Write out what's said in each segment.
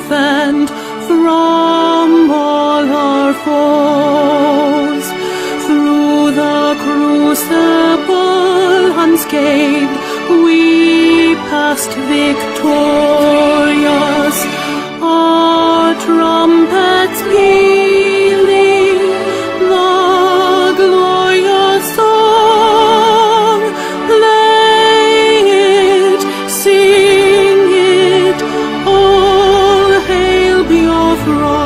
triumphant from all our foes. Through the crucible unscathed we passed victorious, our trumpets pealing the glorious song. Play it, sing it, all hail Biafra.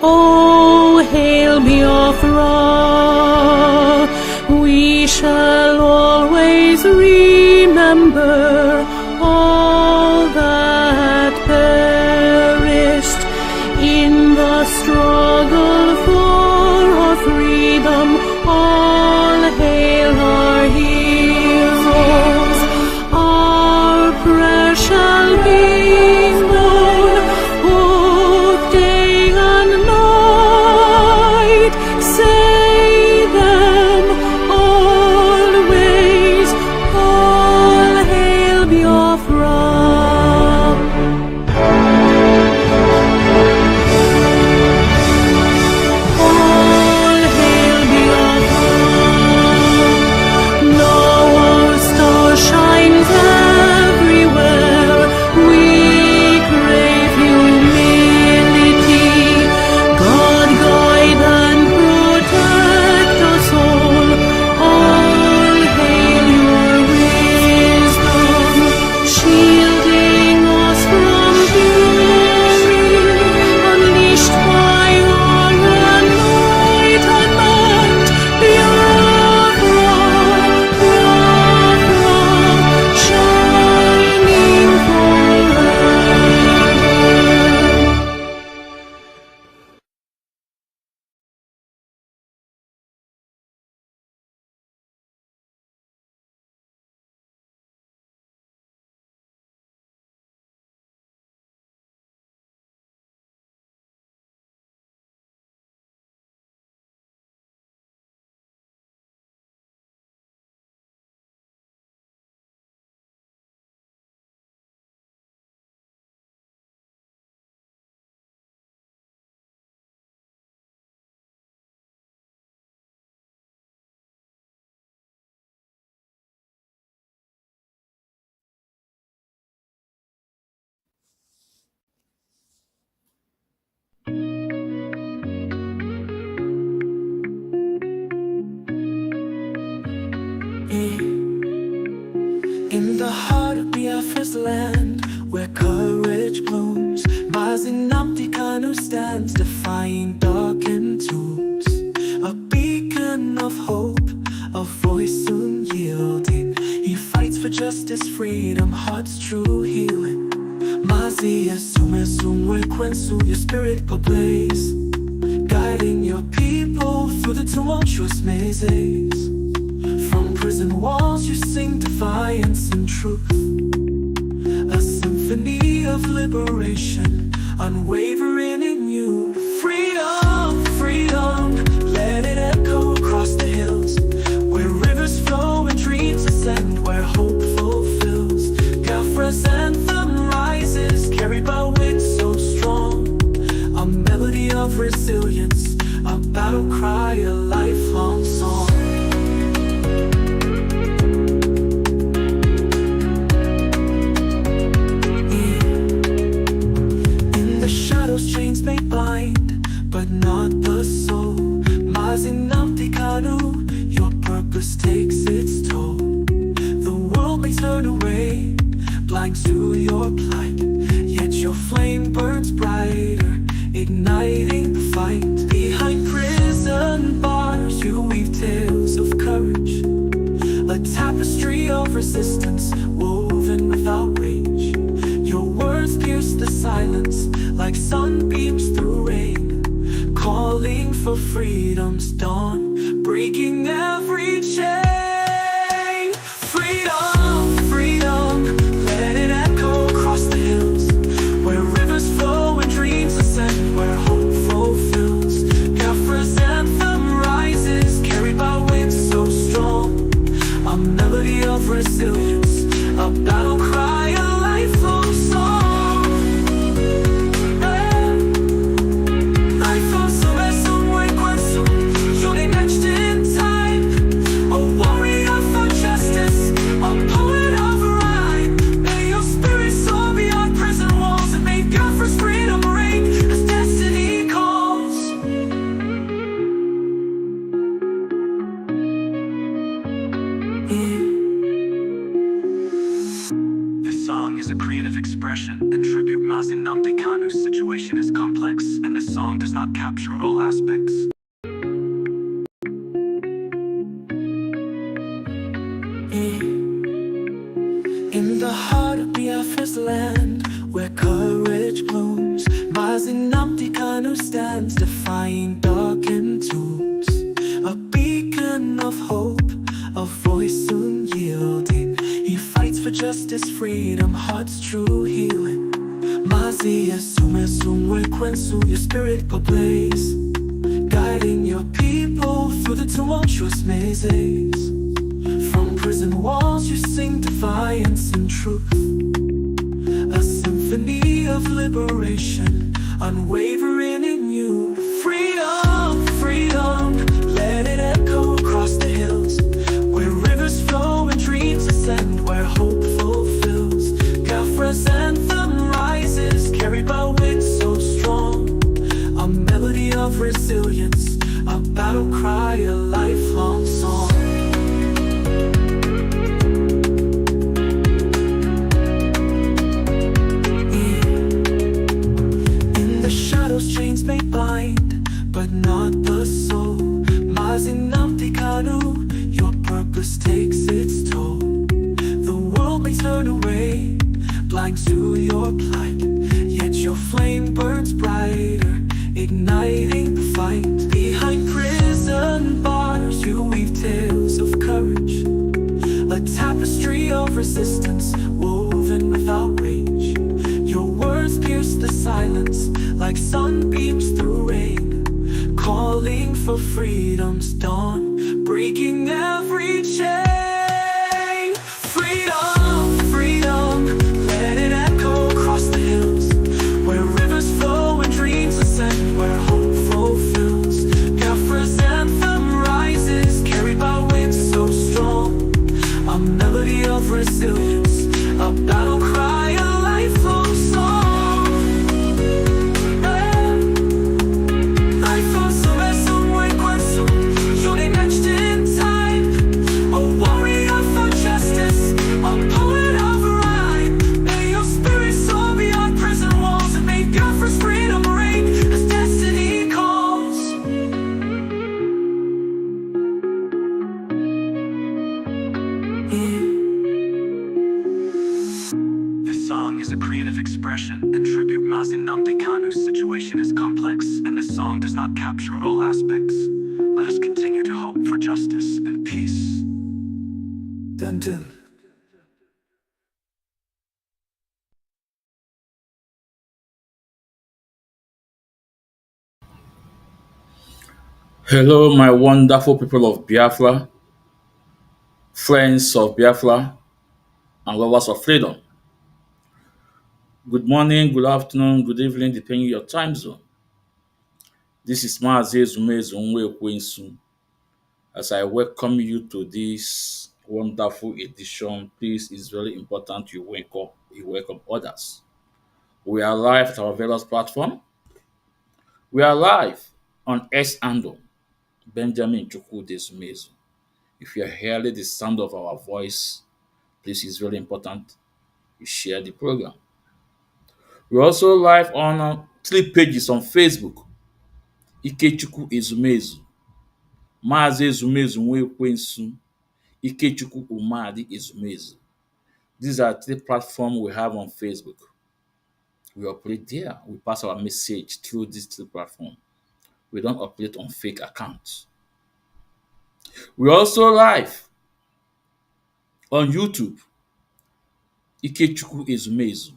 Oh, hail Biafra, we shall always remember all that perished in the struggle for our freedom. All hail our heroes, our prayer shall be known both day and night. Say them always, all hail Biafra. All hail Biafra. Now our star shines everywhere. We crave humility. God guide and protect us all. All hail your wisdom, shielding us from fury, unleashed by our enlightenment. Biafra, Biafra, shining forever. In the heart of Biafra's land, where courage blooms, Mazi stands defying darkened tombs. A beacon of hope, a voice soon yielding. He fights for justice, freedom, heart's true healing. Mazi, Ezumezu, Ekwensu, your spirit ablaze, guiding your people through the tumultuous mazes. From prison walls you sing defiance and truth, a symphony of liberation, unwavering in you. Freedom, freedom, let it echo across the hills, where rivers flow and dreams ascend, where hope fulfills. Biafra's anthem rises, carried by winds so strong, a melody of resilience, a battle cry, a lifelong song. Chains may blind, but not the soul. Mazi, your purpose takes its toll. The world may turn away, blind to your plight, yet your flame burns brighter, igniting the fight. Behind prison bars you weave tales of courage, a tapestry of resistance woven without rage. Your words pierce the silence like sunbeams through rain, calling for freedom's dawn, breaking every chain. Freedom, freedom, let it echo across the hills, where rivers flow and dreams ascend, where hope fulfills. Biafra's anthem rises, carried by winds so strong, a melody of resilience, a battle cry, a lifelong song. Life of Ezumezu, Ekwensu, journey etched in time. A warrior for justice, a poet of rhyme. May your spirit soar beyond prison walls and make Biafra's freedom ring as destiny calls. This song is a creative expression and tribute Mazi Kanu's situation is complex, and this song does not capture all aspects. In the heart of Biafra's land, where courage blooms, Mazi Kanu stands, defying darkened tombs. A beacon of hope, a voice soon yielding. He fights for justice, freedom, heart's true healing. Mazi Ezumezu, Ekwensu, your spirit ablaze, guiding your people through the tumultuous mazes. From prison walls you sing defiance and truth, a symphony of liberation, unwavering in you. Freedom, freedom, let it echo across the hills, where rivers flow and dreams ascend, where hope fulfills. Biafra's anthem rises, carried by winds so strong, a melody of resilience, a battle cry, a lifelong song. In the shadows chains may bind, but not the soul. Mazi Kanu, your purpose takes its toll. The world may turn away, blind to your plight, yet your flame burns brighter, igniting the fight. Behind prison bars you weave tales of courage, a tapestry of resistance woven without rage. Your words pierce the silence like sunbeams through rain, calling for freedom's dawn, breaking every chain. Freedom, freedom, let it echo across the hills, where rivers flow and dreams ascend, where hope fulfills. Biafra's anthem rises, carried by winds so strong, a melody of resilience, a battle cry, a lifelong song. Life of Ezumezu, Ekwensu, journey etched in time. A warrior for justice, a poet of rhyme. May your spirit soar beyond prison walls and make Biafra's freedom ring as destiny calls. This song is a creative expression and tribute Mazi Kanu's situation is complex, and this song does not capture all aspects. Let us continue to hope for justice and peace. Dun dun. Hello, my wonderful people of Biafra, friends of Biafra, and lovers of freedom. Good morning, good afternoon, good evening, depending on your time zone. This is Mazi Ezumezu Ekwensu. As I welcome you to this wonderful edition, please, it's very important you welcome others. We are live at our various platform. We are live on S Ando, Benjamin Chukwudi Ezumezu. If you are hearing the sound of our voice, please, it's very important you share the program. We're also live on 3 pages on Facebook: Ikechukwu Ezumezu, Mazi Ezumezu Ekwensu, Ikechukwu Umadi Ezumezu. These are 3 platforms we have on Facebook. We operate there. We pass our message through these 3 platforms. We don't operate on fake accounts. We're also live on YouTube, Ikechukwu Ezumezu.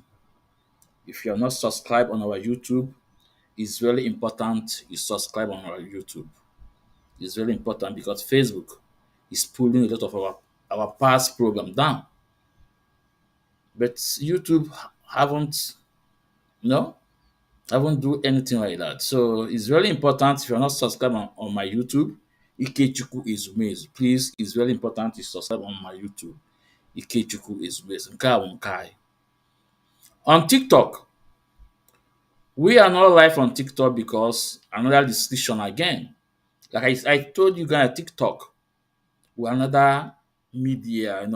If you are not subscribed on our YouTube, it's very important you subscribe on our YouTube. It's very important because Facebook is pulling a lot of our our past program down. But YouTube haven't, you know, haven't do anything like that. So it's very important if you're not subscribed on my YouTube, Ikechukwu Ezumezu. Please, it's very important to subscribe on my YouTube, Ikechukwu Ezumezu. Nke a bụ nke anyị. On TikTok, we are not live on TikTok because another restriction again. Like I told you guys, TikTok, we another media,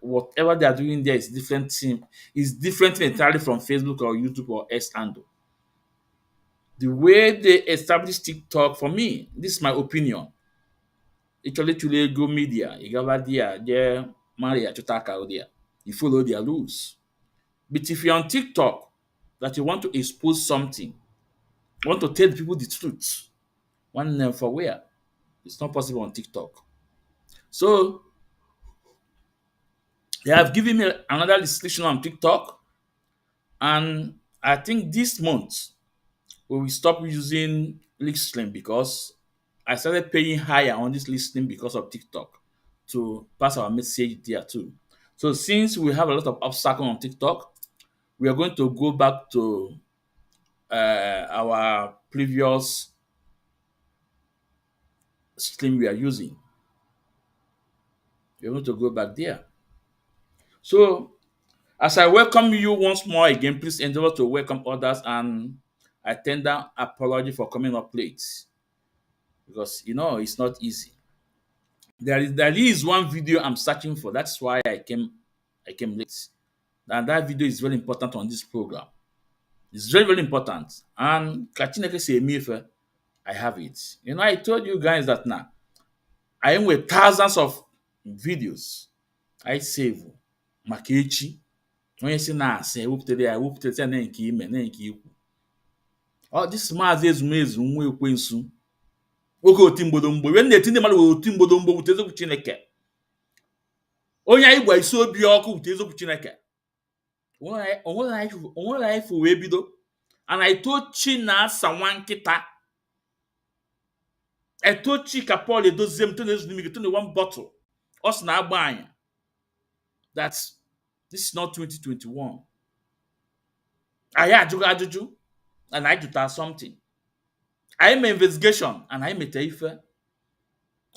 whatever they are doing there is different thing. It's different entirely from Facebook or YouTube or X handle. The way they establish TikTok, for me, this is my opinion. Actually, go media, you go there, there, Maria Chutaka there. You follow their rules. But if you're on TikTok, that you want to expose something, want to tell people the truth, one name for where? It's not possible on TikTok. So they have given me another restriction on TikTok, and I think this month we will stop using Linkstream because I started paying higher on this Linkstream because of TikTok to pass our message there too. So since we have a lot of obstacles on TikTok, we are going to go back to our previous stream we are using. We're going to go back there. So as I welcome you once more again, please endeavor to welcome others, and I tender apology for coming up late because it's not easy. There is one video I'm searching for. That's why I came late. And that video is very important on this program. It's very, very important. And Kachineke say me if I have it. I told you guys that now I am with thousands of videos I save Makechi. Onye si na-asị ewepụtara ya na nke ime na nke ikwu. This Mazi Ezumezu nwa Ekwensu. Oge oti mgbodomgbo. When na-eti ndị mmadụ oti mgbodomgbo wute eziokwu Chineke. Onye anyị gba isi obi ọkụ wute eziokwu Chineke. Onwere anyị fụ wee bido. And I told Chinasa nwa nkịta. I told Chika Paul edozie m to one bottle. Ọ sị na agba anya. That this is not 2021. I ajụgo ajụjụ and I jụtara something. I made investigation and I made ife.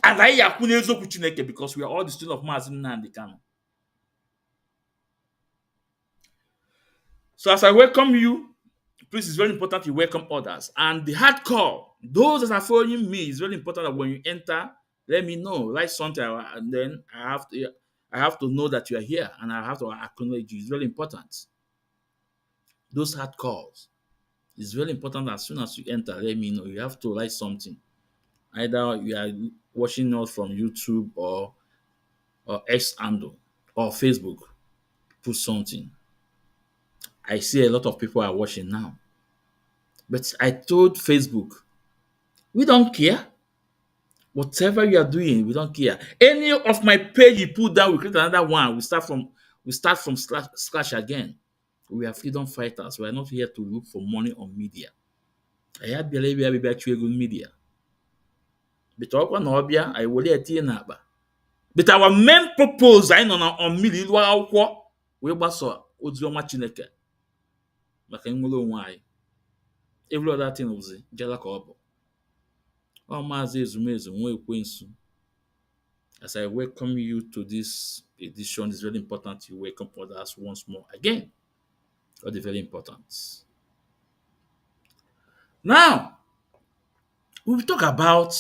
And I yakwu n'eziokwu Chineke because we are all the students of Mazi Nnamdi Kanu. So as I welcome you, please, it's very important you welcome others. And the hardcore, those that are following me, it's very important that when you enter, let me know, write something, and then I have to know that you are here, and I have to acknowledge you. It's very important. Those hardcores, it's very important. As soon as you enter, let me know. You have to write something. Either you are watching us from YouTube or X handle or Facebook. Put something. I see a lot of people are watching now. But I told Facebook, we don't care. Whatever you are doing, we don't care. Any of my page you put down, we create another one. We start from scratch again. We are freedom fighters. We are not here to look for money on media. I had believe we be actually good media. But I will But our main purpose, I know on media, we baso ozioma Chineke. Maka nwere onwe anyị. Every other thing was jela ka ọ bụ. Mazi Ezumezu nwa Ekwensu. As I welcome you to this edition, it's very important you welcome others once more again. Very, very important. Now, we will talk about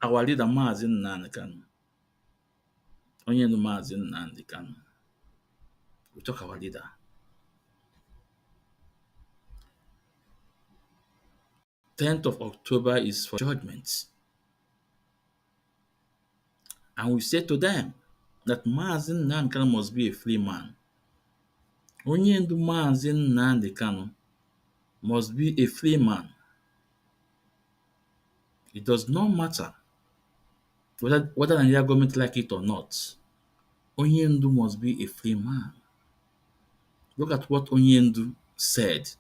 our leader Mazi Nnamdi Kanu. Onye ndu Mazi Nnamdi Kanu. We talk our leader. 10th of October is for judgment. And we say to them that Mazi Nnamdi Kanu must be a free man. Onye ndu Mazi Nnamdi Kanu must be a free man. It does not matter whether the Nigerian government like it or not. Onye ndu must be a free man. Look at what Onye ndu said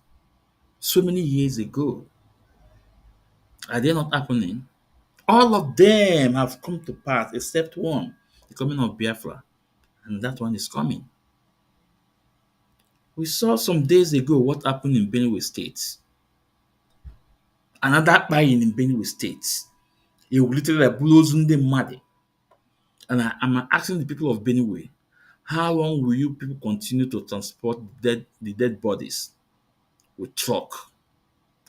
so many years ago. Are they not happening? All of them have come to pass except one. the coming of Biafra, and that one is coming. We saw some days ago what happened in Benue State. Another buying in Benue State. He literally blows in the mud. And I'm asking the people of Benue, how long will you people continue to transport the dead bodies with truck?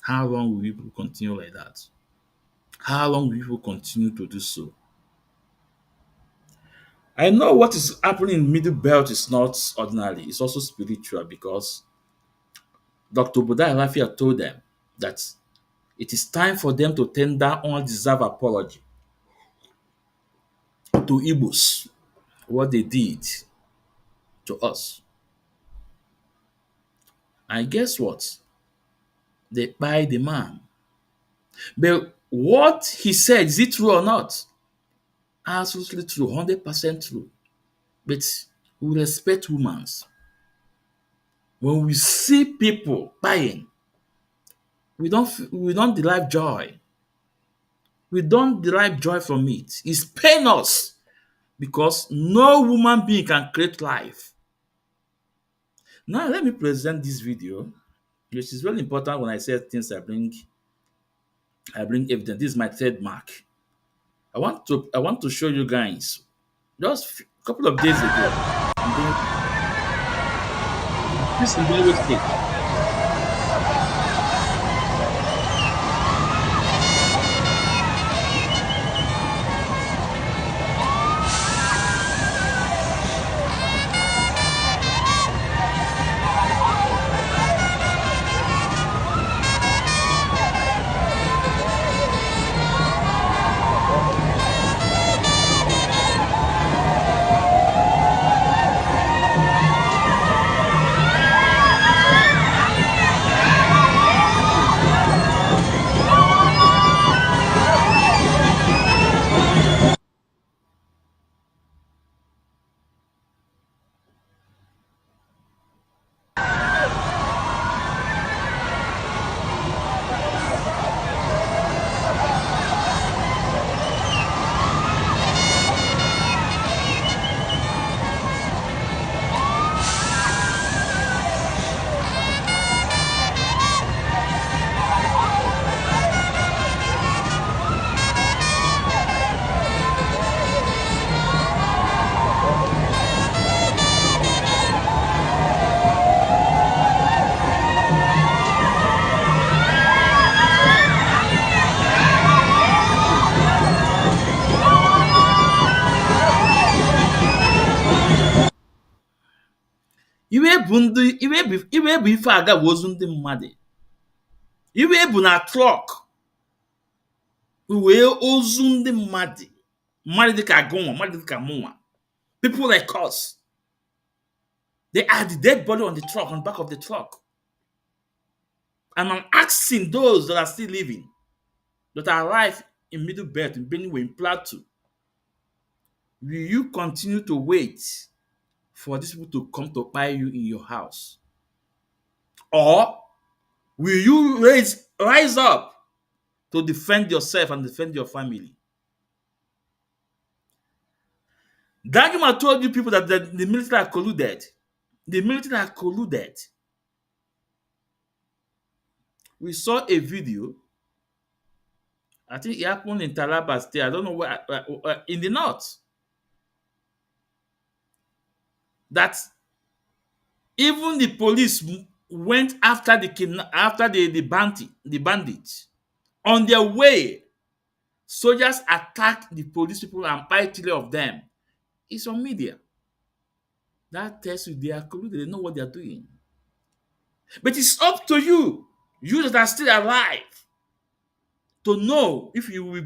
How long will you people continue like that? How long will you people continue to do so? I know what is happening in Middle Belt is not ordinary, it's also spiritual because Dr. Budai Lafia told them that it is time for them to tender undeserved apology to Igbos, what they did to us. And guess what? They buy the man. But what he said, is it true or not? Absolutely true, 100% true. But we respect humans. When we see people buying, we don't derive joy. We don't derive joy from it. It's pain us because no human being can create life. Now let me present this video, which is very important when I say things I bring evidence. This is my third mark. I want to show you guys just a couple of days ago. This in Benue State. Iwe bụ ife aga bụ ozu ndị mmadụ. Iwe bụ na trọk wee ozu ndị mmadụ. Mmadụ dịka agụnwa, mmadụ dịka mụnwa. People like us. They are the dead body on the truck, on the back of the truck. And I'm asking those that are still living, that are alive in Middle Belt, in Benue, in Plateau, will you continue to wait for these people to come to buy you in your house? Or will you rise up to defend yourself and defend your family? Dagima told you people that the military are colluded. The military are colluded. We saw a video. I think it happened in Taraba State. I don't know where, in the north. That even the police went after the bandits. On their way, soldiers attacked the police people and buy 3 of them. It's on media. That tells you they are colluded. They know what they are doing. But it's up to you, you that are still alive, to know if you will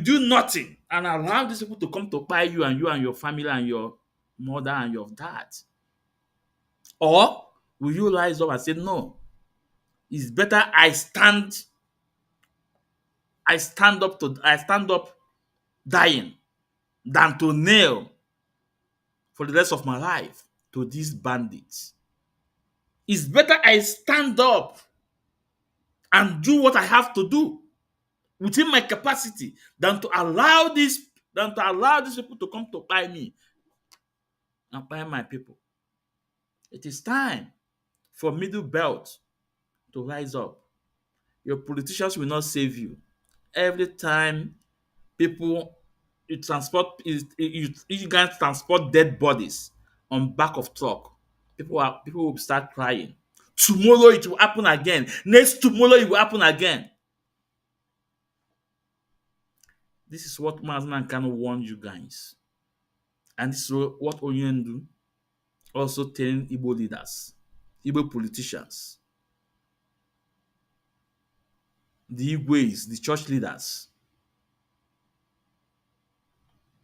do nothing and allow these people to come to buy you and your family and your mother and your dad. Or will you rise up and say, no, it's better I stand up dying than to nail for the rest of my life to these bandits. It's better I stand up and do what I have to do within my capacity than to allow these than to allow these people to come to buy me and buy my people. It is time for middle belt to rise up. Your politicians will not save you. Every time people you guys transport dead bodies on back of truck, people will start crying. Tomorrow it will happen again. Next tomorrow it will happen again. This is what Mazman can warn you guys. And this is what Onyendu also telling Igbo leaders, Igbo politicians, the Igwes, the church leaders,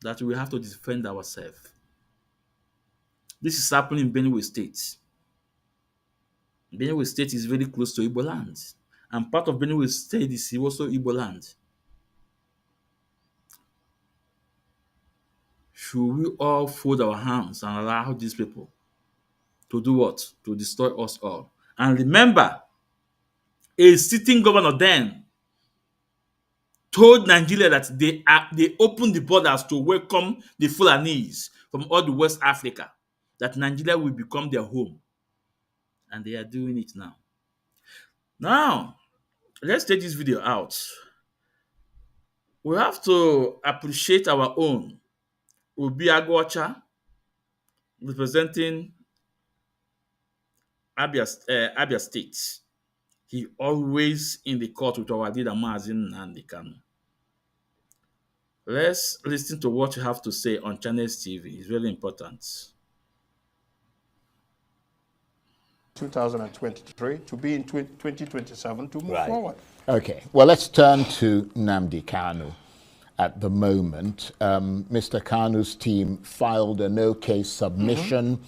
that we have to defend ourselves. This is happening in Benue State. Benue State is very close to Igbo land. And part of Benue State is also Igbo land. Should we all fold our hands and allow these people to do what? To destroy us all. And remember, a sitting governor then told Nigeria that they opened the borders to welcome the Fulanese from all the West Africa, that Nigeria will become their home. And they are doing it now. Now, let's take this video out. We have to appreciate our own Obi Agwocha, representing Abia State. He always in the court with our leader Mazi and Kanu. Let's listen to what you have to say on Channels TV. It's really important. 2023 to be in 2027 to move forward. Okay. Well, let's turn to Nnamdi Kanu at the moment. Mr. Kanu's team filed a no-case submission.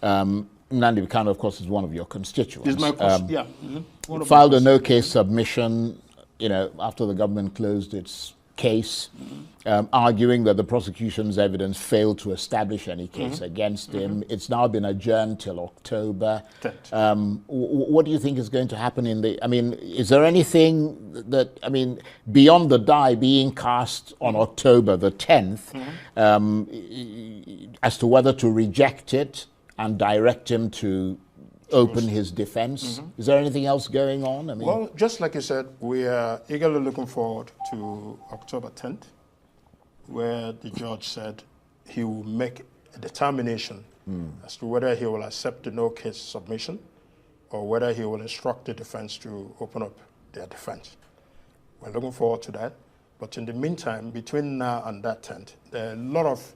Nnamdi Kanu, of course, is one of your constituents. Is my yeah. Filed a no-case submission, after the government closed its case, arguing that the prosecution's evidence failed to establish any case against him. It's now been adjourned till October. What do you think is going to happen is there anything that, beyond the die being cast on October the 10th, as to whether to reject it and direct him to open his defense? Is there anything else going on? Well, just like you said, we are eagerly looking forward to October 10th, where the judge said he will make a determination as to whether he will accept the no-case submission or whether he will instruct the defense to open up their defense. We're looking forward to that. But in the meantime, between now and that 10th, there are a lot of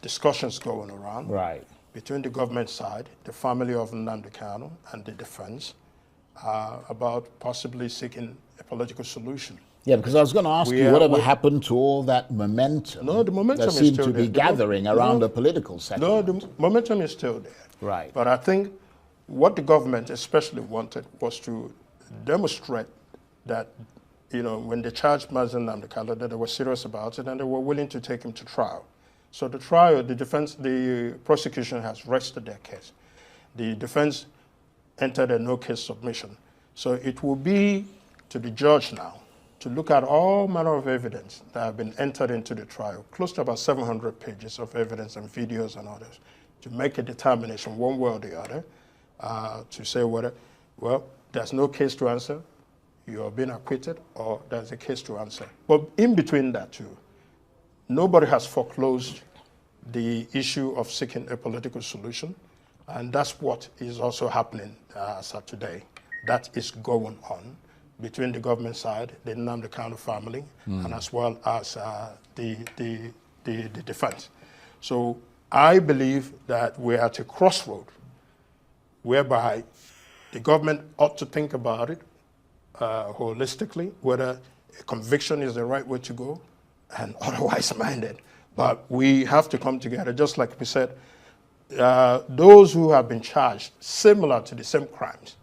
discussions going around. Right. Between the government side, the family of Nnamdi Kanu, and the defense about possibly seeking a political solution. Yeah, because I was going to ask you, whatever happened to all that momentum? No, the momentum that is still seemed to be gathering around a political settlement. No, the momentum is still there. Right. But I think what the government especially wanted was to demonstrate that, when they charged Mazi Nnamdi Kanu, that they were serious about it and they were willing to take him to trial. So the trial, the prosecution has rested their case. The defense entered a no-case submission. So it will be to the judge now to look at all manner of evidence that have been entered into the trial, close to about 700 pages of evidence and videos and others, to make a determination one way or the other, to say whether, well, there's no case to answer, you are being acquitted, or there's a case to answer. But in between that too, nobody has foreclosed the issue of seeking a political solution, and that's what is also happening as of today. That is going on between the government side, the Nnamdi Kanu family, and as well as the defense. So I believe that we're at a crossroad whereby the government ought to think about it holistically, whether a conviction is the right way to go, and otherwise minded. But we have to come together, just like we said, those who have been charged similar to the same crimes,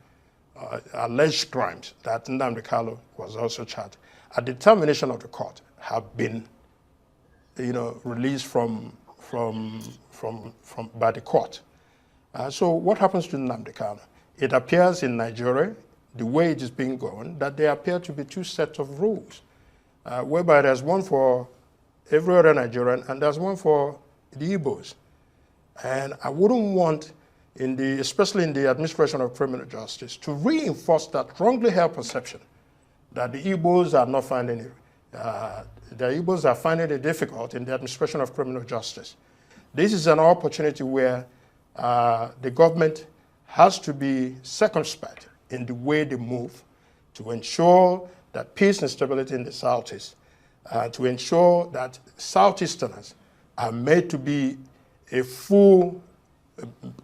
alleged crimes that Nnamdi Kanu was also charged, at the determination of the court, have been, released by the court. So what happens to Nnamdi Kanu? It appears in Nigeria, the way it is being going, that there appear to be two sets of rules, whereby there's one for every other Nigerian, and there's one for the Igbos. And I wouldn't want, especially in the administration of criminal justice, to reinforce that wrongly held perception that the Igbos are not finding it, the Igbos are finding it difficult in the administration of criminal justice. This is an opportunity where the government has to be circumspect in the way they move to ensure that peace and stability in the Southeast, to ensure that Southeasterners are made to be a full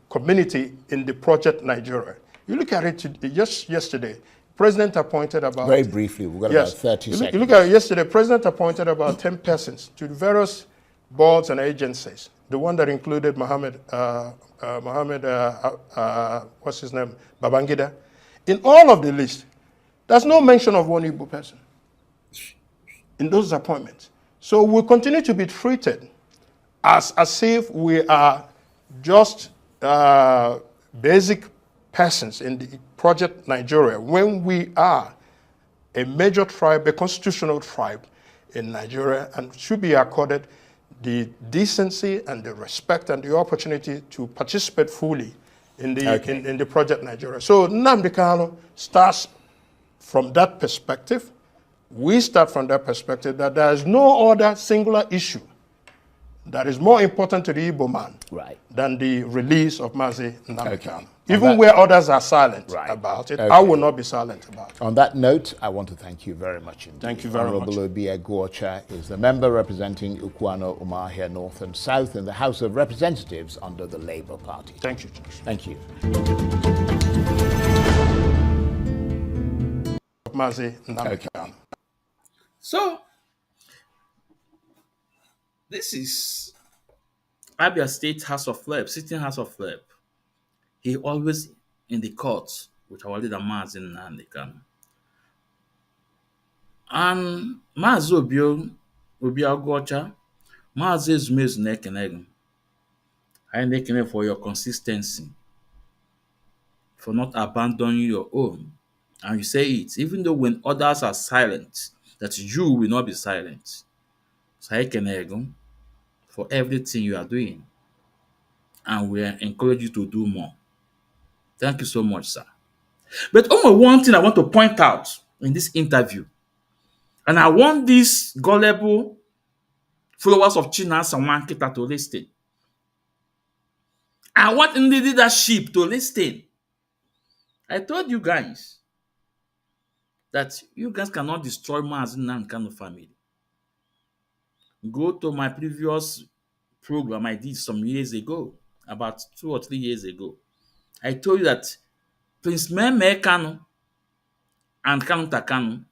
community in the project Nigeria. You look at it just yesterday, President appointed about... Very briefly, we've got about 30 seconds. You look at it yesterday, President appointed about 10 persons to the various boards and agencies. The one that included what's his name, Babangida. In all of the list, there's no mention of one Igbo person in those appointments. So we'll continue to be treated as if we are just basic persons in the project Nigeria, when we are a major tribe, a constitutional tribe in Nigeria, and should be accorded the decency and the respect and the opportunity to participate fully in the in the project Nigeria. So Nnamdi Kanu starts from that perspective. We start from that perspective that there is no other singular issue that is more important to the Igbo man than the release of Mazi Nnamdi Kanu. Even where others are silent about it, I will not be silent about it. On that note, I want to thank you very much indeed. Thank you very much. Honorable Obi Egorcha is the member representing Ukwano Umahia North and South in the House of Representatives under the Labour Party. Thank you, Judge. Thank you. Mazi Nnamdi Kanu. So, this is Abia State House of Rep, sitting House of Rep. He always in the court with our leader Mazi Nnamdi Kanu. And Mazi Obi Agwocha, Mazi Ezumezu na-ekene. I na-ekene for your consistency, for not abandoning your own. And you say it, even though when others are silent, that you will not be silent. So I can for everything you are doing. And we encourage you to do more. Thank you so much, sir. But only one thing I want to point out in this interview, and I want these gullible followers of Chinasa Wankita to listen. I want in the leadership to listen. I told you guys that you guys cannot destroy Mazi Nnamdi Kanu family. Go to my previous program I did some years ago, about 2 or 3 years ago. I told you that Prince Meme Kanu and Kanu Takanu,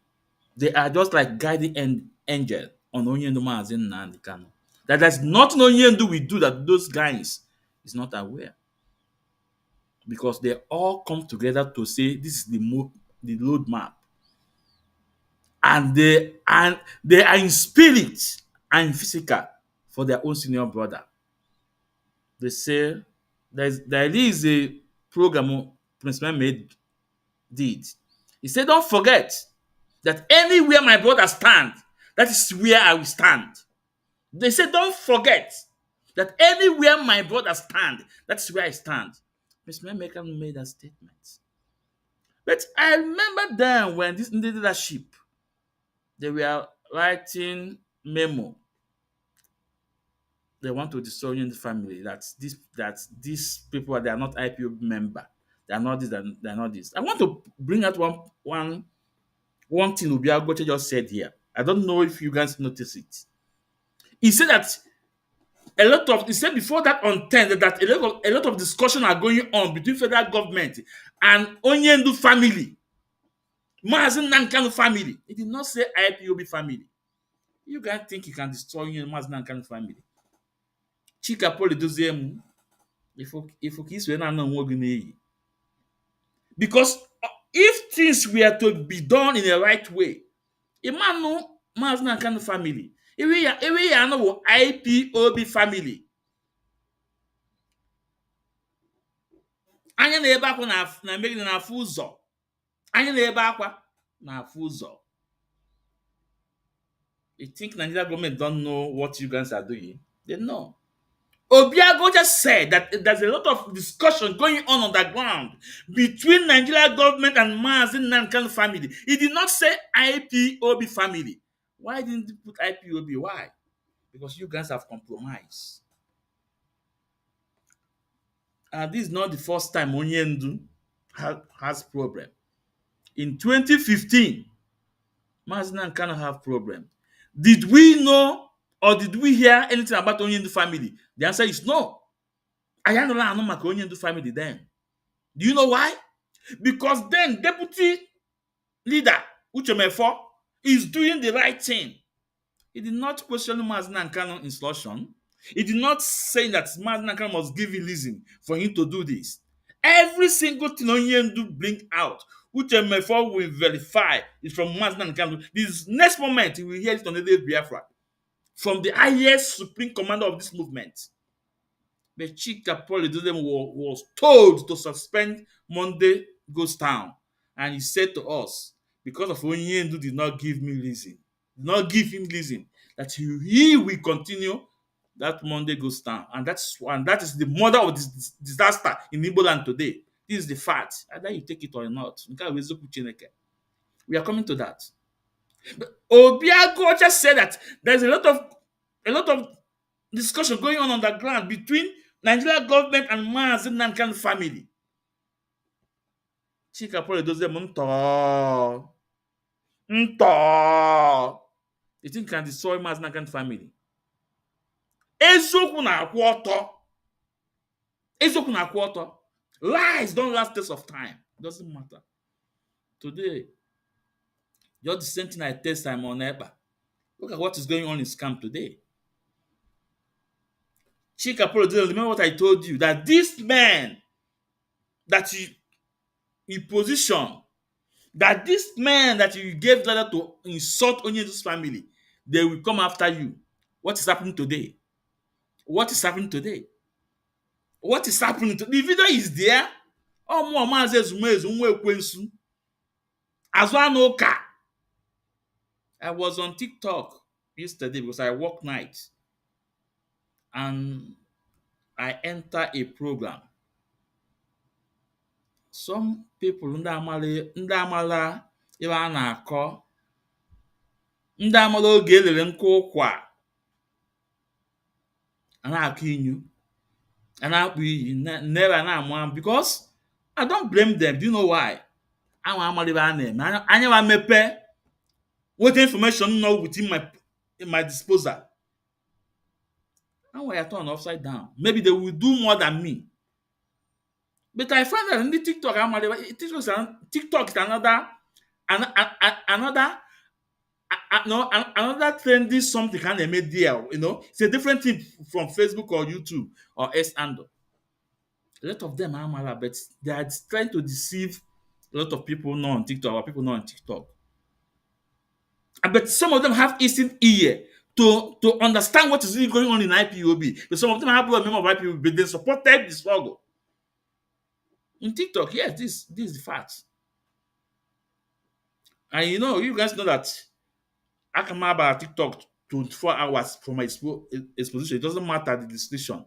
they are just like guardian angel on Onyendu Mazi Nnamdi Kanu. That there's nothing Onyendu will do that those guys is not aware. Because they all come together to say this is the roadmap. And they are in spirit and physical for their own senior brother. They say there is a program Prince Meme did. He said, don't forget that anywhere my brother stand, that is where I will stand. They said, don't forget that anywhere my brother stand, that is where I stand. Prince Meme made that statement. But I remember then when this in the leadership, they were writing memo. They want to destroy in the family. That these people they are not IPOB member. They are not this. They are not this. I want to bring out one thing Obi Agwocha just said here. I don't know if you guys notice it. He said that he said before that on 10 that a lot of discussion are going on between federal government and Onyendu family. Mazi Nnamdi Kanu family. He did not say IPOB family. You guys think you can destroy Mazi Nnamdi Kanu family? Chika Poli Doziemu. If you not know because if things were to be done in the right way, a man no Mazi Nnamdi Kanu family. Ewe ya no IPOB family. Anya na ebe akwa na mmeri na afụ ụzọ. Anya na ebe akwa na afụ ụzọ. You think Nigeria government don't know what you guys are doing? They know. Obiago just said that there's a lot of discussion going on the ground between Nigeria government and Mazi Nankan family. He did not say IPOB family. Why didn't he put IPOB? Why? Because you guys have compromised. And this is not the first time Onyendu has problem. In 2015, Mazi Nankan have problem. Did we know or did we hear anything about Onyendu family? The answer is no. I don't know maka Onyendu family then. Do you know why? Because then deputy leader Uchemefo is doing the right thing. He did not question Mazi Nankano's instruction. He did not say that Mazi Nankano must give him reason for him to do this. Every single thing Onyendu bring out, Uchemefo will verify is from Mazi Nankano. This next moment he will hear it on the day of Biafra from the highest supreme commander of this movement. But Chika Polydodem was told to suspend Monday Ghost Town. And he said to us, because of Onyendu did not give me reason, did not give him reason, that he will continue that Monday Ghost Town. And that is the mother of this disaster in Igbo land today. This is the fact. Either you take it or not. We are coming to that. But Obiago just said that there's a lot of discussion going on the ground between Nigeria government and Mazi Nankan family. Chika Pole does them nto. You think can destroy Mazi Nankan family? Ezoku na quarter. Lies don't last test of time. Doesn't matter. Today, just the same thing I test time on Eba. Look at what is going on in scam today. Chika Pole, remember what I told you that this man that you position, that this man that you gave letter to insult Onyendu's family, they will come after you. What is happening today? What is happening today? What is happening today? The video is there. Oh, more Mazi Ezumezu, Ekwensu. Azwanoka. I was on TikTok yesterday because I work night. And I enter a program. Some people ndị amala ebe a na-akọ, ndị amala oge elere nkụ ụkwa a na-akọ inyu, a na-akpụ iyi, never na-amụ, because I don't blame them. Do you know why? Anwa amala ebe a na-eme. Anya wa mepe what information know within my disposal. Anwa ya turn upside down. Maybe they will do more than me. But I find that in the TikTok, TikTok is another trendy something kind of media. It's a different thing from Facebook or YouTube or S&O. A lot of them are mala, but they are trying to deceive a lot of people not on TikTok or people not on TikTok. But some of them have instant ear to understand what is really going on in IPOB. But some of them have a member of IPOB, but they supported the struggle. In TikTok, yes, this is the fact. And you guys know that I can about TikTok 24 hours for my exposition. It doesn't matter the decision.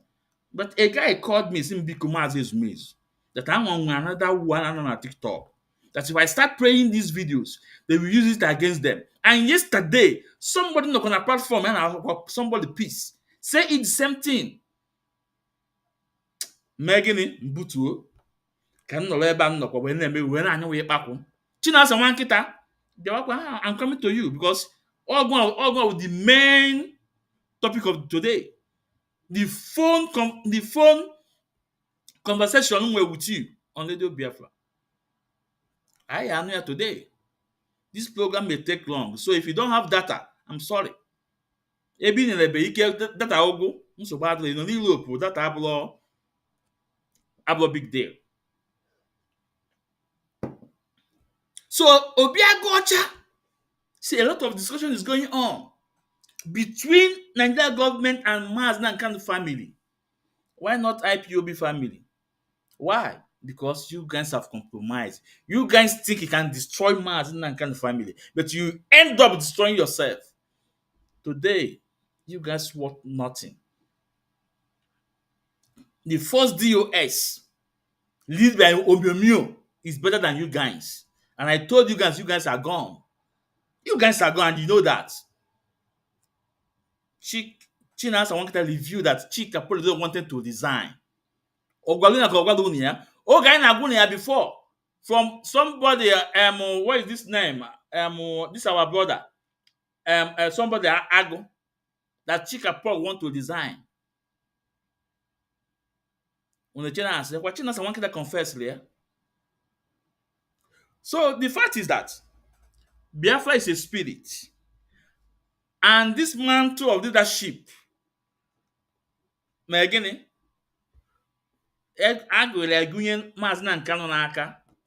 But a guy called me, saying Mazi Ezumezu, that I'm on another one on TikTok. That if I start playing these videos, they will use it against them. And yesterday, somebody on a platform and somebody piece say it the same thing. Megini Mbutuo. Can no ebe m nọkwa wee na-eme wee na-anya wee kpakwu. Chinasa nwa nkịta, I'm coming to you because all the main topic of today. The phone conversation we're with you on Radio Biafra. I am here today. This program may take long, so if you don't have data, I'm sorry. Ebi na-ebe ike data ogu nsogbu adịghị n'Europe, data abụọ big deal. So Obiagocha, see, a lot of discussion is going on between Nigeria government and Mazi Nankan family. Why not IPOB family? Why? Because you guys have compromised. You guys think you can destroy Mazi Nankan family, but you end up destroying yourself. Today, you guys worth nothing. The first DOS, lead by Obiomio, is better than you guys. And I told you guys are gone. You guys are gone, and you know that. Chinasa wanted to review that Chika probably wanted to resign. Before from somebody, what is this name? This our brother, somebody Ago, that Chika Paul want to resign. When the Chinasa, what Chinasa wanted to confess here. So the fact is that Biafra is a spirit, and this mantle of leadership,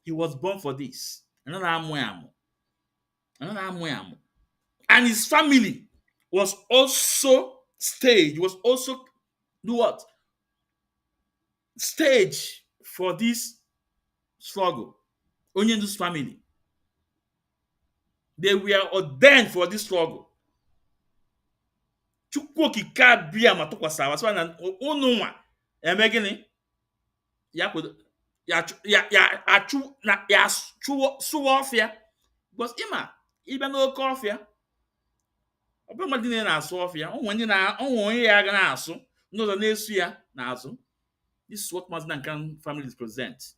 he was born for this. And his family was also staged, was also do what? Stage for this struggle. Onyendu's family. They were ordained for this struggle. Chukwu kika bia matokwasawa so na onunwa emegini ya achu na ya suofia because ibe no kofia ọbụrụ mmadụ niile na-asụ ọfịa onwe onye ya ga na-asụ n'ụzọ na-esu ya n'azụ. This is what Mazi Nankan family present.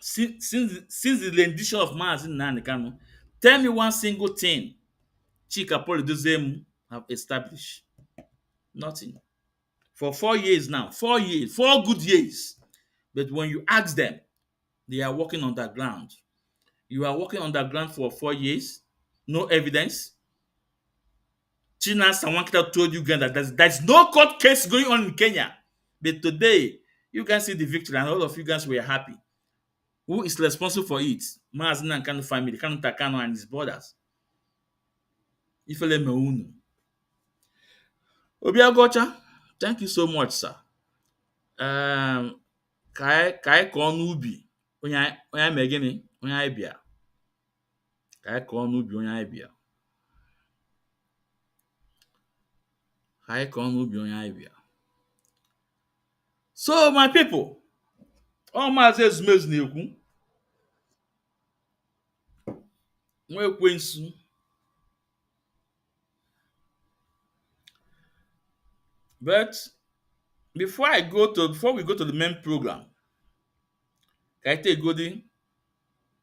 Since the rendition of Mazi Nankan, tell me one single thing Chika Paul Dozemu have established. Nothing. For 4 years now. 4 years. 4 good years. But when you ask them, they are working underground. You are working underground for 4 years. No evidence. Chinasa Wankita told you guys that there's no court case going on in Kenya. But today, you can see the victory and all of you guys were happy. Who is responsible for it? Mazi Nankan family, Kanu Takano and his brothers. Ifele Meunu. Obiagocha, thank you so much, sir. Kai Konubi, Onya Megini, Onya Ibia. Kai Konubi, Onya Ibia. Kai Konubi, Onya Ibia. So, my people, all Mazi Ezumezu na-ekwu, Ekwensu. But before we go to the main program, can I take Godi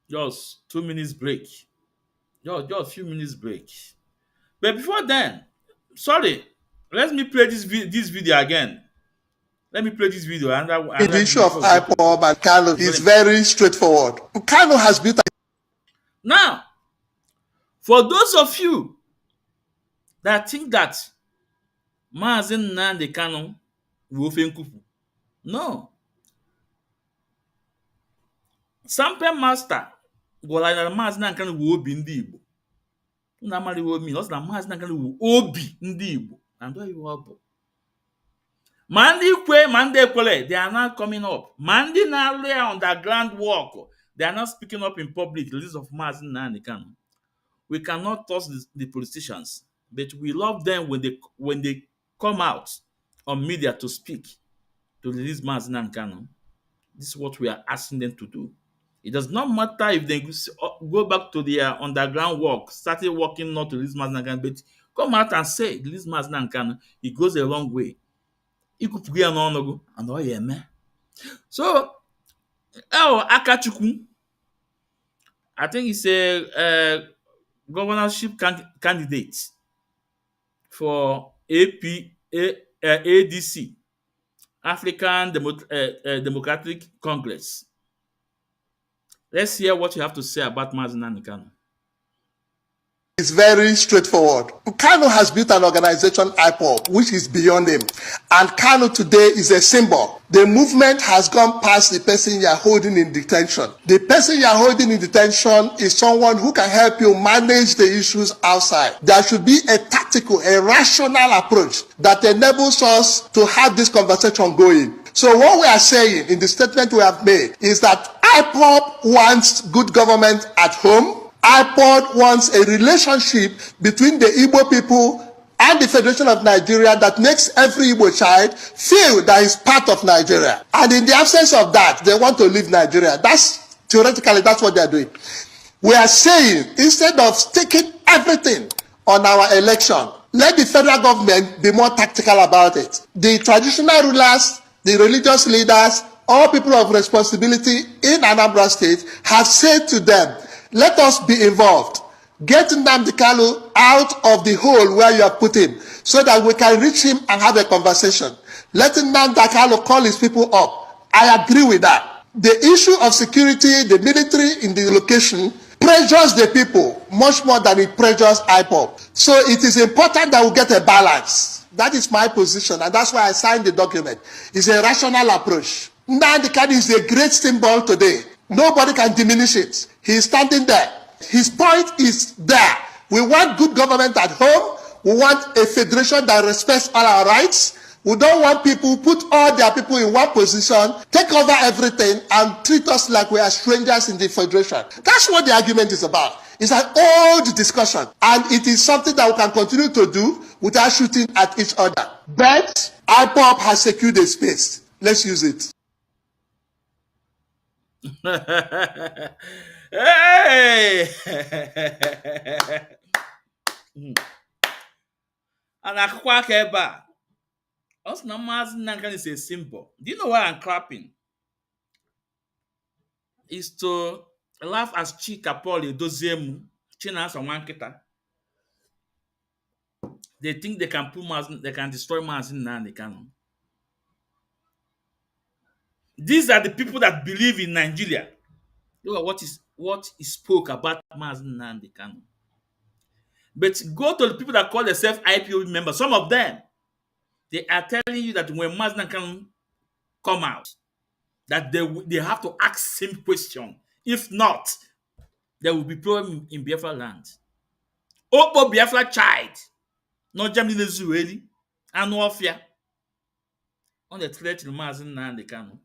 just 2 minutes break? Just a few minutes break. But before then, sorry, let me play this video again. Let me play this video. The issue of IPOB and Kano is very straightforward. Kano has built. Now, for those of you that think that Mazi Nnamdi Kanu will Nkupu, no. Sample Master gwara na Mazi Nnamdi Kanu will obi ndị Igbo. Na amali wo mi, ọsọ na Mazi Nnamdi Kanu will obi ndị Igbo. And why you bụ? Ma ndị kwe, ma ndị ekwele, they are not coming up. Ma ndị na-alụ underground work, they are not speaking up in public. The list of Mazi Nnamdi Kanu. We cannot trust the politicians, but we love them when they come out on media to speak, to release Mazi Nnamdi Kanu. This is what we are asking them to do. It does not matter if they go back to their underground work, started working not to release Mazi Nnamdi Kanu, but come out and say, release Mazi Nnamdi Kanu. It goes a long way. So, Akachukwu, I think he's a governorship candidate for ADC, African Democratic Congress. Let's hear what you have to say about Mazi Nnamdi Kanu. It's very straightforward. Kano has built an organization, IPOB, which is beyond him. And Kano today is a symbol. The movement has gone past the person you are holding in detention. The person you are holding in detention is someone who can help you manage the issues outside. There should be a tactical, a rational approach that enables us to have this conversation going. So what we are saying in the statement we have made is that IPOB wants good government at home. IPOD wants a relationship between the Igbo people and the Federation of Nigeria that makes every Igbo child feel that he's part of Nigeria. And in the absence of that, they want to leave Nigeria. That's theoretically, that's what they're doing. We are saying, instead of sticking everything on our election, let the federal government be more tactical about it. The traditional rulers, the religious leaders, all people of responsibility in Anambra State have said to them, let us be involved. Get Nnamdi Kanu out of the hole where you have put him so that we can reach him and have a conversation. Let Nnamdi Kanu call his people up. I agree with that. The issue of security, the military in the location, pressures the people much more than it pressures IPOB. So it is important that we get a balance. That is my position, and that's why I signed the document. It's a rational approach. Nnamdi Kanu is a great symbol today. Nobody can diminish it. He is standing there. His point is there. We want good government at home. We want a federation that respects all our rights. We don't want people put all their people in one position, take over everything, and treat us like we are strangers in the federation. That's what the argument is about. It's an old discussion, and it is something that we can continue to do without shooting at each other. But IPOP has secured a space. Let's use it. Hey! And akụkọ aka ebe a, ọ sị na Mazi Nnamdi is a symbol. Do you know why I'm clapping? Is to laugh as Chika Paul Edoziemu, Chinasa Nwankita. They think they can they can destroy Mazi Nnamdi Kanu. These are the people that believe in Nigeria. Look at what he spoke about Mazi Nnamdi Kanu. But go to the people that call themselves IPOB members. Some of them, they are telling you that when Mazi Nnamdi Kanu come out, that they have to ask same question. If not, there will be problem in Biafra land. Opo Biafra child, not Germany Ezumezu, and warfare on the threat to Mazi Nnamdi Kanu.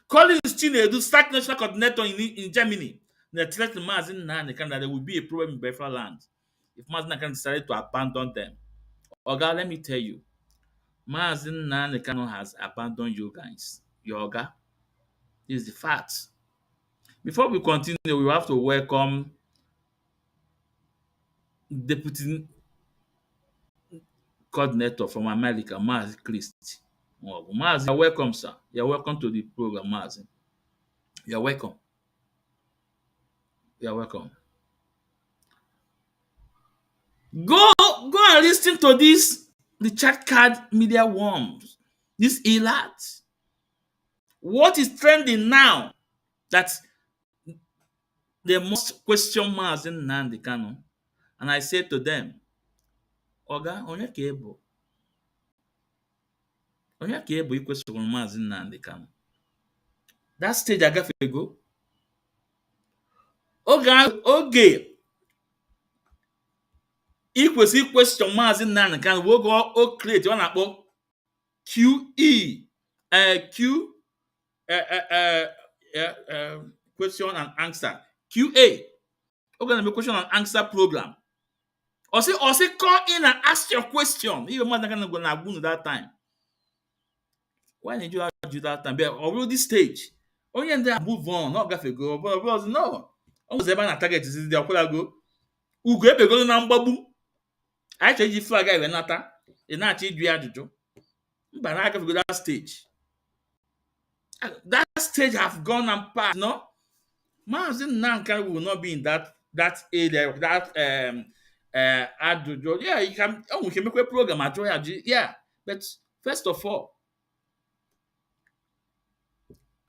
Collins Chinedu, Stack National Coordinator in Germany, the threat to Mazi Nnamdi Kanu that there will be a problem in Biafra land if Mazi Nnamdi Kanu decided to abandon them. Oga, let me tell you, Mazi Nnamdi Kanu has abandoned you guys. Your Oga. This is the fact. Before we continue, we have to welcome Deputy Coordinator from America, Mazi Christ. Mazi, you're welcome, sir. You're welcome to the program, Mazi. You're welcome. You're welcome. Go and listen to this, the chat card media worms, this elite. What is trending now that they must question Mazi Nnamdi Kanu? And I said to them, Oga, onye ka ebo? Onye ka ebo ikwesịrị Mazi Nnamdi Kanu? That stage agafego. Oge ikwesị question Mazi Nnamdi Kanu bụ oge o create ọ na-akpọ QE question and answer QA. Oge na-eme question and answer program. Or say call in and ask your question. Even Mazi Nnamdi Kanu na agbu that time. Why did you do that time? But already this stage, onye ndị move on, not gafego, but no. Ọ was ebe na target is the akwụlago. Ugo ebegolo na mgbagbu. Anyị chọrọ iji flag iwe nata. Ị na-achọ ịjụ ya ajụjụ. Mba na agafego that stage. That stage have gone and passed, no? Mazi Nnamdi Kanu will not be in that area, that ajụjụ. Yeah, we can make a program ajụ ya ajụ. Yeah, but first of all,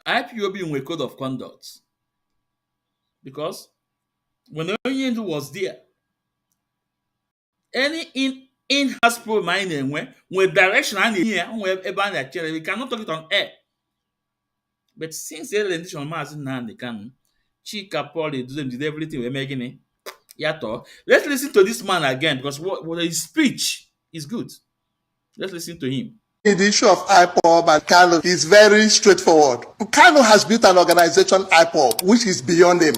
IPOB in a code of conduct. Because when the Onyendu was there, any in-house program when direction and here, we cannot talk it on air. But since the orientation of Mazi Nnamdi Kanu, Chika Paul did everything we're making it. Yato. Let's listen to this man again because what his speech is good. Let's listen to him. The issue of IPOB and Kano is very straightforward. Kano has built an organization, IPOB, which is beyond him.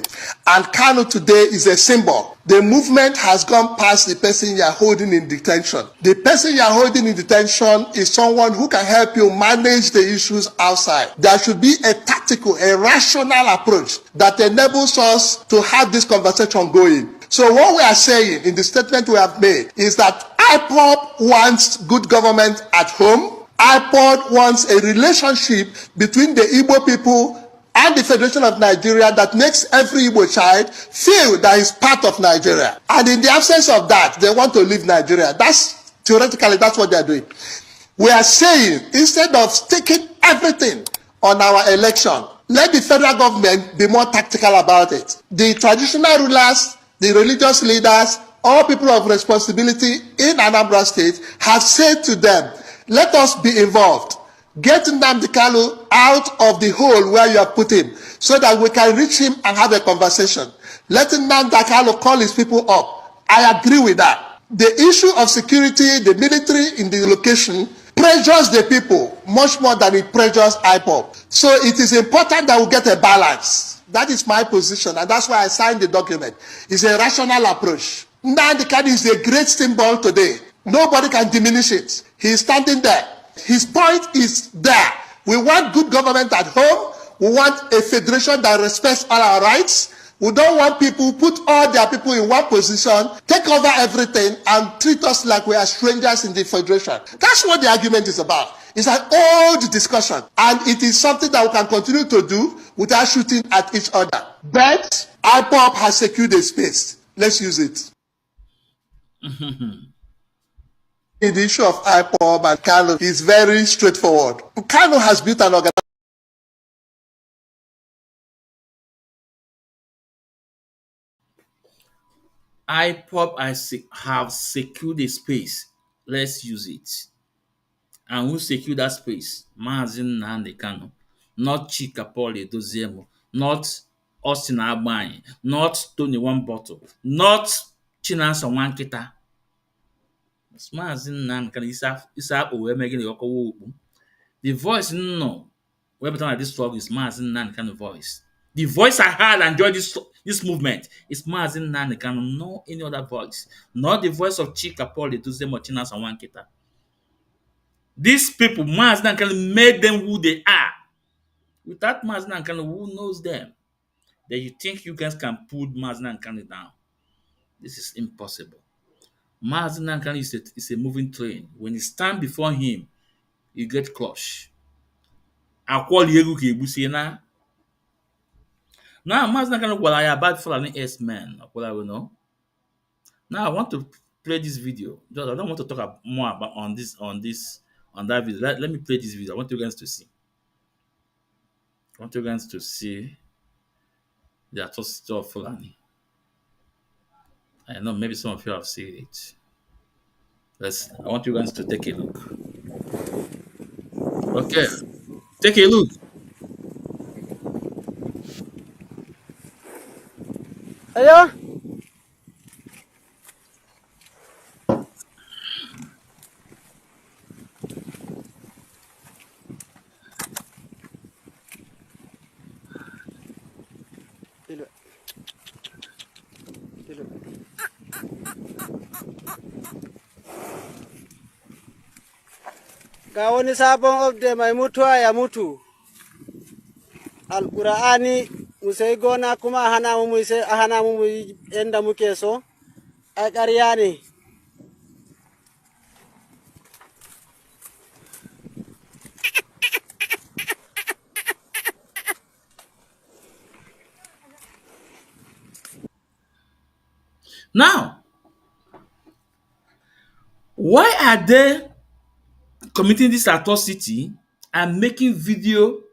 And Kano today is a symbol. The movement has gone past the person you are holding in detention. The person you are holding in detention is someone who can help you manage the issues outside. There should be a tactical, a rational approach that enables us to have this conversation going. So what we are saying in the statement we have made is that IPOB wants good government at home. IPOB wants a relationship between the Igbo people and the Federation of Nigeria that makes every Igbo child feel that he's part of Nigeria. And in the absence of that, they want to leave Nigeria. That's theoretically, that's what they're doing. We are saying, instead of sticking everything on our election, let the federal government be more tactical about it. The traditional rulers, the religious leaders, all people of responsibility in Anambra State have said to them, let us be involved. Get Nnamdi Kanu out of the hole where you have put him so that we can reach him and have a conversation. Let Nnamdi Kanu call his people up. I agree with that. The issue of security, the military in the location, pressures the people much more than it pressures IPOB. So it is important that we get a balance. That is my position, and that's why I signed the document. It's a rational approach. Nnamdi Kanu is a great symbol today. Nobody can diminish it. He is standing there. His point is there. We want good government at home. We want a federation that respects all our rights. We don't want people who put all their people in one position, take over everything, and treat us like we are strangers in the federation. That's what the argument is about. It's an old discussion, and it is something that we can continue to do without shooting at each other. But IPOB has secured a space. Let's use it. The issue of IPOB and Kano is very straightforward. Kano has built an organization. IPOB have secured a space. Let's use it. And who secured that space? Mazi Nnamdi Kanu, not Chika Paul Edoziemo, not Austin Agbany, not Tony One Bottle, not Chinasa Wankita. Mazi Nnamdi Kanu isa akpụ wee mee gịnị ọkọwa okpu. The voice no where like this struggle is Mazi Nnamdi Kanu voice. The voice I heard and enjoyed this movement is Mazi Nnamdi Kanu, no any other voice. Not the voice of Chika Paul Edoziemo or Chinasa Wankita. These people, Mazi Nnamdi Kanu made them who they are. Without Mazi Nnamdi Kanu, who knows them? That you think you guys can pull Mazi Nnamdi Kanu down. This is impossible. Mazi Nnamdi Kanu is a moving train. When you stand before him, you get crushed. I call you na. Now, Mazi Nnamdi Kanu while I bad for an S-man. What I will know. Now I want to play this video. Just I don't want to talk more about on that video. Let me play this video. I want you guys to see. I want you guys to see the atrocity of Fulani. I know maybe some of you have seen it. I want you guys to take a look. Okay, take a look. Ayo. Ga wani sabon update mai mutuwa ya mutu. Alƙur'ani mu sai gona kuma a hana mu yanda muke so. Ai ƙarya ne. Now, why are they committing this atrocity and making videos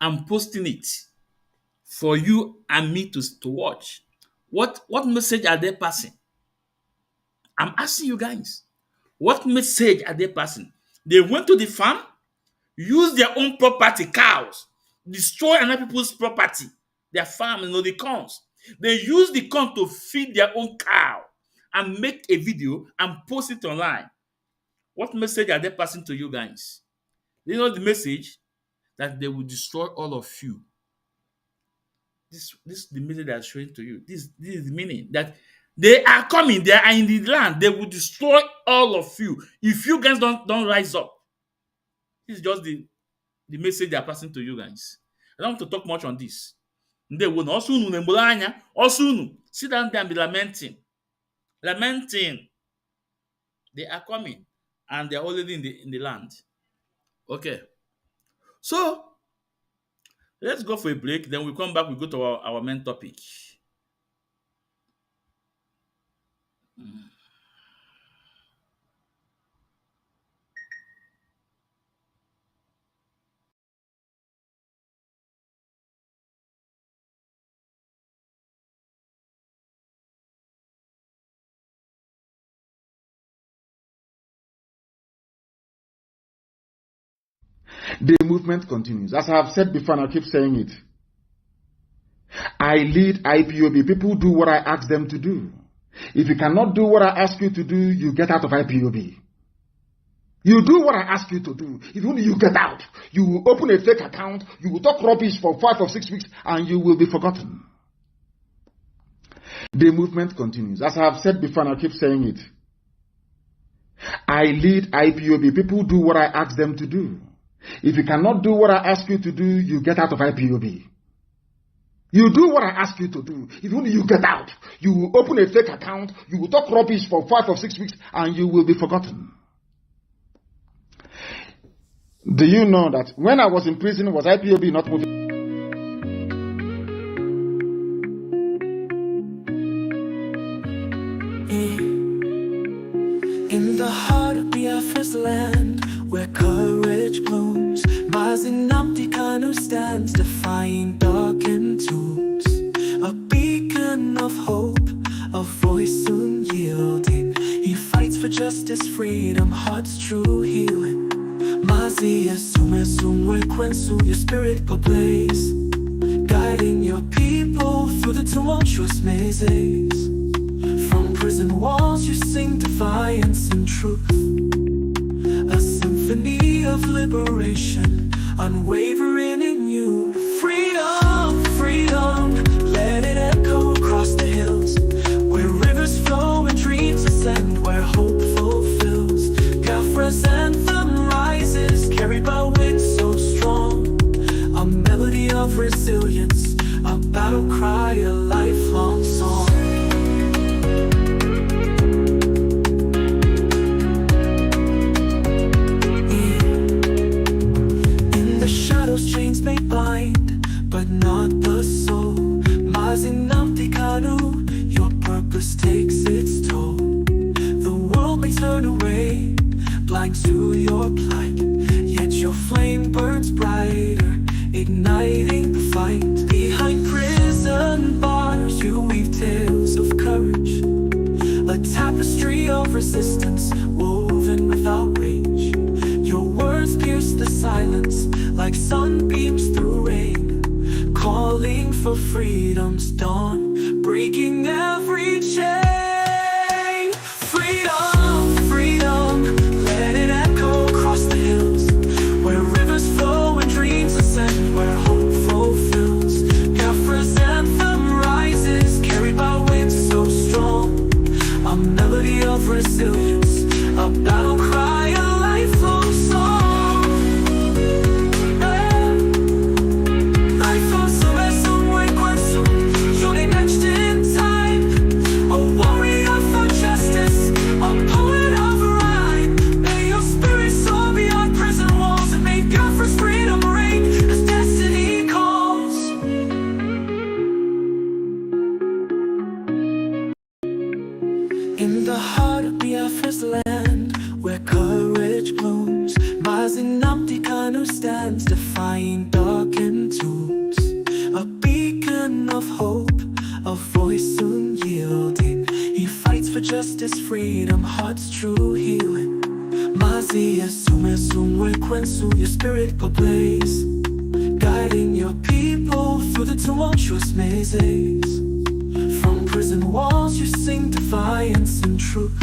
and posting it for you and me to watch? What message are they passing? I'm asking you guys. What message are they passing? They went to the farm, used their own property, cows, destroy other people's property, their farm, the corns. They use the corn to feed their own cow and make a video and post it online. What message are they passing to you guys? You know the message that they will destroy all of you. This is the message they are showing to you. This is the meaning that they are coming, they are in the land, they will destroy all of you if you guys don't rise up. This is just the message they are passing to you guys. I don't want to talk much on this. They will also sit down there and be lamenting. Lamenting. They are coming and they are already in the land. Okay. So let's go for a break. Then we come back, we go to our main topic. The movement continues. As I have said before, and I keep saying it, I lead IPOB. People do what I ask them to do. If you cannot do what I ask you to do, you get out of IPOB. You do what I ask you to do. If only you get out, you will open a fake account, you will talk rubbish for 5 or 6 weeks, and you will be forgotten. The movement continues. As I have said before, and I keep saying it, I lead IPOB. People do what I ask them to do. If you cannot do what I ask you to do, you get out of IPOB. You do what I ask you to do. If only you get out, you will open a fake account, you will talk rubbish for 5 or 6 weeks, and you will be forgotten. Do you know that when I was in prison, was IPOB not moving? In the heart of Biafra's land, where courage blooms, Mazi stands defying darkened tombs, a beacon of hope, a voice unyielding. He fights for justice, freedom, heart's true healing. Mazi, Ezumezu, Ekwensu, your spirit go blaze, guiding your people through the tumultuous mazes. From prison walls you sing defiance and truth, a symphony of liberation, unwavering in you. Freedom, freedom, let it echo across the hills, where rivers flow and dreams ascend, where hope fulfills. Biafra's anthem rises, carried by wind so strong, a melody of resilience, a battle cry, a lifelong song. Chains may bind, but not the soul. Mazi, your purpose takes its toll. The world may turn away, blind to your plight, yet your flame burns brighter, igniting the fight. Behind prison bars you weave tales of courage, a tapestry of resistance woven without rage. Your words pierce the silence like sunbeams through rain, calling for freedom's dawn, breaking every chain. Freedom, freedom, let it echo across the hills, where rivers flow and dreams ascend, where hope fulfills. Biafra's anthem rises, carried by wind so strong, a melody of resilience, a battle cry, a lifelong song. In the heart of Biafra's land, where courage blooms, Mazi stands defying darkened tombs, a beacon of hope, a voice unyielding. He fights for justice, freedom, heart's true healing. Mazi, Ezumezu, Ekwensu, your spirit go blaze, guiding your people through the tumultuous mazes. From prison walls you sing defiance and truth,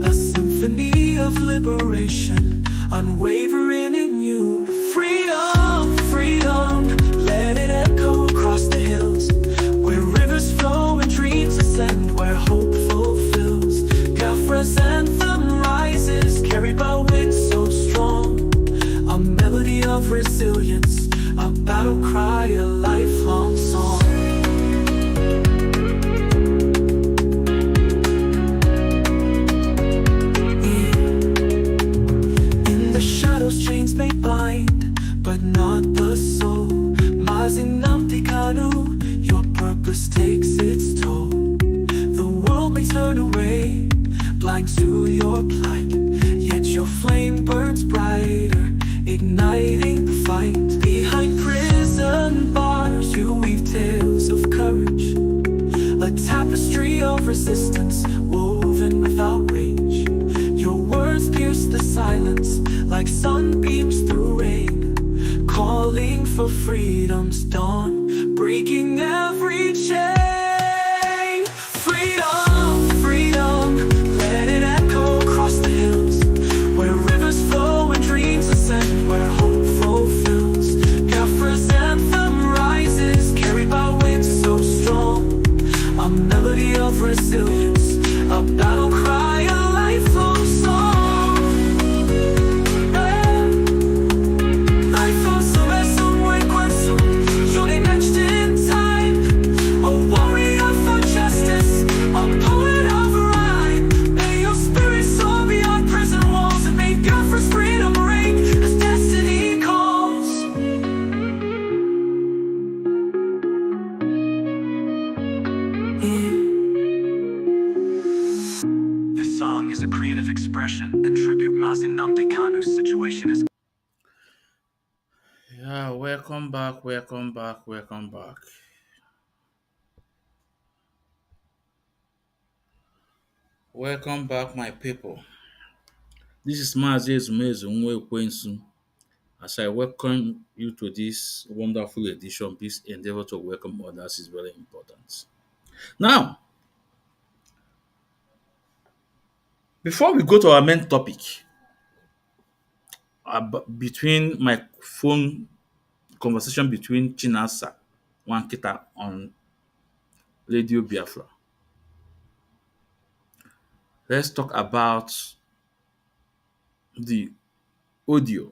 a symphony melody of liberation, unwavering in you. Freedom, freedom, let it echo across the hills, where rivers flow and dreams ascend, where hope fulfills. Biafra's anthem rises, carried by wind so strong, a melody of resilience, a battle cry, a lifelong song. In the shadows, chains may bind, but not the soul. Mazi, your purpose takes its toll. The world may turn away, blind to your plight, yet your flame burns brighter, igniting the fight. Behind prison bars, you weave tales of courage, a tapestry of resistance woven without rage. Your words pierce the silence like sunbeams through rain, calling for freedom's dawn, breaking every chain. Freedom, freedom, let it echo across the hills, where rivers flow and dreams ascend, where hope fulfills. Biafra's anthem rises, carried by wind so strong, a melody of resilience, a battle cry, a lifelong song. Ekwensu, you're next in time, a warrior for justice, a poet of rhyme. May your spirit soar beyond prison walls, and may Biafra's freedom ring as destiny calls. This song is a creative expression and tribute Mazi Kanu's situation is. Yeah, welcome back, welcome back, welcome back. Welcome back, my people. This is Mazi Ezumezu Ekwensu. As I welcome you to this wonderful edition, please endeavor to welcome others is very important. Now, before we go to our main topic, between my phone conversation between Chinasa Wankita on Radio Biafra, let's talk about the audio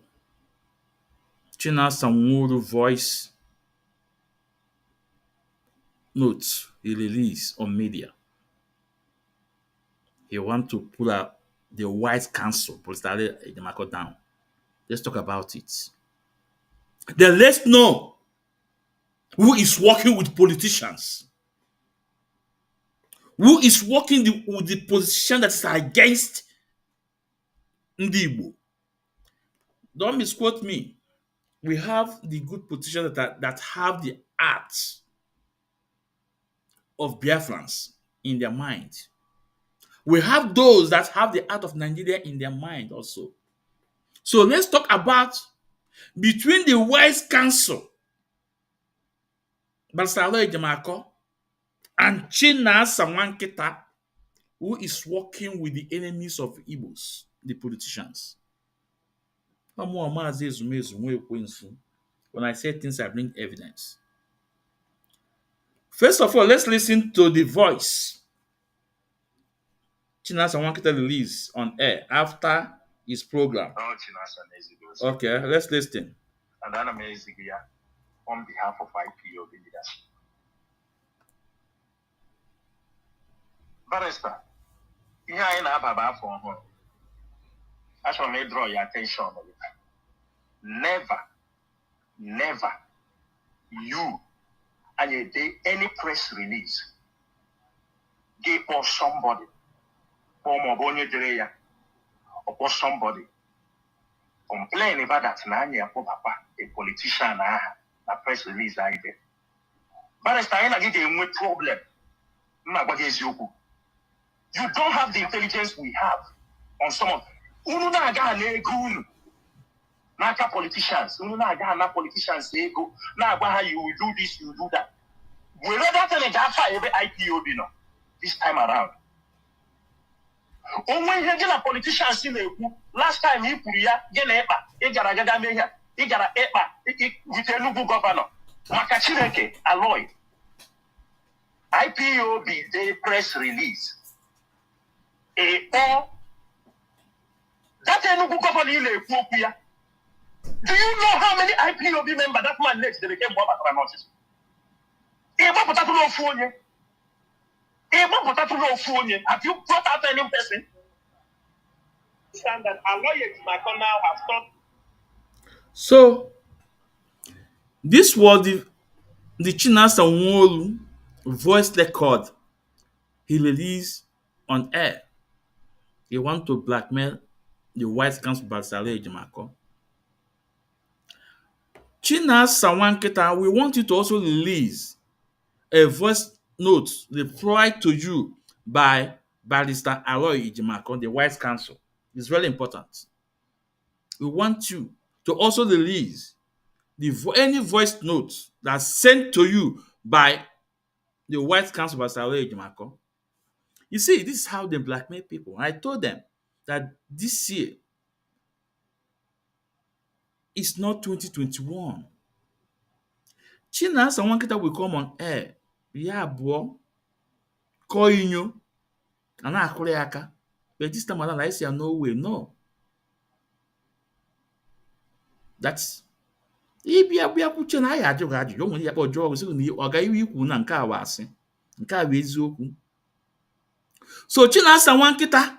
Chinasa Nworu voice notes he released on media. He want to pull out the White Council, President Ejimako down. Let's talk about it. Then let's know who is working with politicians. Who is working with the position that is against Ndi. Don't misquote me. We have the good politicians that have the art of Biafrans in their mind. We have those that have the art of Nigeria in their mind also. So let's talk about between the Wise Council, Barsalo Ejimako, and Chinasa Wankita, who is working with the enemies of Igbos, the politicians. When I say things, I bring evidence. First of all, let's listen to the voice Chinasa Wankita released on air after his program. Okay, let's listen. And I'm amazing here on behalf of IPOB leadership. Barrister, here I am for home. I shall may draw your attention. Never, you and a day any press release gave for somebody, or for somebody complain about that papa, a politician, a press release I did. Barrister, I get a problem. You don't have the intelligence we have on some of Naka politicians, politicians say go. Now you will do this, you will do that. We read that in every IPOB no, this time around. Onwe ihe gị na politicians na-ekwu last time i kwuru ya gị na ịkpa ị gara agaga mee ihe ị gara ịkpa bute Enugu gọvanọ maka Chineke Aloy IPOB dey press release that Enugu gọvanọ ị na-ekwu okwu ya. Do you know how many IPOB members that man next dere kemgbe ọ batara n'ọchịchị? Ịgbapụtatụla ofu onye. Have you brought out any person? Stand that Aloy Ezumezu now have stopped. So this was the Chinasa Nworu voice record he released on air. He want to blackmail the White Council by Aloy Ezumezu. Chinasa Wanketa, we want you to also release a voice note replied to you by Barrister Aloy Ezumezu, the White Council. It's very important. We want you to also release any voice note that's sent to you by the White Council by Aloy Ezumezu. You see, this is how they blackmail people. I told them that this year is not 2021. Chinasa Wanketa will come on air. Ya abụọ kọọ inyo a na-akụrụ ya aka. But this time around, I say no way, no. That's ịbịa kwuche na anyị ajụghị ajụjụ. O nwere ya kpọ jụọ sị na ọ ga iwe ikwu na nke a wa asị. Nke a bụ eziokwu. So Chinasa Wanketa,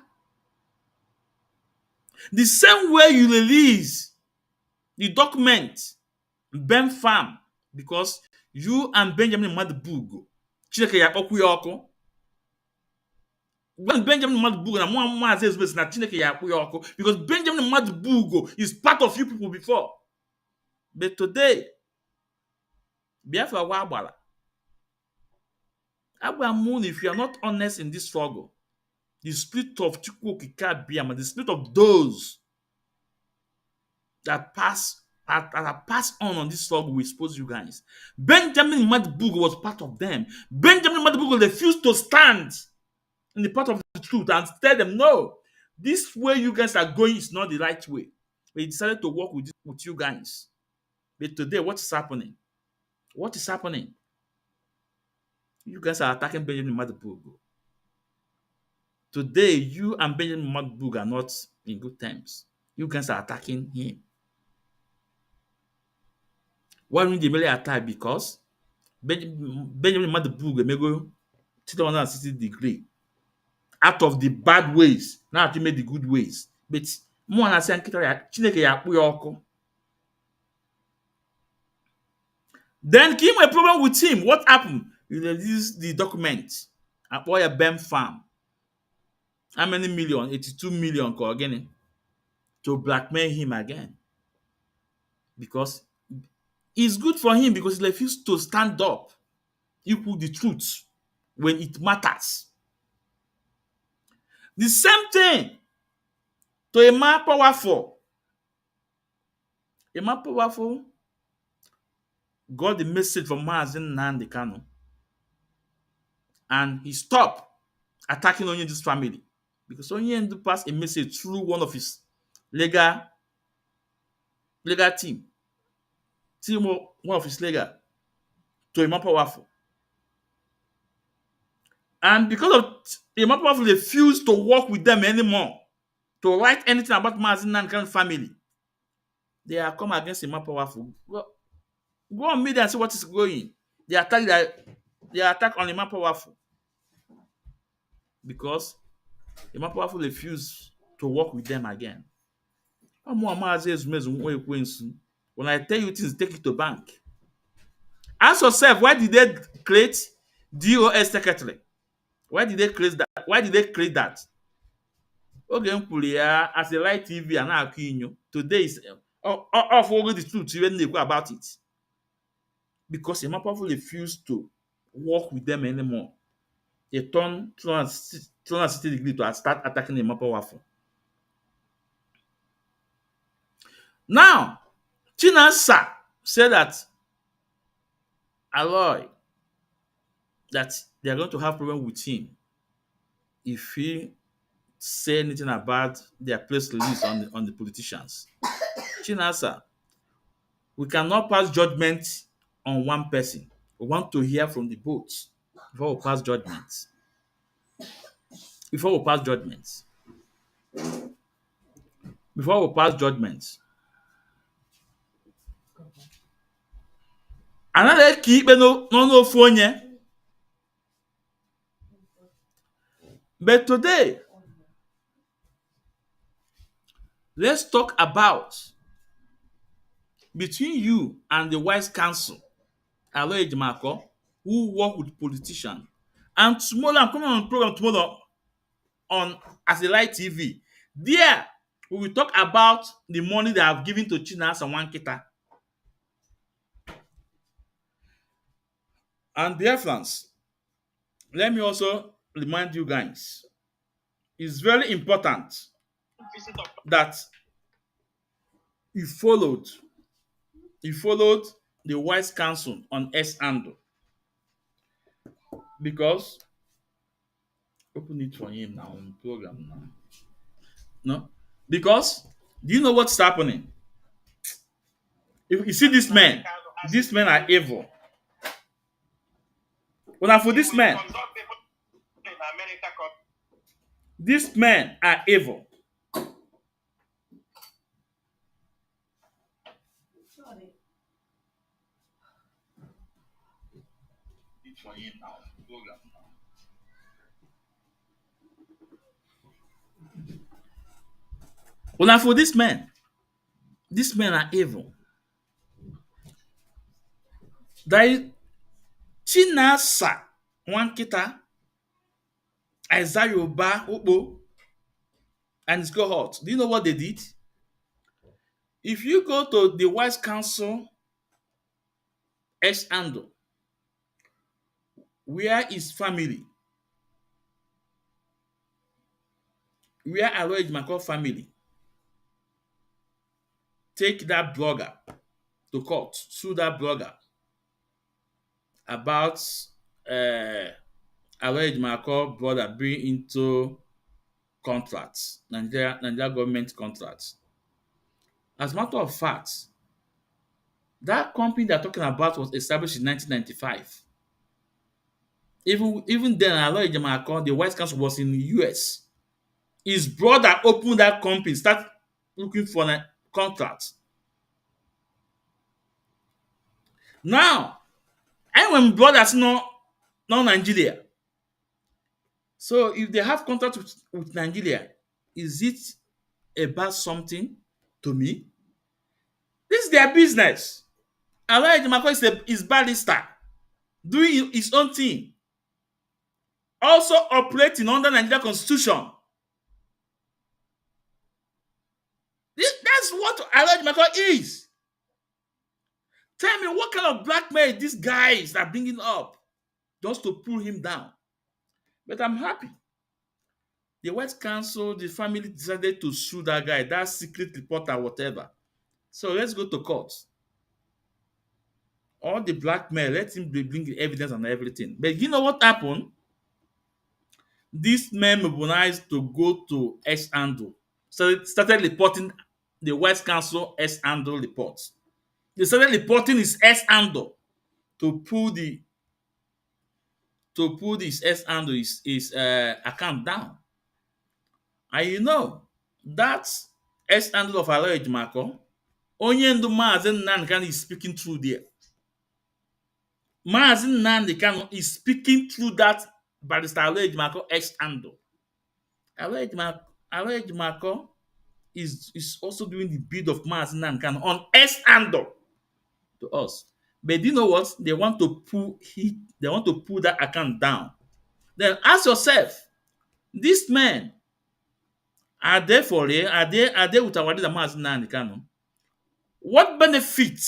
the same way you release the document Ben Farm, because you and Benjamin Madubugo, Chineke ya kpọkwu ya ọkụ. When Benjamin Madubugo na Mazi Ezumezu na Chineke ya akpụ ya ọkụ, because Benjamin Madubugo is part of you people before. But today, Biafra wa agbara. Agbamun, if you are not honest in this struggle, the spirit of Chukwukika Biama, the spirit of those that are passed on this struggle will expose you guys. Benjamin Madubugo was part of them. Benjamin Madubugo refused to stand in the path of the truth and tell them, no, this way you guys are going is not the right way. He decided to work with you guys. But today, what is happening? What is happening? You guys are attacking Benjamin Madubugo. Today, you and Benjamin Madubugo are not in good terms. You guys are attacking him. Why didn't they really attack? Because Benjamin Madubugo may go 360 degrees out of the bad ways. Now he made the good ways. But more than saying, Chineke ya akpụ ya ọkụ. Then came a problem with him. What happened? You released the document. Akpọ ya Ben Farm. How many million? 82 million again to blackmail him again. Because it's good for him because he refused to stand up, equal the truth when it matters. The same thing to a man powerful. A man powerful got the message from Mazi Nnamdi Kanu and he stopped attacking Onyendu's family because Onyendu passed a message through one of his legal team, one of his legal, to a man powerful. And because of Imam Powerful refused to work with them anymore, to write anything about Mazi Nnamdi Kanu's family, they are come against Imam Powerful. Well, go on media and see what is going. They attack on Imam Powerful because Imam Powerful refused to work with them again. Mazi Ezumezu Ekwensu. When I tell you things, take it to bank. Ask yourself, why did they create DOS secretary? Why did they create that? Okay, as a light TV and now today is off all the truth even they go about it. Because Imam Powerful refused to work with them anymore. They turned 360 degrees to start attacking Imam Powerful. Now, Chinasa said that Aloy, that they are going to have problem with him if he say anything about their press release on the politicians. Chinasa, we cannot pass judgment on one person. We want to hear from the both before we pass judgment. Before we pass judgment. Before we pass judgment. Anaghị eke ikpe n'ọnụ ofu onye. But today, let's talk about between you and the wise counsel, Alo Ejimako, who work with politicians. And tomorrow, I'm coming on the program tomorrow on As a Light TV. There, we will talk about the money they have given to Chinasa and Wankita. And Biafrans, let me also remind you guys, it's very important that you followed the wise counsel on S handle, because open it for him now on the program now. No, because do you know what's happening? If you see these men are evil. When I for these men are evil. For him now, program now. Well, for these men are evil. There is Chinasa, Wankita, Isaiah Yoba, Obo, and his cohort. Do you know what they did? If you go to the wise counsel X handle, where is family? Where Alo Ejimako family take that blogger to court, sue that blogger about Alo Ejimako brother being into contracts, Nigeria government contracts. As a matter of fact, that company they're talking about was established in 1995. Even then, Alo Ejimako, the White Council, was in the US. His brother opened that company, start looking for a contract. Now, and when brothers not Nigeria. So if they have contract with Nigeria, is it about something to me? This is their business. Alo Ejimako is barrister, doing his own thing. Also operating under Nigeria Constitution. That's what Alo Ejimako is. Tell me, what kind of blackmail these guys are bringing up just to pull him down? But I'm happy. The White Council, the family decided to sue that guy, that secret reporter, whatever. So let's go to court. All the blackmail, let him bring the evidence and everything. But you know what happened? These men mobilized to go to S handle. So started reporting the White Council S handle reports. They started reporting his S handle to pull this S handle his account down. And you know that S handle of Alo Ejimako, onye ndu Mazi Nnamdi Kanu is speaking through there. Mazi Nnamdi Kanu is speaking through that barrister Alo Ejimako X handle. Alo Ejimako is also doing the bid of Mazi Nnamdi Kanu on S handle to us. But do you know what? They want to pull that account down. Then ask yourself, these men, are they for real? Are they with our leader Mazi Nnamdi Kanu? What benefit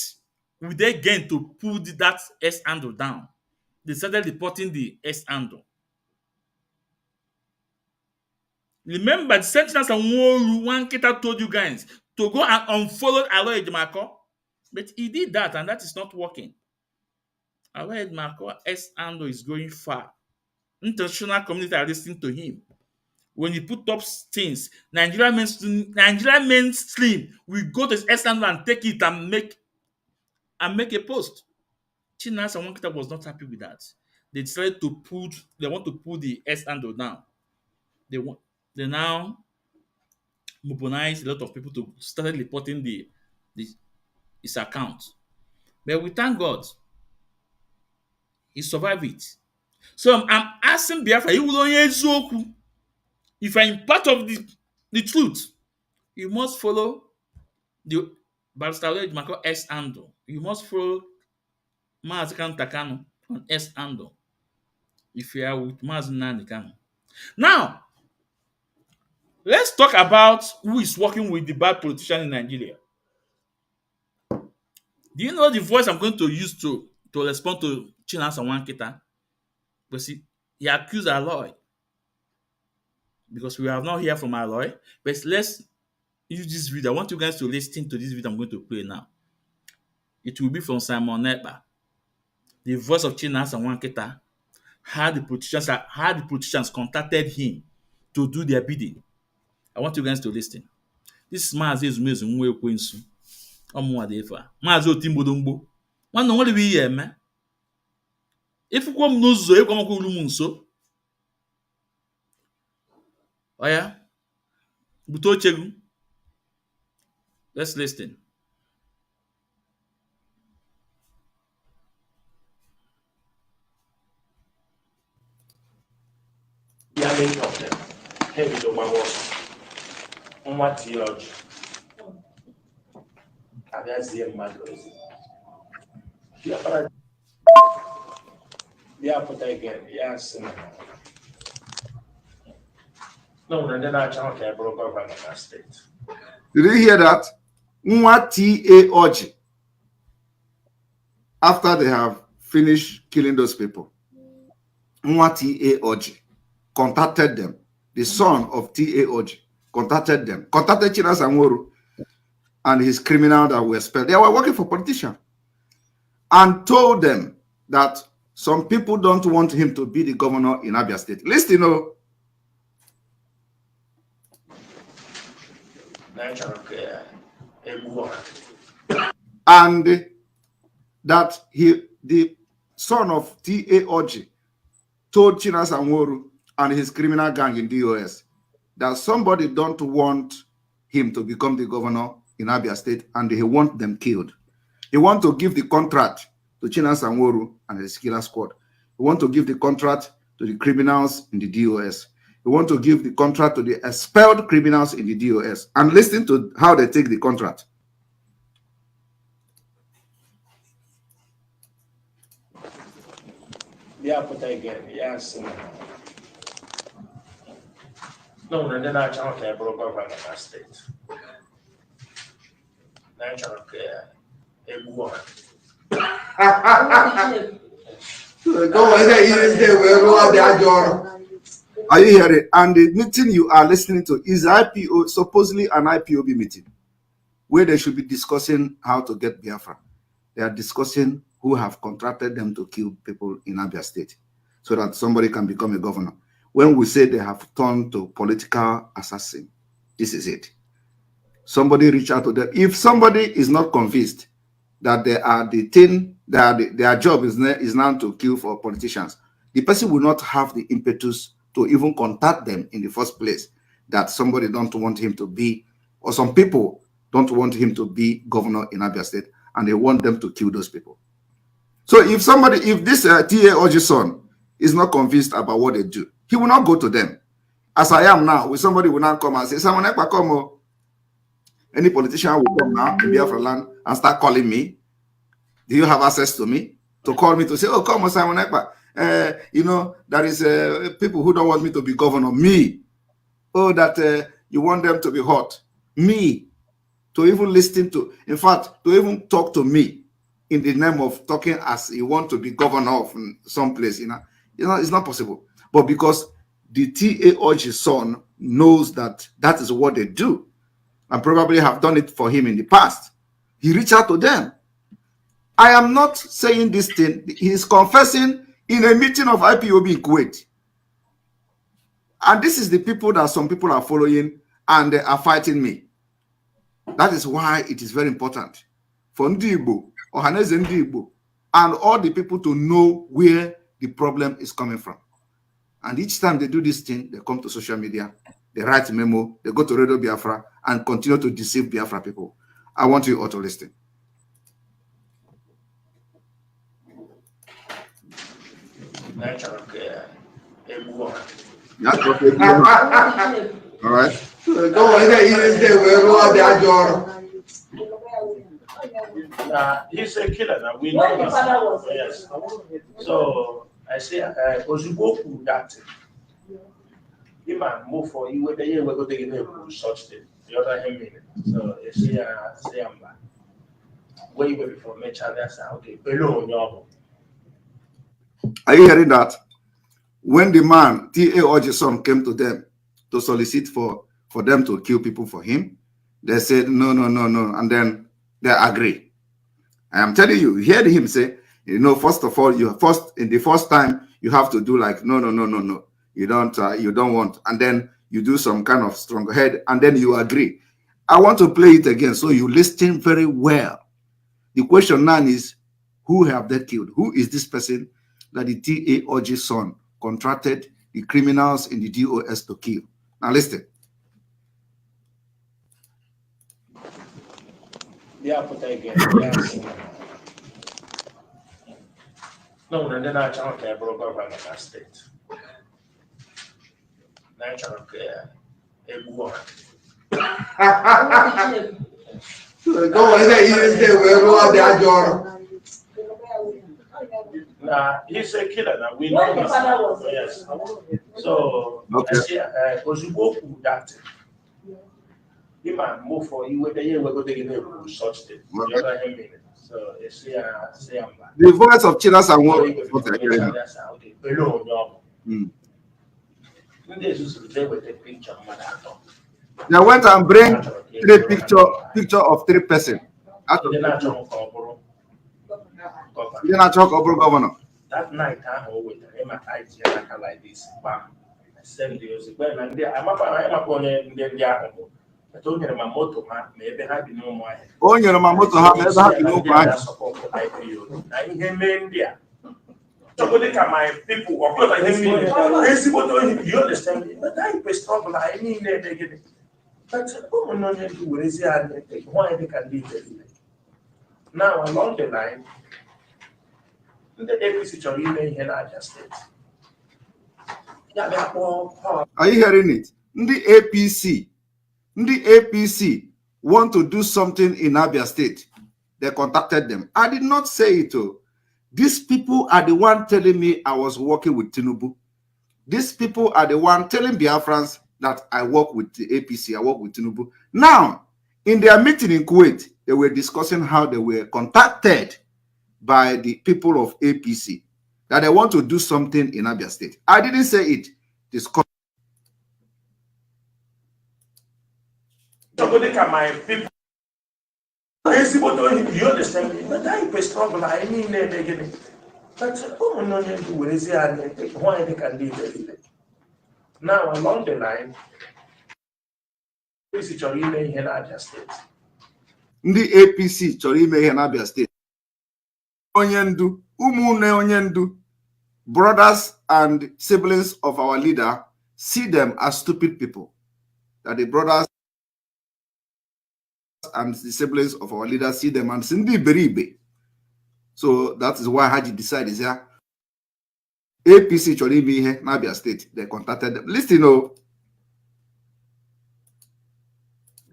will they gain to pull that S handle down? They started reporting the S handle. Remember, the Chinasa and Nworu, Wankita told you guys to go and unfollow Alo Ejimako. But he did that, and that is not working. Alo Ejimako S handle is going far. International community are listening to him. when you put up things, Nigerian mainstream will go to Estland and take it and make a post. Chinasa and Wankita was not happy with that. They decided they want to pull the S handle down. They now mobilized a lot of people to start reporting the his account. But we thank God he survived it. So I'm asking Biafra, you will only Ezumezu. If you're in part of the truth, you must follow the Barrister Macron S handle. You must follow Mazi Takano on S handle. If you are with Mazi Kanu. Now, let's talk about who is working with the bad politician in Nigeria. Do you know the voice I'm going to use to respond to Chinasa Wankita? But see, he accused our lawyer because we have not heard from our lawyer. But let's use this video. I want you guys to listen to this video I'm going to play now. It will be from Simon Ekpa, the voice of Chinasa Wankita. How the politicians contacted him to do their bidding. I want you guys to listen. This is Mazi Ezumezu Ekwensu. Ọmụnwa Mazi Otimbodomgbo. Nwanne nwere ihe eme. Ifukwo m n'ụzọ ekwemakwa ulu m nso. Oya. Bute oche gị. Let's listen. Ya many of them. Heavy to my work. Nwa theology. Abịazie mmadụ ozi. Ya pụta again, ya sị na no, ndị na-achọ ka e bụrụ gọvanọ na steeti. Did you hear that? Nwa T.A. Oji, after they have finished killing those people, Nwa T.A. Oji contacted them. The son of T.A. Oji contacted them, contacted Chinasa and Nworu and his criminal that were expelled. They were working for politicians and told them that some people don't want him to be the governor in Abia State. Listen, you know. And that the son of T.A. Oji told Chinasa and Nworu and his criminal gang in DOS that somebody don't want him to become the governor in Abia State and he want them killed. He want to give the contract to Chinasa and Nworu and his killer squad. He want to give the contract to the criminals in the DOS. He want to give the contract to the expelled criminals in the DOS. And listen to how they take the contract. Yeah, put again. Yes. No, ndị na-achọ ka e bụrụ gọvanọ na steeti. Na-achọ ka egbuo ha. Are you hearing? And the meeting you are listening to is IPO, supposedly an IPOB meeting, where they should be discussing how to get Biafra. They are discussing who have contracted them to kill people in Abia State so that somebody can become a governor. When we say they have turned to political assassin, this is it. Somebody reach out to them. If somebody is not convinced that they are the thing, that their job is now to kill for politicians, the person will not have the impetus to even contact them in the first place, that somebody don't want him to be, or some people don't want him to be governor in Abia State, and they want them to kill those people. So if this T.A. Oji's son is not convinced about what they do, he will not go to them. As I am now, somebody will now come and say, "Simon Ekpa, come." Any politician will come now in Biafra land and start calling me. Do you have access to me to call me to say, "Oh, come on, Simon Ekpa. You know, there is people who don't want me to be governor." Me. Oh, that you want them to be hot. Me. To even listen to, in fact, to even talk to me in the name of talking as you want to be governor of some place, it's not possible. But because the T.A. Oji's son knows that that is what they do, and probably have done it for him in the past, he reached out to them. I am not saying this thing. He is confessing in a meeting of IPOB in Kuwait. And this is the people that some people are following and they are fighting me. That is why it is very important for Ndi Igbo, Ohaneze Ndi Igbo, and all the people to know where the problem is coming from. And each time they do this thing, they come to social media, they write a memo, they go to Radio Biafra and continue to deceive Biafra people. I want you all to listen. All right. He's a killer now. We know this. Yes. So I say, Ozugo that the man move for you whether you were going to such thing. The other him so I say I'm back. Way before me, that's okay. Below your. Are you hearing that? When the man T.A. Ojeson came to them to solicit for them to kill people for him, they said no, and then they agree. I am telling you, you heard him say, you know, first of all, in the first time you have to do like no, you don't want, and then you do some kind of strong head, and then you agree. I want to play it again so you listen very well. The question now is, who have they killed? Who is this person that the T.A. Ojeson contracted the criminals in the DOS to kill? Now listen. Yeah, put again. No, and then I can't care about government of that state. I can't care. Everyone. Nah, he's a killer now. We know this. Yes. So okay. I say, Ozugo that the man move for you whether you were going to such thing. The other him in it. So I say I'm back. The voice of Chinasa and Nworu. Okay. Below your. They went and bring picture of three person. Governor. That night I always like this. Bam. I send the when and I'm up on the I told you my motto, maybe I didn't know why. Oh, you're my motto, I came in there. So look at my people, of course, I didn't you understand me? But I struggle, I mean, but oh, no, why they can leave it. Now, along the line, the APC remain in Niger State. Are you hearing it? The APC want to do something in Abia State. They contacted them. I did not say it. These people are the one telling me I was working with Tinubu. These people are the one telling Biafrans that I work with the APC, I work with Tinubu. Now, in their meeting in Kuwait, they were discussing how they were contacted by the people of APC, that they want to do something in Abia State. I didn't say it. Discuss. So look at my people. You understand me? But I struggle, I mean, but oh, no, why they can leave it. Now, along the line, APC remain in Niger State. The APC remain in Abia State. Onyendu, umune onyendu, brothers and siblings of our leader see them as stupid people. That the brothers and the siblings of our leader see them and Cindy Beribe. So that is why Haji decided here. APC chori me here, Abia State. They contacted them. Listen, you know.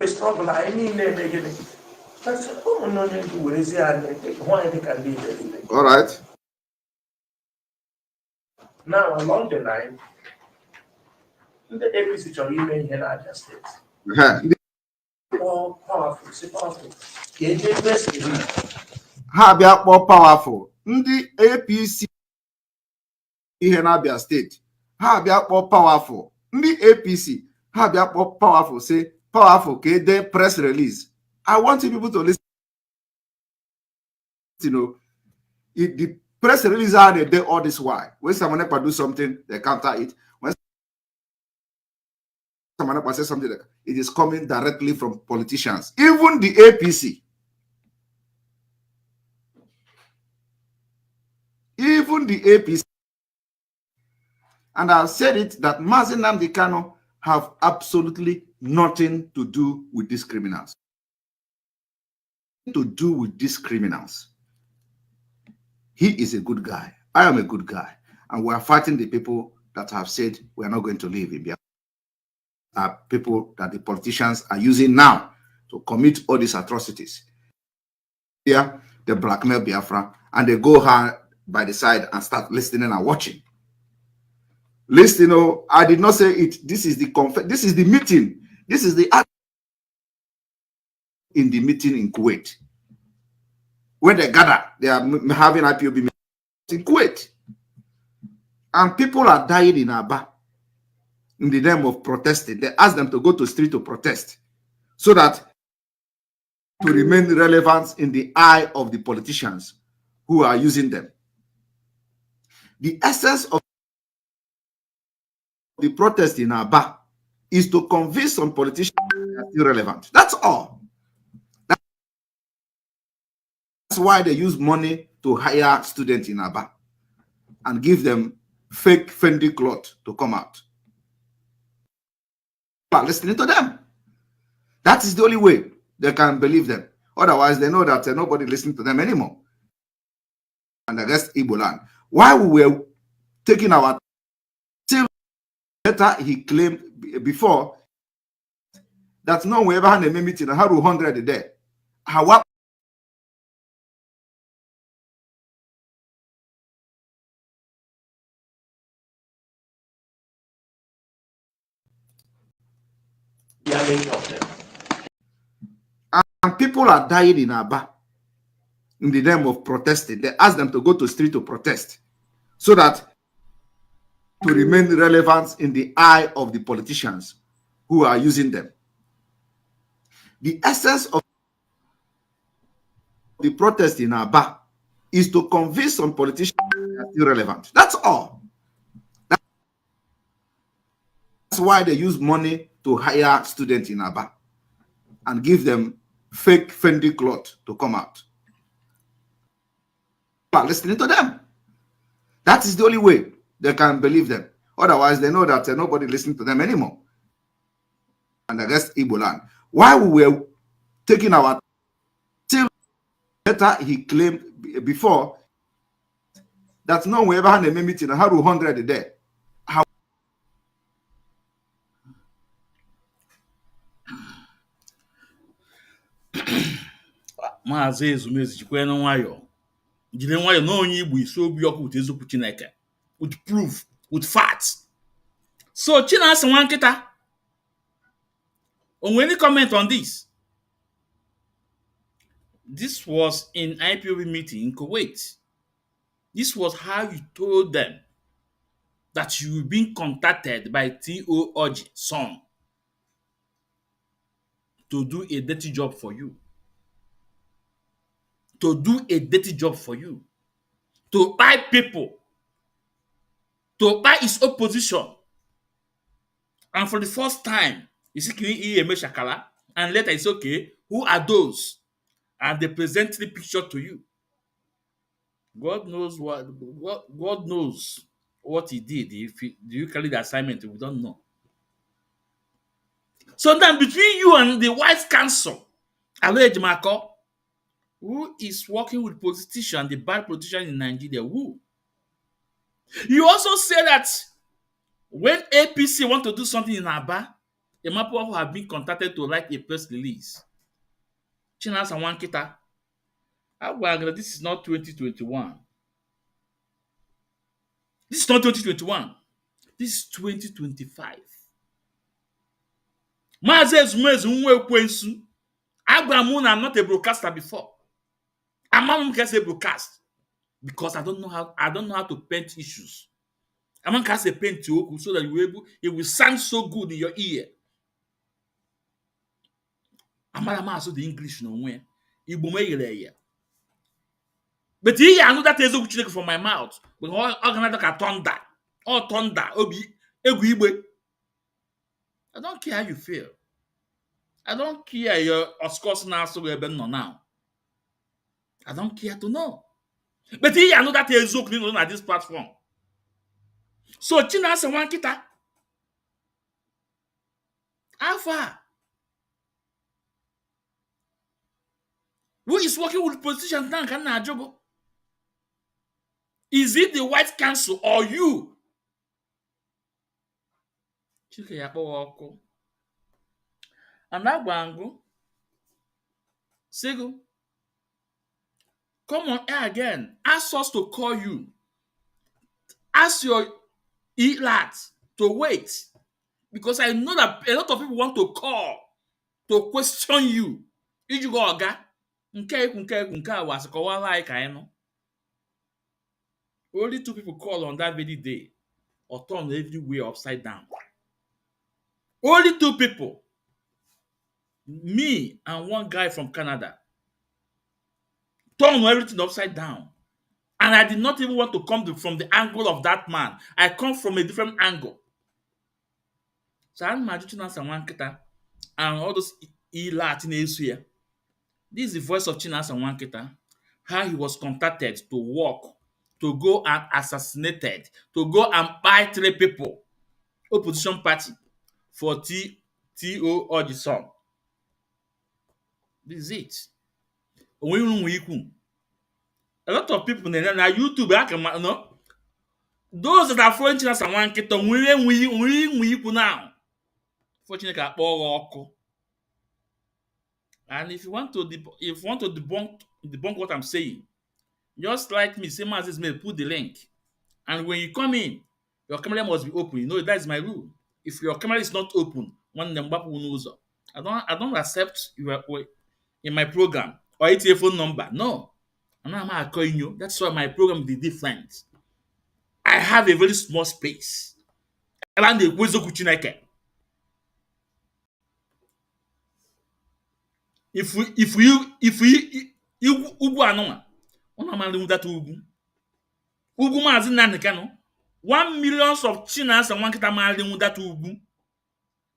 Struggle, I mean, but oh, no, why they can leave it. All right. Now, along the line, the APC remain in Niger State. More powerful, so powerful. More powerful. The APC in Abia State. More powerful. The APC more powerful. Say powerful. Okay, the press release. I want you people to listen. You know, the press release are they all this why. When someone do something, they counter it. When Samanapa said something like it is coming directly from politicians, even the APC. Even the APC. And I've said it that Mazi Nnamdi Kanu have absolutely nothing to do with these criminals. To do with these criminals. He is a good guy. I am a good guy. And we are fighting the people that have said we are not going to live in Biafra. Are people that the politicians are using now to commit all these atrocities. Here, they blackmail Biafra and they go her by the side and start listening and watching. Listen, I did not say it. This is the meeting. This is the act in the meeting in Kuwait. When they gather, they are having IPOB meeting in Kuwait. And people are dying in Aba in the name of protesting. They ask them to go to the street to protest so that to remain relevant in the eye of the politicians who are using them. The essence of the protest in Aba is to convince some politicians they are still relevant. That's all. That's why they use money to hire students in Aba and give them fake Fendi cloth to come out. People are listening to them. That is the only way they can believe them. Otherwise, they know that nobody listening to them anymore. And I guess Igbo land. While we were taking our till later, he claimed before that no we ever had a meeting, how 100 a day. How Yeah, many of them. and people are dying in Aba in the name of protesting. They ask them to go to the street to protest so that to remain relevant in the eye of the politicians who are using them. The essence of the protest in Aba is to convince some politicians they are still relevant. That's all. That's why they use money to hire students in Aba and give them fake Fendi cloth to come out. People are listening to them. That is the only way they can believe them. Otherwise, they know that nobody listening to them anymore. And I guess Igbo land. While we were taking our till later, he claimed before that no we ever had a meeting, how 100 a day. How Mazi Ezumezu jikwa nwayọ. Jide nwayọ na onye Igbo isi obi ọkụ with eziokwu Chineke. With proof, with facts. So Chinasa nwa nkịta. Any comment on this? This was in IPOB meeting in Kuwait. This was how you told them that you were being contacted by T.O. Oji, son, to do a dirty job for you. To do a dirty job for you. To buy people. To buy his opposition. And for the first time, you see Eme Shakala, and later it's okay, who are those? And they present the picture to you. God knows God knows what he did. If do you carry the assignment? We don't know. So then between you and the White Council, Aloe Ejimako, who is working with politicians, the bad politicians in Nigeria, who? You also say that when APC want to do something in Aba, the Mapo have been contacted to write a press release. Chinasa Wankita. This is not 2021. This is not 2021. This is 2025. Mazi Ezumezu Ekwensu. I'm not a broadcaster before. I'm not going to say broadcast because I don't know how to paint issues. I'm not going to say paint you so that it will sound so good in your ear. I'm not also the English no way. But here I know that is okay from my mouth. But all organize like a thunder. All thunder. Obi. Egu Igbe. I don't care how you feel. I don't care your scores now so now. I don't care to know. But he know that Ezumezu at this platform. So Chinasa one kita. Alpha. Who is working with politicians now? Is it the White Council or you? Chike ya kpọwa ọkụ. And that bango. Sigo. Come on air again. Ask us to call you. Ask your elats to wait. Because I know that a lot of people want to call to question you. Iji go oga. Nke a was kọwara anyị ka anyị nọ. Only 2 people called on that very day. Or turn everywhere upside down. Only 2 people. Me and one guy from Canada. Turn everything upside down. And I did not even want to come from the angle of that man. I come from a different angle. So I'm imagining one kita and all those Latin here. This is the voice of Chinasa Wankita. How he was contacted to work, to go and assassinated, to go and buy 3 people, opposition party, for TO or the song. This is it. A lot of people na YouTube, I can no. Those that are following Chinasa Wankita, we now. Fortunately, I bought. And if you want to debunk what I'm saying, just like me, same as this may put the link. And when you come in, your camera must be open. You know that is my rule. If your camera is not open, one number will knows. I don't accept you in my program or it's a phone number. No. I'm not calling you. That's why my program is different. I have a very small space. Around the Wezo. If ugwu anụnwa ụna mali that ugwu Mazi Nnamdi Kanu 1 million of Chinasa Nwankita mali that ugwu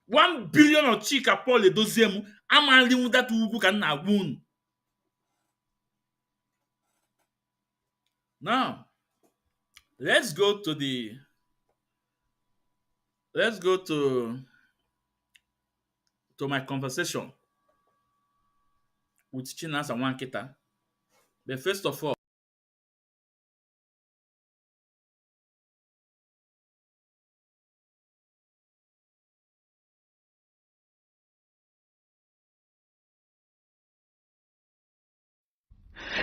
1 billion of Chika Paul Edoziemu amali that ugwu ka na agwa unu. Now let's go to my conversation with Chinasa Nwankita. But first of all,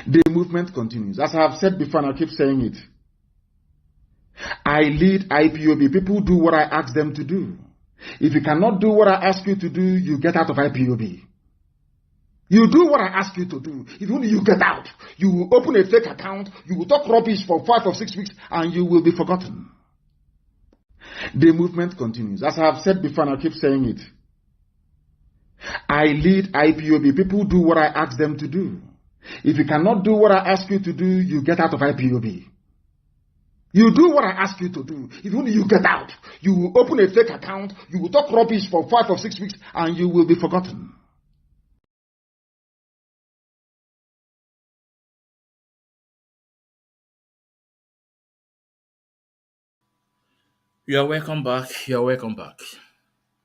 the movement continues. As I have said before, and I keep saying it, I lead IPOB. People do what I ask them to do. If you cannot do what I ask you to do, you get out of IPOB. You do what I ask you to do. If only you get out, you will open a fake account, you will talk rubbish for 5 or 6 weeks, and you will be forgotten. The movement continues. As I have said before, and I keep saying it, I lead IPOB. People do what I ask them to do. If you cannot do what I ask you to do, you get out of IPOB. You do what I ask you to do. If only you get out, you will open a fake account, you will talk rubbish for 5 or 6 weeks, and you will be forgotten. you are welcome back. You are welcome back.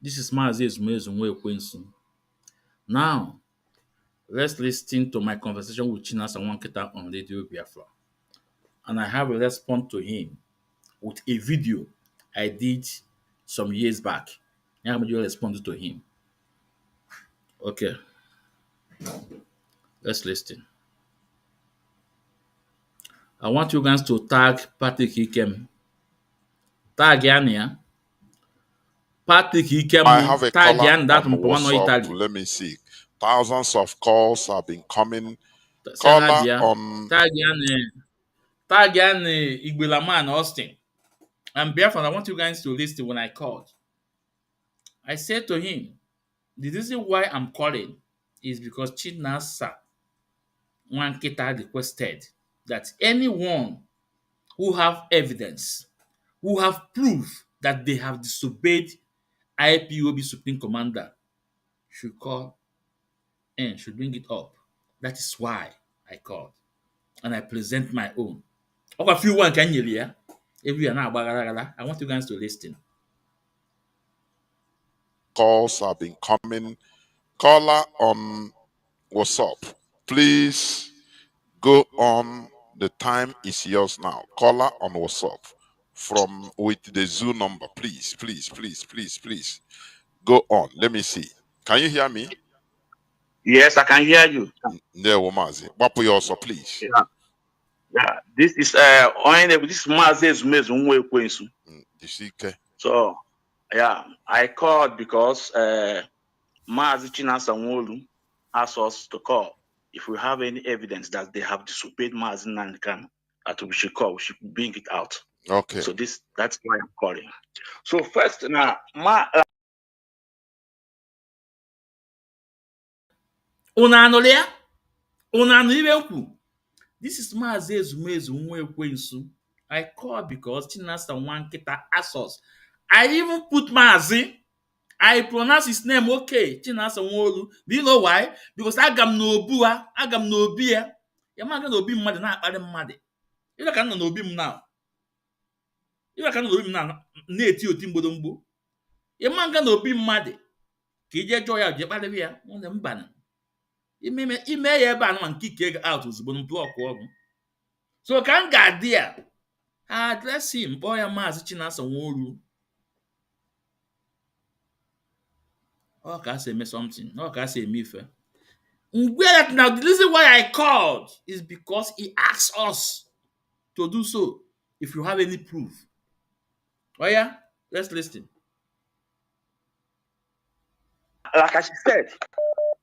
This is Mazi Ezumezu Ekwensu. Now, let's listen to my conversation with Chinasa Nwankita on Radio Biafra. And I have a response to him with a video I did some years back. I'm going to respond to him. Okay. Let's listen. I want you guys to tag Patrick Ikem. Tag Yania. Patrick Ikem. I have a tag caller Yan that on WhatsApp. Let me see. Thousands of calls have been coming. Caller on tag Yan Igbelaman Austin. And Biafra, I want you guys to listen when I called. I said to him, the reason why I'm calling is because Chinasa Nwankita requested that anyone who have evidence, who have proof that they have disobeyed IPOB Supreme Commander should call and should bring it up. That is why I called. And I present my own. A few one can you hear? Every now, I want you guys to listen. Calls have been coming. Caller on WhatsApp, please go on. The time is yours now. Caller on WhatsApp from with the Zoo number, please, please, please, please, please. Go on. Let me see. Can you hear me? Yes, I can hear you. Nworu Mazi. Wapo also, please. Yeah. Yeah. This is this is Mazi Ezumezu Ekwensu. So yeah, I called because Mazi Chinasa Nworu asked us to call if we have any evidence that they have disobeyed Mazi Nankan, that we should call, we should bring it out. Okay. So that's why I'm calling. So first now, This is Mazi Ezumezu Ekwensu. I called because Chinasa Wankita asked us. I even put Mazi. I pronounce his name okay. Chinasa Nworu. Do you know why? Because agam no bua, agam no bia. You're not gonna be mad na akpari mmadụ. You can no be now. You can no be now. Na-eti oti mgbodomgbo. You're not gonna be mad. Ka ije jụọ ya je kpalị ya. Nwanne m bana. Ime ya ebe a na nke ike out ozugbo na blọk ọgwụ. So ka m ga-adị ya. I address him. Kpọọ ya Maazị Chinasa Nworu. Ọ ka say me something. Ọ ka say me ife. Now the reason why I called is because he asked us to do so if you have any proof. Oh yeah, let's listen. like I said,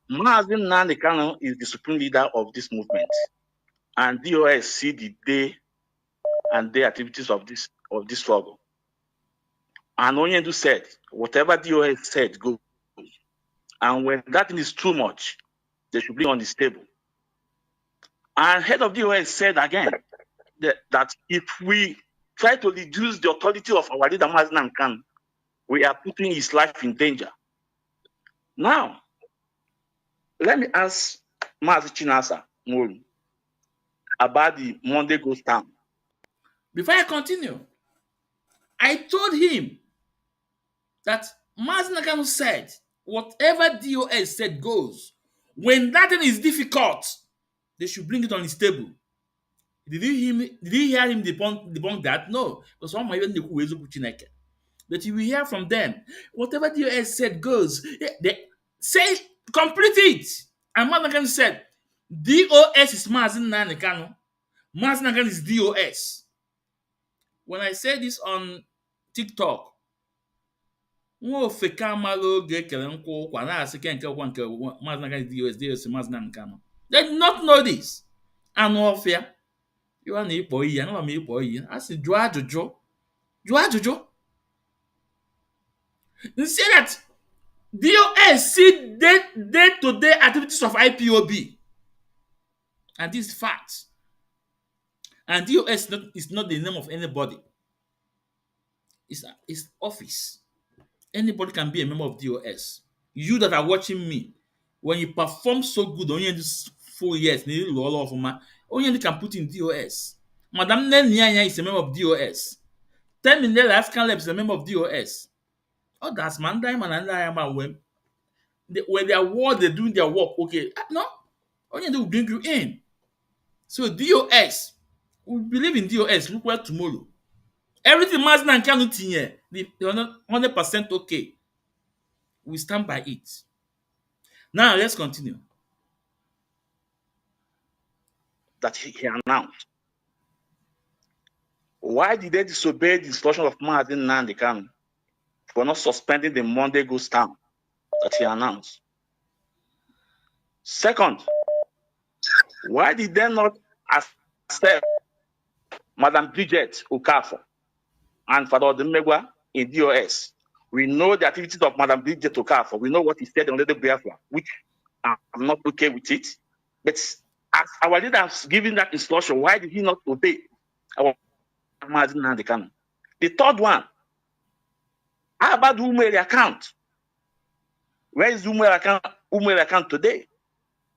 Mazi Nankan is the supreme leader of this movement, and DOS see the day and day activities of this struggle. And Onyendu said, whatever DOS said goes. And when that thing is too much, they should bring on this table. And head of DOS said again that if we try to reduce the authority of our leader Mazi Nankan, we are putting his life in danger. Now, let me ask Mazi Chinasa Nworu about the Monday Ghost Town. Before I continue, I told him that Mazi Nankan said, whatever DOS said goes. When that thing is difficult, they should bring it on his table. Did you hear him debunk that? No. Because one might even Chineke. But you will hear from them. Whatever DOS said goes. They say, complete it. And Mazi Nankan said, DOS is Mazi Nankan. Mazi Nankan is DOS. When I said this on TikTok, they did not know this. And warfare. You are a boy, and I'm a boy. I said, Jojo. You say that DOS see day-to-day activities of IPOB. And this is fact. And DOS is not the name of anybody. It's office. Anybody can be a member of DOS. You that are watching me, when you perform so good, only this 4 years, only can put in DOS. Madam Nyanya is a member of DOS. 10 Minute African Lab is a member of DOS. Oh, that's man, when they are war, they're doing their work. Okay, no, only they will bring you in. So DOS, we believe in DOS. Look where tomorrow. Everything Mazi Nankan here, the 100% okay. We stand by it. Now let's continue. That he announced. Why did they disobey the instruction of Mazi Nankan for not suspending the Monday Ghost Town that he announced? Second, why did they not accept Madam Bridget Okafor and Father Odemegwa in DOS? We know the activities of Madam Bridget Okafor. We know what he said on the Biafra, which I'm not okay with it. But as our leader has given that instruction, why did he not obey our Mazi Nankan? The third one, How about the Umeri account? Where is the Umeri account today?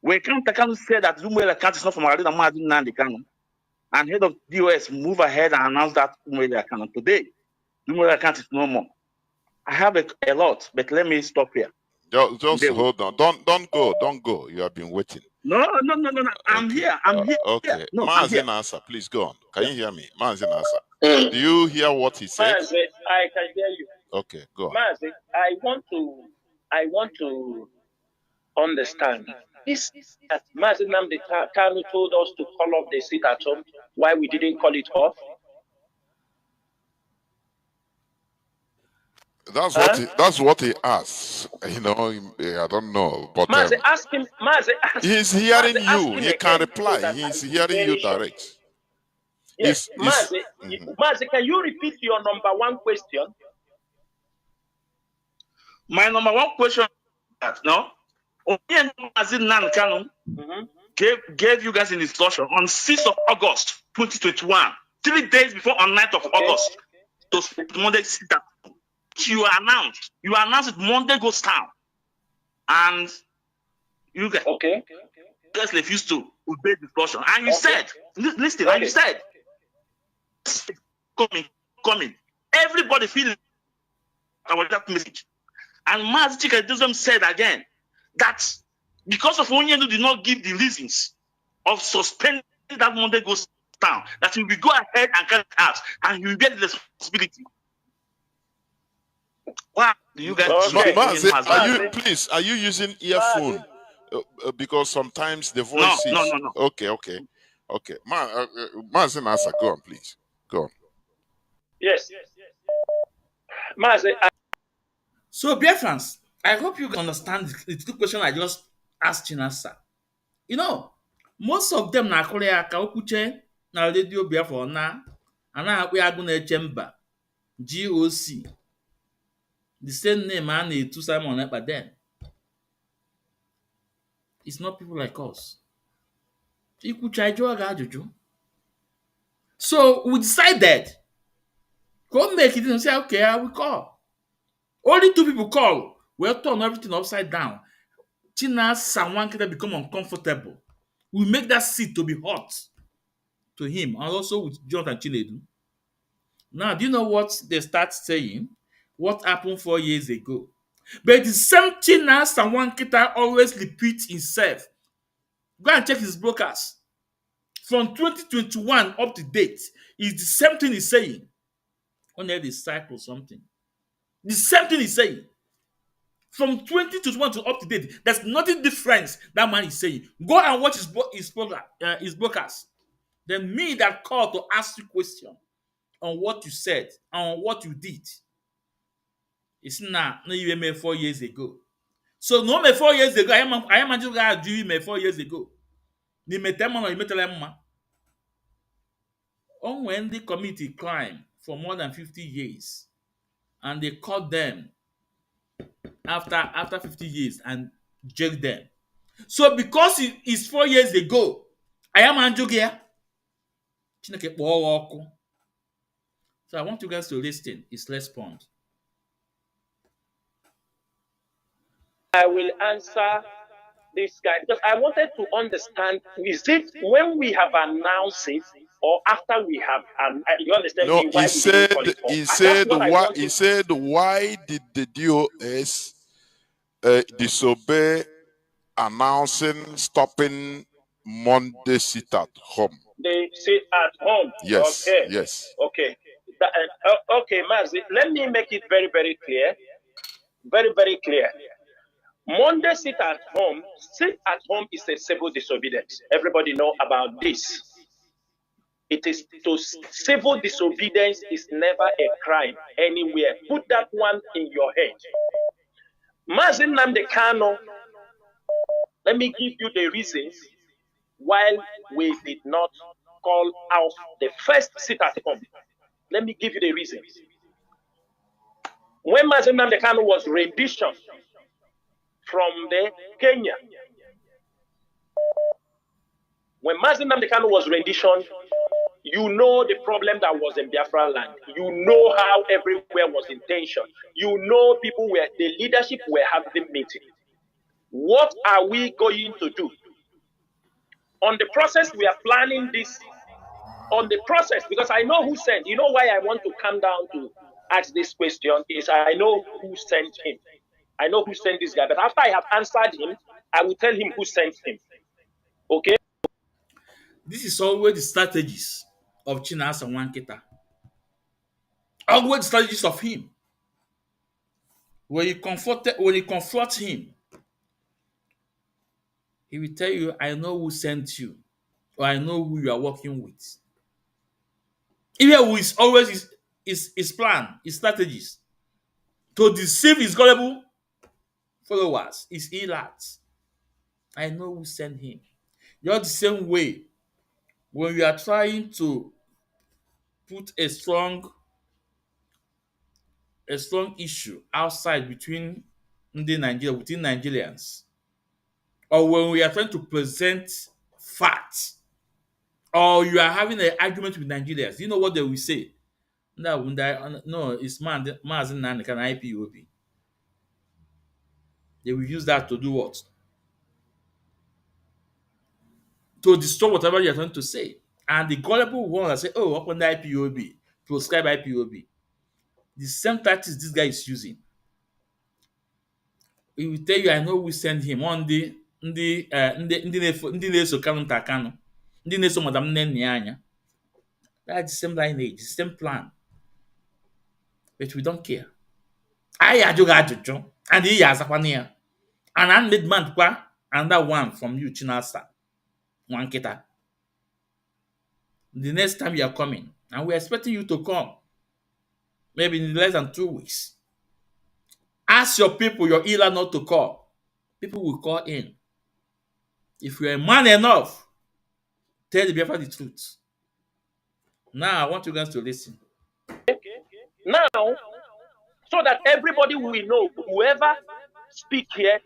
We can't say that the Umeri account is not from Alida Mazi Nnamdi Kanu. And head of DOS move ahead and announce that Umeri account today. The Umeri account is no more. I have a lot, but let me stop here. Just hold on. Don't go. You have been waiting. No. I'm Okay. here. I'm here. Okay. No, I'm here. Nasa, please go on. Can you hear me? Mazi Nasa. Do you hear what he said? Mazi, I can hear you. Okay, go on. Mazi, I want to understand. This Mazi Nnamdi Kanu told us to call off the sit at home. Why we didn't call it off? That's what he asks. You know, I don't know, but Mazi, ask him. Mazi, he's hearing Mazi, ask you. him He again can so reply. that He's I hearing you very sure. direct. Yes, Mazi, Mhm. Mazi, can you repeat your number one question? My number one question is that no, Mazi Nnamdi Kanu gave you guys an instruction on 6th of August 2021, 3 days before on 9th of August, to Monday sit down. You announced it Monday goes down, and you guys refused to obey the instruction. And you said, listen, and you said, coming. Everybody feeling about that message. And Mazi Chikadizum said again that because of Onyenu did not give the reasons of suspending that Monday goes down, that he will go ahead and carry it out, and he will get the responsibility. Why do you guys Mazi, are you using earphone? Because sometimes the voice is... No. Okay. Mazi Nasa, go on, please. Go on. Yes. Mazi, So, Biafrans, I hope you can understand the two questions I just asked Chinasa. You know, most of them na Korea ka okwuche na radio Biafra na akpụ agụ na-eche mba GOC. The same name a na-etu Simon Ekpa then. It's not people like us. Ikwucha ịjụọ gị ajụjụ. So we decided, go make it and say, okay, I will call. Only 2 people call. We'll turn everything upside down. Chinasa and one can become uncomfortable. We make that seat to be hot to him, and also with Jonathan Chinedu. Now, do you know what they start saying? What happened 4 years ago? But the same Chinasa and one kita always repeats himself. Go and check his brokers. From 2021 up to date, is the same thing he's saying. Only the cycle something. The same thing he's saying. From 2021 to up to date, there's nothing different that man is saying. Go and watch his brokers. Then me that call to ask you question on what you said and on what you did. It's not you made 4 years ago. So no me 4 years ago, I am a do me 4 years ago. Ni metema no imetelema. On when the committee crime for more than 50 years and they caught them after 50 years and jailed them. So because it is 4 years ago, I am Anjogia. So I want you guys to listen. His response. I will answer this guy because I wanted to understand: is it when we have announced it or after we have? You understand? No, me why he said, why did the DOS disobey announcing stopping Monday sit at home? They sit at home. Yes. Okay. Yes. Okay. Okay, Mazi. Let me make it very, very clear. Very, very clear. Monday sit at home. Sit at home is a civil disobedience. Everybody know about this. It is to civil disobedience is never a crime anywhere. Put that one in your head. Mazi Nnamdi Kanu, let me give you the reasons why we did not call out the first sit at home. Let me give you the reasons. When Mazi Nnamdi Kanu was renditioned from the Kenya, when Mazi Nnamdi Kanu was renditioned, You know the problem that was in Biafra land. You know how everywhere was in tension. You know the leadership were having meeting. What are we going to do? On the process, we are planning this. On the process, because I know who sent. You know why I want to come down to ask this question is I know who sent him. I know who sent this guy. But after I have answered him, I will tell him who sent him. Okay? This is always the strategies of Chinasa and Wanketa. Always the strategies of him. When you confront him, he will tell you, I know who sent you, or I know who you are working with. Even with always his plan, his strategies to deceive his gullible followers, his elites. I know who sent him. You're the same way when you are trying to put a strong issue outside between within Nigerians, or when we are trying to present facts, or you are having an argument with Nigerians, you know what they will say? No, it's Mazi Nnamdi Kanu IPOB. They will use that to do what? To destroy whatever you are trying to say. And the gullible one that say, oh, open the IPOB, proscribe IPOB. The same tactics this guy is using. He will tell you, I know we send him on ndị na-eso Kanu nta Kanu, ndị na-eso Madam Nnenni anya. That's the same lineage, the same plan. But we don't care. I ajụghị ajụjụ, and he azakwana ya. And I made man kwa another one from you, Chinasa, Wanketa. The next time you are coming, and we're expecting you to come, maybe in less than 2 weeks. Ask your people, your healer, not to call. People will call in. If you're a man enough, tell the Biafra the truth. Now, I want you guys to listen. Now, so that everybody will know, whoever speak here,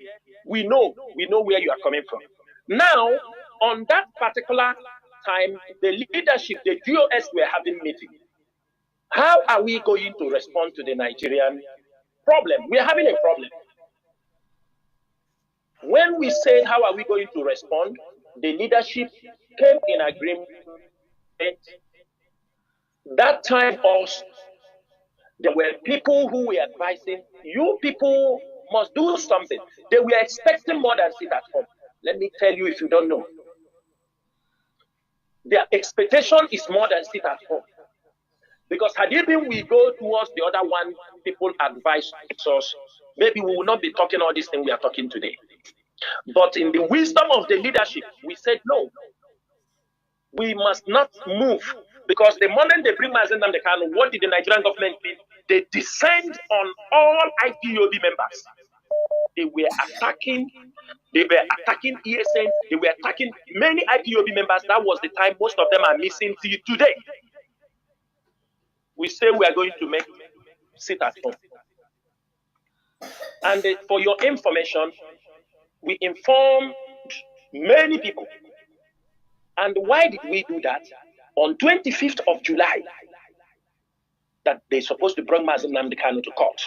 we know where you are coming from. Now, on that particular time, the leadership, the GOS were having meeting. How are we going to respond to the Nigerian problem? We are having a problem. When we say how are we going to respond, the leadership came in agreement. That time also, there were people who were advising, you people must do something. They were expecting more than sit at home. Let me tell you if you don't know. Their expectation is more than sit at home. Because had it been we go towards the other one, people advise us, maybe we will not be talking all this thing we are talking today. But in the wisdom of the leadership, we said no. We must not move. Because the moment they bring Mazi Nnamdi Kanu, what did the Nigerian government do? They descend on all IPOB members. They were attacking ESN, they were attacking many IPOB members. That was the time most of them are missing till today. We say we are going to make sit at home. And for your information, we informed many people. And why did we do that? On 25th of July, that they're supposed to bring Mazi Nnamdi Kanu to court.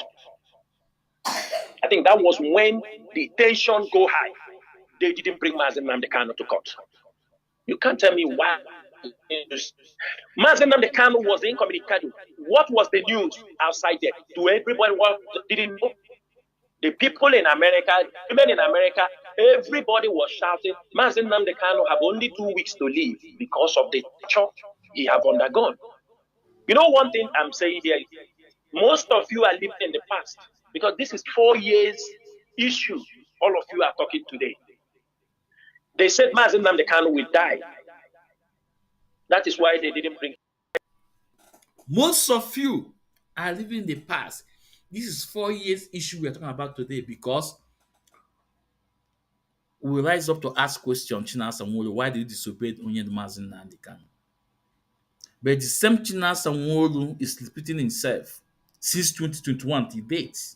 I think that was when the tension go high. They didn't bring Mazi Nnamdi Kanu to court. You can't tell me why. Mazi Nnamdi Kanu was incommunicado. What was the news outside there? To everybody what didn't know? The people in America, women in America, everybody was shouting, Mazi Nnamdi Kanu have only 2 weeks to live because of the torture he have undergone. You know one thing I'm saying here, most of you are living in the past because this is 4 years issue. All of you are talking today. They said Mazi Nnamdi Kanu will die. That is why they didn't bring. Most of you are living in the past. This is 4 years issue we are talking about today because we rise up to ask questions. Chinasa and Nworu, why did you disobey Onye Mazi Nnamdi Kanu? But the same Chinasa and Nworu is repeating himself since 2021 to date.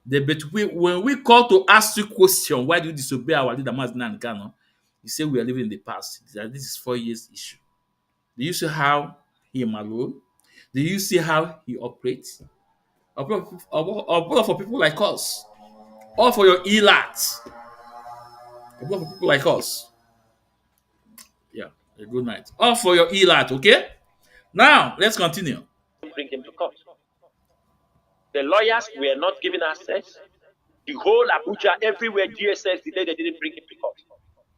When we call to ask you question, why do you disobey our leader Mazi Nnamdi Kanu? You say we are living in the past. This is 4 years issue. Do you see how he malone? Do you see how he operates? Or for people like us, or for your elats, or for people like us. Yeah, a good night. Or for your elat, okay? Now let's continue. Bring him to court. The lawyers were not given access. The whole Abuja, everywhere, DSS, the day they didn't bring him to court.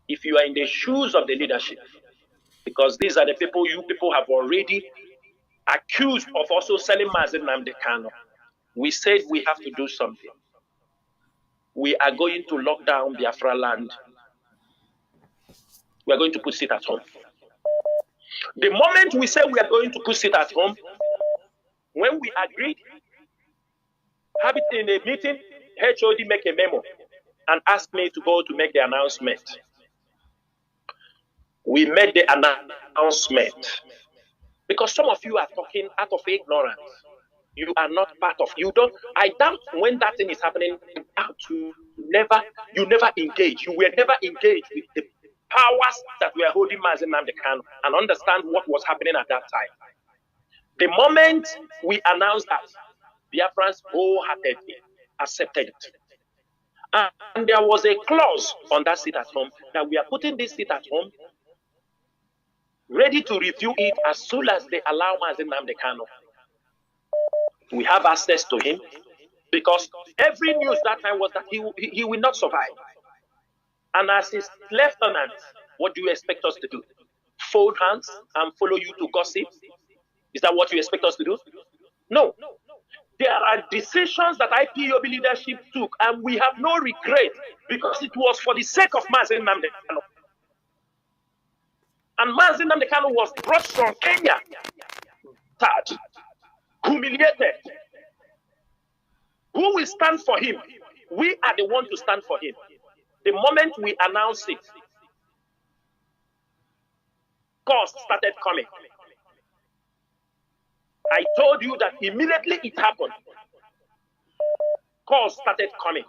If you are in the shoes of the leadership, because these are the people you people have already accused of also selling Mazi Nnamdi Kanu, we said we have to do something. We are going to lock down Biafra land. We are going to put it at home. The moment we say we are going to put it at home, when we agreed, have it in a meeting, HOD make a memo and ask me to go to make the announcement. We made the announcement because some of you are talking out of ignorance. You are not part of. You don't. I doubt when that thing is happening. You never engage. You were never engaged with the powers that were holding Mazi Nnamdi Kanu and understand what was happening at that time. The moment we announced that, Biafrans wholeheartedly accepted it. And there was a clause on that seat at home that we are putting this seat at home, ready to review it as soon as they allow Mazi Nnamdi Kanu. We have access to him because every news that time was that he will not survive. And as his lieutenant, what do you expect us to do? Fold hands and follow you to gossip? Is that what you expect us to do? No. There are decisions that IPOB leadership took, and we have no regret because it was for the sake of Mazi Nnamdi Kanu. And Mazi Nnamdi Kanu was brought from Kenya, sad, humiliated. Who will stand for him? We are the one to stand for him. The moment we announce it, costs started coming. I told you that immediately it happened. Calls started coming.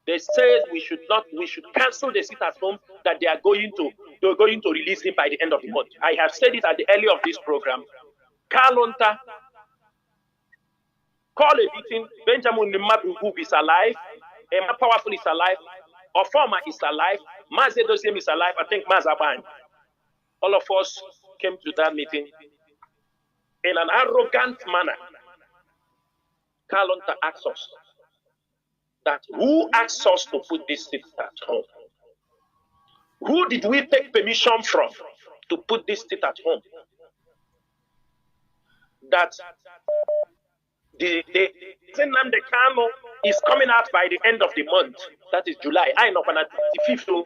They said we should cancel the seat at home, that they're going to release him by the end of the month. I have said it at the early of this program. Kalonta, call a meeting. Benjamin Nimadu is alive. Emma Powerful is alive. Ofoma is alive. Mazi Dosiem is alive. I think Mazaban. All of us came to that meeting in an arrogant manner. Kalonta asked us that who asked us to put this seat at home? Who did we take permission from to put this seat at home? That the Nnamdi Kanu is coming out by the end of the month. That is July. I know when the 5th.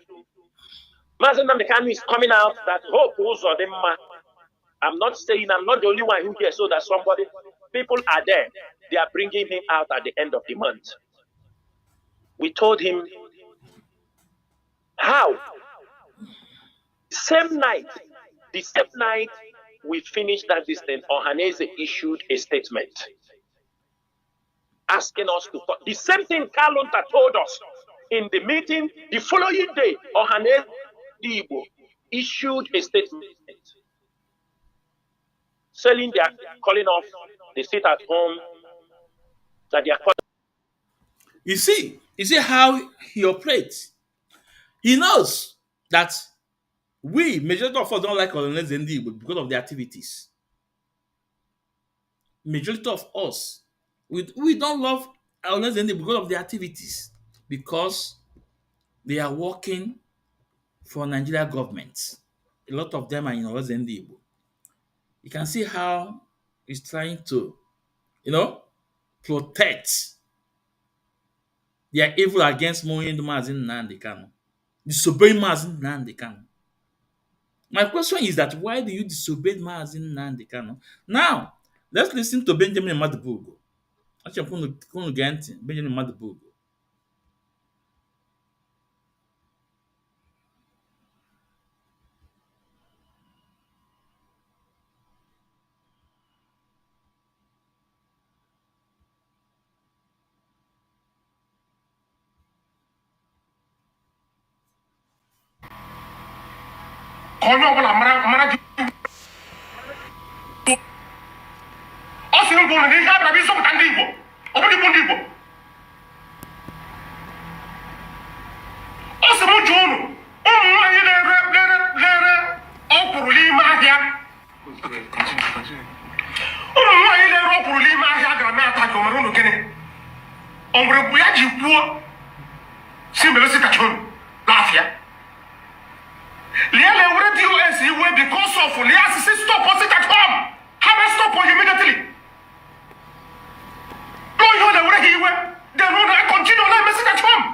Mazi Nnamdi Kanu is coming out. That hope also them. I'm not saying I'm not the only one who hears, so that people are there. They are bringing him out at the end of the month. We told him how. The same night we finished that distance, Ohaneze issued a statement asking us to talk. The same thing Kalonta told us in the meeting. The following day, Ohaneze issued a statement calling off the seat at home, that they are calling. You see how he operates. He knows that majority of us don't like Colonel Zendi because of the activities. Majority of us, we don't love Colonel Zendi because of the activities, because they are working for Nigeria government. A lot of them are in Zendi. You can see how he's trying to, protect their evil against Mohind Mazi Nnamdi Kanu, disobeying Mazi Nnamdi Kanu. My question is that why do you disobey Mazi Nnamdi Kanu? Now, let's listen to Benjamin Madubugo. Actually, Benjamin Madubugo. onye ọbụla mara ngwa ụlọ n'ihe abịara bụ ịzọpụta ndị Igbo ọ bụrụ igbu ndị Igbo ọ sị m jụọ ụnụ ụmụ nwaanyị na-ere ọkwụrụ n'ime ahịa ụmụ nwaanyị na-ere ọkwụrụ n'ime ahịa gara na-ata gị omere ụnụ gịnị ọ nwere bụ ya ji kwuo si mbelesi kacha ụnụ n'afịa lie na-ewere DOS iwe because of lie asịsị stop or sit at home ha ma stop or immediately no ihe ọ na-ewere ha iwe then ụnụ continue na-eme sit at home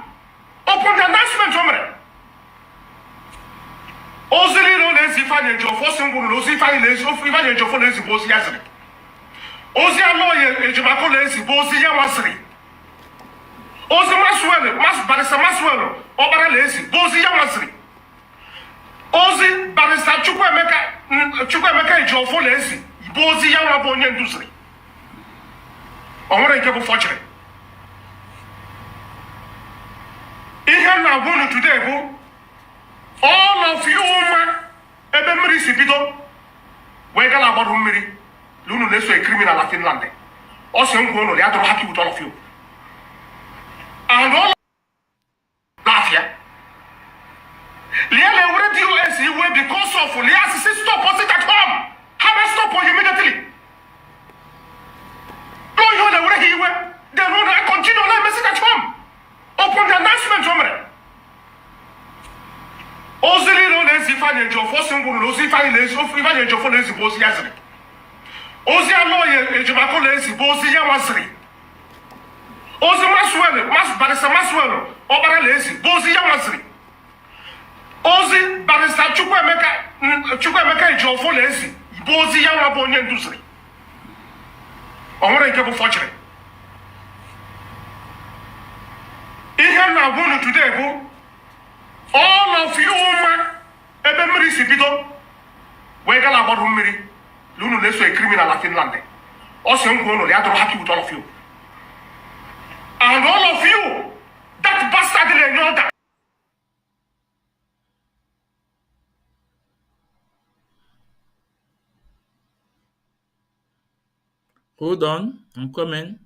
open the announcement o mere ozi niile ọ na-ezi Ifeanyi Ejiofor si ngwụrụ na ozi Ifeanyi Ejiofor na-ezi bụ ozi ya ziri ozi anụ Ejimakọ na-ezi bụ ozi ya nwasịrị ozi barista Maxwell ọkpara na-ezi bụ ozi ya nwasịrị ozi barista Chukwuemeka Ejiofor na-ezi bụ ozi ya nwa bụ onye nduziri o nwere nke bụ fọchịrị ihe na-agwa unu today bụ all of you ụma ebe mmiri si bido wee gala agbarụ mmiri na unu na-eso a criminal na Finland ọ sị ngwa unu ya dụrụ happy with all of you and all n'afịa lie na-ewere DOS iwe because of lie asịsị stop or sit at home ha ma stop or immediately no ihe ọ na-ewere ha iwe then unu continue na-eme sit at home open the announcement o mere ozi niile ọ na-ezi Ifeanyi Ejiofor si ngwụrụ na ozi Ifeanyi Ejiofor na-ezi bụ ozi ya ziri ozi anụ Ejimakọ na-ezi bụ ozi ya nwasịrị ozi barista Maxwell ọkpara na-ezi bụ ozi ya nwasịrị ozi barista Chukwuemeka Ejiofor na-ezi bụ ozi ya nwa bụ onye nduziri o nwere nke bụ fọchịrị ihe na-agwa unu today bụ all of you ụma ebe mmiri si bido wee gala agbarụ mmiri na unu na-eso a criminal na Finland ọ sị ngwa unu ya dụrụ happy with all of you and all of you that bastard na-enye ọda Hold on, I'm coming.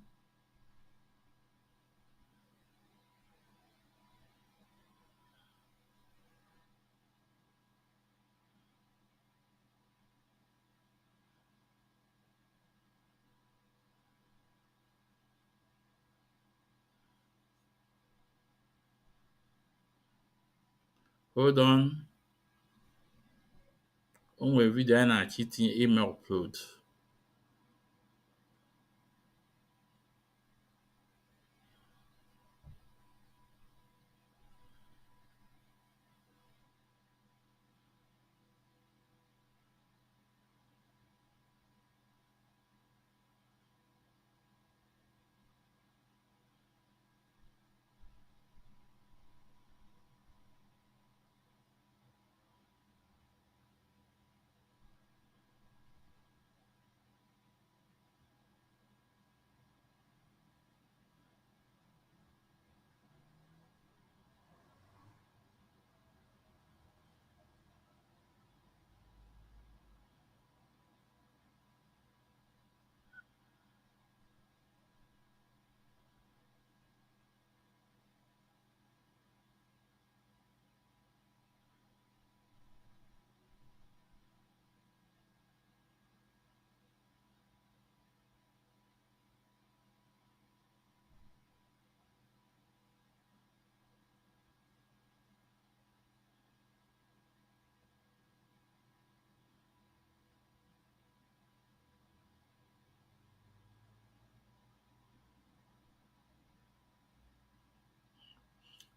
Hold on. O nwere vidio anyị na-achọ itinye email upload.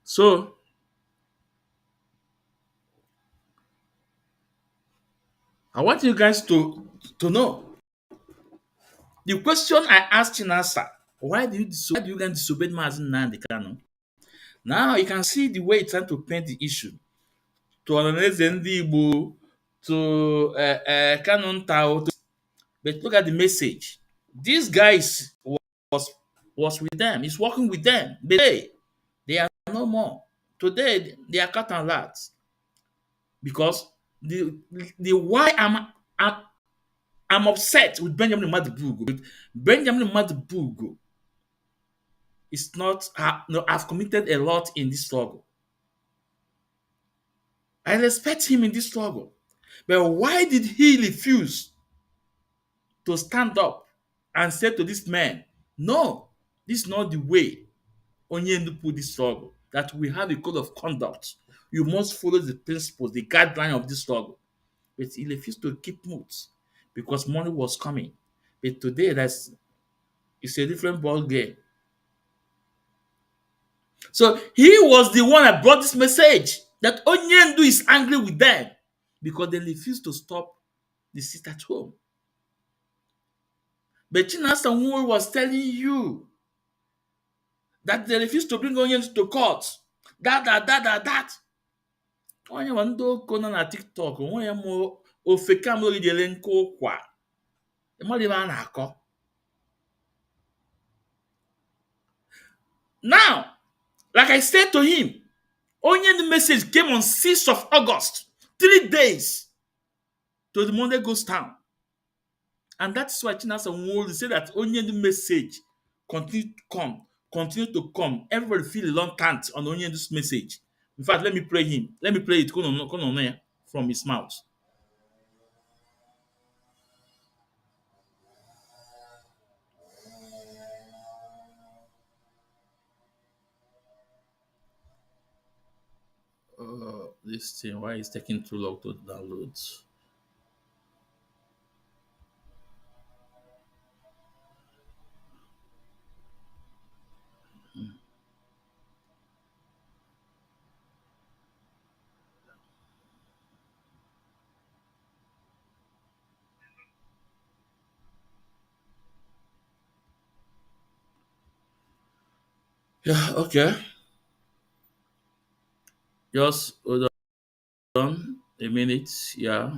So, I want you guys to know the question I asked Chinasa: why do you guys disobey Mazi Nnamdi Kanu? Now you can see the way it's trying to paint the issue to analyze ndị Igbo, to Kanu Ntao. But look at the message. This guy was with them. He's working with them. But they are no more. Today they are cut and lads. Because the why I'm upset with Benjamin Madibugo. Benjamin Madibugo is not, no, I've committed a lot in this struggle. I respect him in this struggle. But why did he refuse to stand up and say to this man, no, this is not the way Onyendu put this struggle, that we have a code of conduct. You must follow the principles, the guideline of this struggle. But he refused to keep moot because money was coming. But today, it's a different ball game. So he was the one that brought this message that Onyendu is angry with them because they refused to stop the sit at home. But Chinasa Nworu was telling you that they refused to bring Onyendu to court. That. Onye ma ndị oko nọ na TikTok, onwe ya ma ofeke amụrụgidere nke ụkwa. Ịmara ibe a na-akọ. Now, like I said to him, Onyendu message came on 6th of August, 3 days to the Monday Ghost Town. And that's why Chinasa Nworu said that Onyendu message continue to come. Everybody feel reluctant on Onyendu's message. In fact, let me play him. Let me play it from his mouth. This thing, why is taking too long to download? Yeah, okay. Just hold on a minute. Yeah.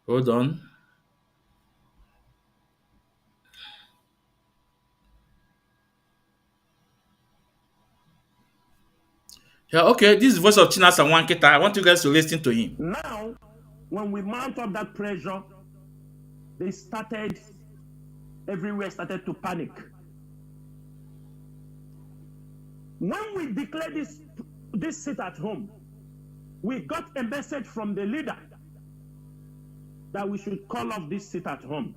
Hold on. Yeah, okay. This is the voice of Chinasa Nwankita. I want you guys to listen to him. Now, when we mount up that pressure, everywhere started to panic. When we declared this sit at home, we got a message from the leader that we should call off this sit at home.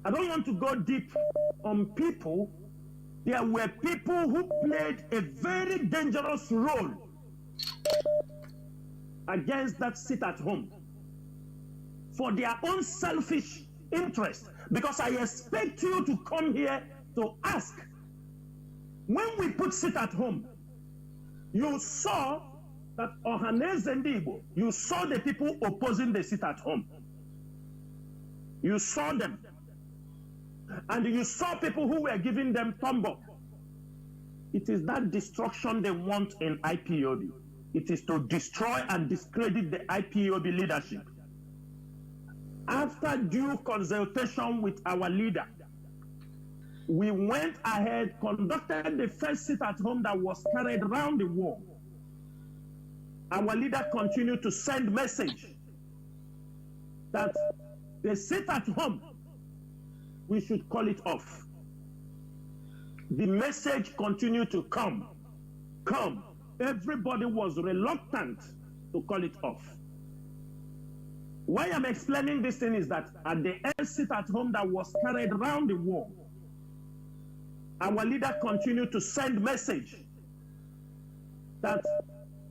I don't want to go deep on people. There were people who played a very dangerous role against that sit at home for their own selfish interest. Because I expect you to come here to ask. When we put sit at home, you saw that Ohaneze Ndibo, you saw the people opposing the sit at home. You saw them. And you saw people who were giving them thumb up. It is that destruction they want in IPOB. It is to destroy and discredit the IPOB leadership. After due consultation with our leader, we went ahead, conducted the first sit at home that was carried around the world. Our leader continued to send message that the sit at home, we should call it off. The message continued to come. Everybody was reluctant to call it off. Why I'm explaining this thing is that at the end sit at home that was carried around the world, our leader continued to send message that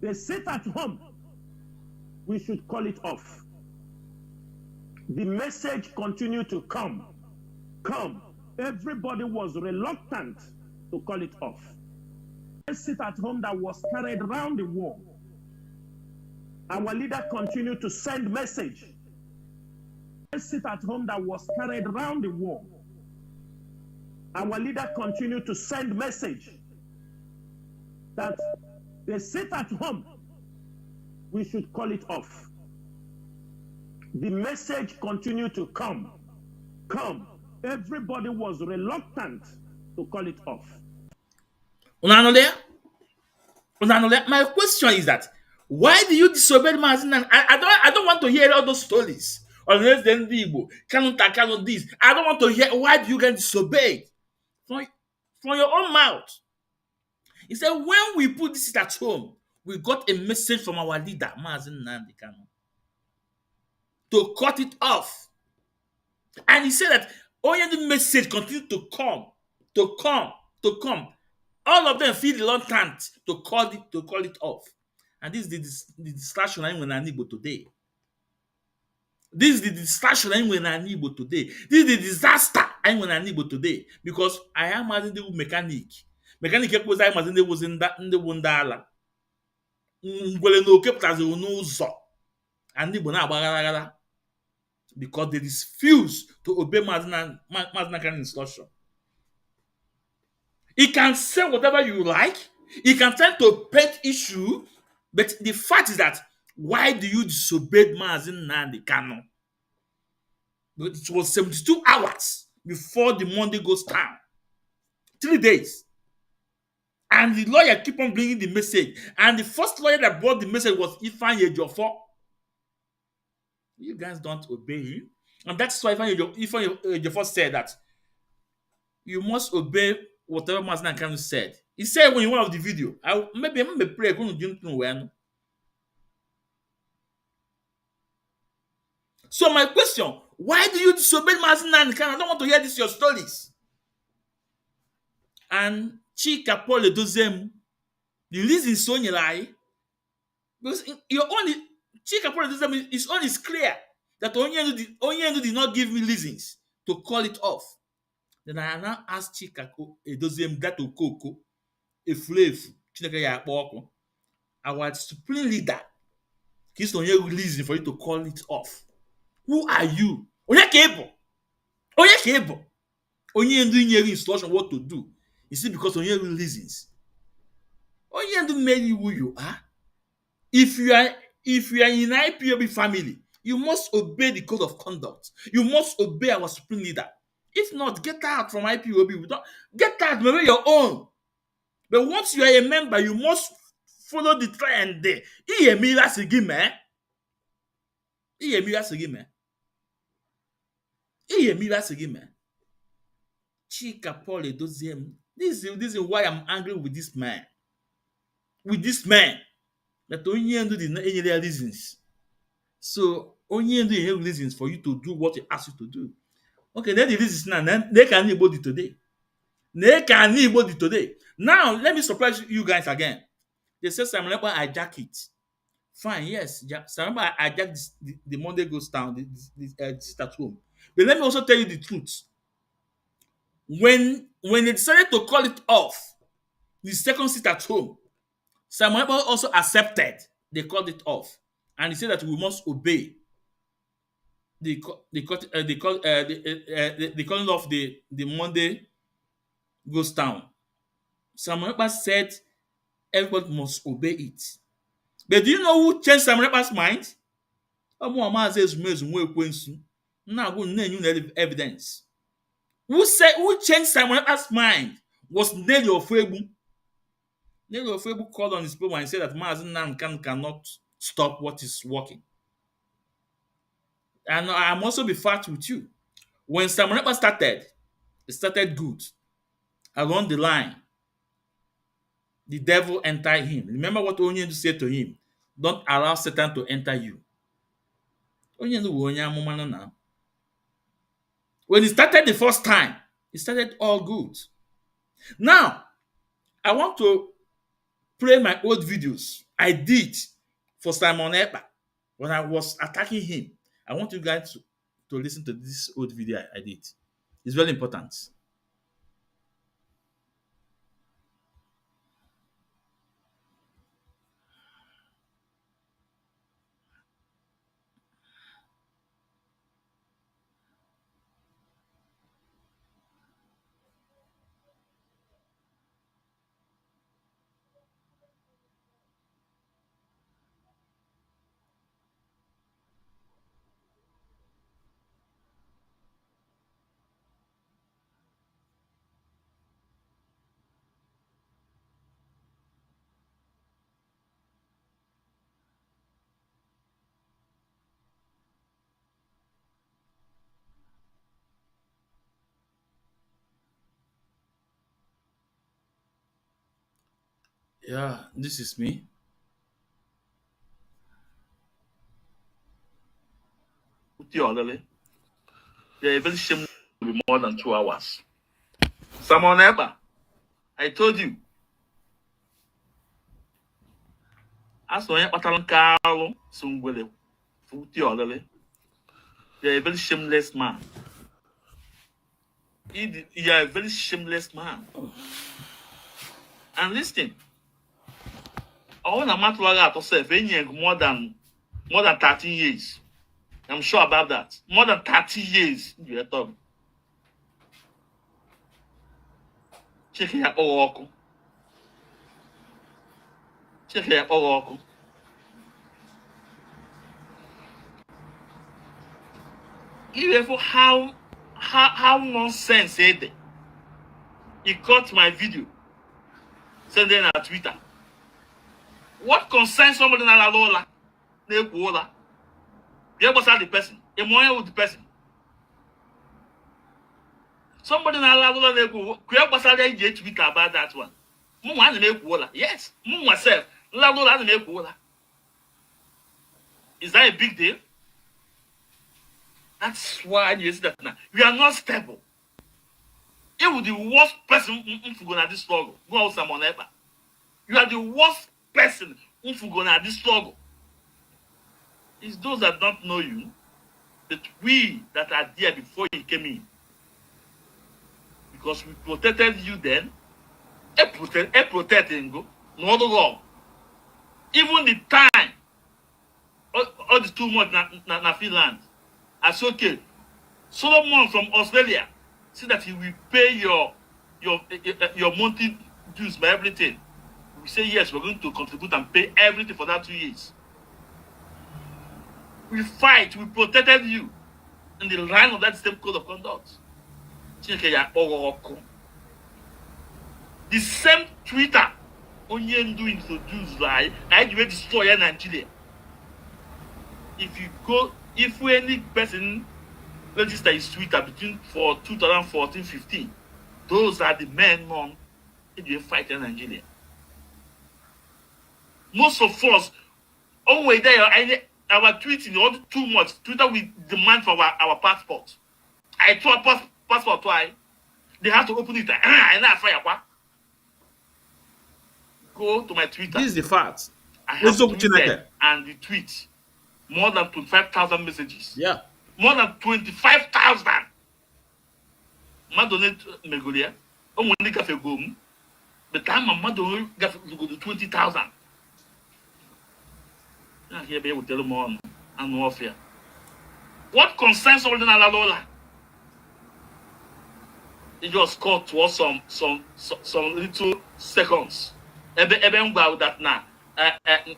the sit at home, we should call it off. The message continued to come. Everybody was reluctant to call it off. The sit at home that was carried around the world, our leader continued to send message. The sit at home that was carried around the world, our leader continued to send message that the sit at home, we should call it off. The message continued to come. Everybody was reluctant to call it off. My question is that why do you disobey Mazi? I don't want to hear all those stories. Unless then the Igbo cannot this. I don't want to hear why do you get disobeyed from your own mouth. He said when we put this at home, we got a message from our leader Mazi Nnamdi Kanu to cut it off. And he said that only the message continued to come, to come, to come. All of them feel reluctant to call it off. And this is the distraction I'm with Igbo today. This is the distraction I'm with Igbo today. This is the disaster I'm with Igbo today. Because I am as the mechanic. Mechanic was I as the was in the Wundala. Ngwele no keptazi n'ụzọ. And Igbo na-agbagharagara. Because they refuse to obey Mazi Nnamdi instruction. He can say whatever you like. He can try to paint issue, but the fact is that why do you disobey Mazi Nnamdi Kanu? It was 72 hours before the Monday goes down. 3 days. And the lawyer keep on bringing the message. And the first lawyer that brought the message was Ifeanyi Ejiofor. You guys don't obey him. And that's why Ifeanyi Ejiofor said that you must obey whatever Mazi Nnamdi Kanu said. He said when you watch the video, maybe I'm pray. So my question, why do you disobey Mazi Nnamdi Kanu? I don't want to hear this your stories. And Chika Paul Edoziem, the reason so you lie, because your only Chika Paul Edoziem his own is clear that Onyendu did not give me reasons to call it off. Then I now ask Chika Edoziem Gato Koko, Efulefu, Chineke ya akpọ our supreme leader. He's the only reason for you to call it off. Who are you? Onye cable. Onyendu nyere instruction what to do. Is it because Onyendu reasons? Onyendu made you who you are. If you are in IPOB family, you must obey the code of conduct. You must obey our supreme leader. If not, get out from IPOB. Get out, maybe your own. But once you are a member, you must follow the trend there. Iyemira Sigime. Chika Paul Edoziem. This is why I'm angry with this man. That Onyendu did not any reasons. So Onyendu have reasons for you to do what he asked you to do. Okay, then the reasons now. They can need body today. Now let me surprise you guys again. They say Simon Ekpa hijack it. Fine, yes. Simon Ekpa hijack the Monday goes down. This at home. But let me also tell you the truth. When they decided to call it off, the second seat at home, Simon Ekpa also accepted. They called it off, and he said that we must obey. They calling off the Monday goes down. Simon Ekpa said everybody must obey it. But do you know who changed Simon Ekpa's mind? Mazi Ezumezu Ekwensu. Now go name evidence. Who changed Simon Ekpa's mind was Nelly Ofebu. Nelly Ofebu called on his program and said that Mazi Nnamdi Kanu cannot stop what is working. And I'm also be fact with you. When Simon Ekpa started, it started good. Along the line, the devil entered him. Remember what Onyendu said to him? Don't allow Satan to enter you. Onyendu wo onye amụma now. When he started the first time, it started all good. Now, I want to play my old videos I did for Simon Ekpa when I was attacking him. I want you guys to listen to this old video I did. It's very important. Yeah, this is me. Utiolele. They're even shame will be more than 2 hours. Someone ever. I told you. As no patalan Carlo, soon will Utiolele. You're a very shameless man. You're a very shameless man. And listen, I want to matter like yourself more than 13 years. I'm sure about that. More than 30 years. You're talking. Check your oracle. Check your oracle. Even for how nonsense it. He caught my video. Send it on Twitter. What concerns somebody in La Lola? You ever the person? You with the person. Somebody in La Lola, you ever Twitter about that one? Yes, myself. La Lola. Is that a big deal? That's why you see that now. We are not stable. You are the worst person who gonna this struggle. Go out someone ever. You are the worst person who gonna this struggle. It's those that don't know you, that we that are there before you came in. Because we protected you then, protecting go, no other wrong. Even the time, all the 2 months na Finland, I said, okay, Solomon from Australia, see that he will pay your monthly dues by everything. We say yes, we're going to contribute and pay everything for that 2 years. We fight, we protected you in the line of that same code of conduct. The same Twitter only do introduce right, I will destroy Nigeria. If any person register his Twitter between 2014-15, those are the men on the fight in Nigeria. Most of us, always there, our tweeting all too much. Twitter will demand for our passport. I thought passport why they have to open it. And I fire what? Go to my Twitter. This is the fact. I have tweeted and retweet more than 25,000 messages. Yeah. More than 25,000. Madonate Megolia. Only cafe gum. The time my mother got to 20,000. Here be able to tell them on and warfare. What concerns all the Lola? It just caught to us some little seconds. Even that now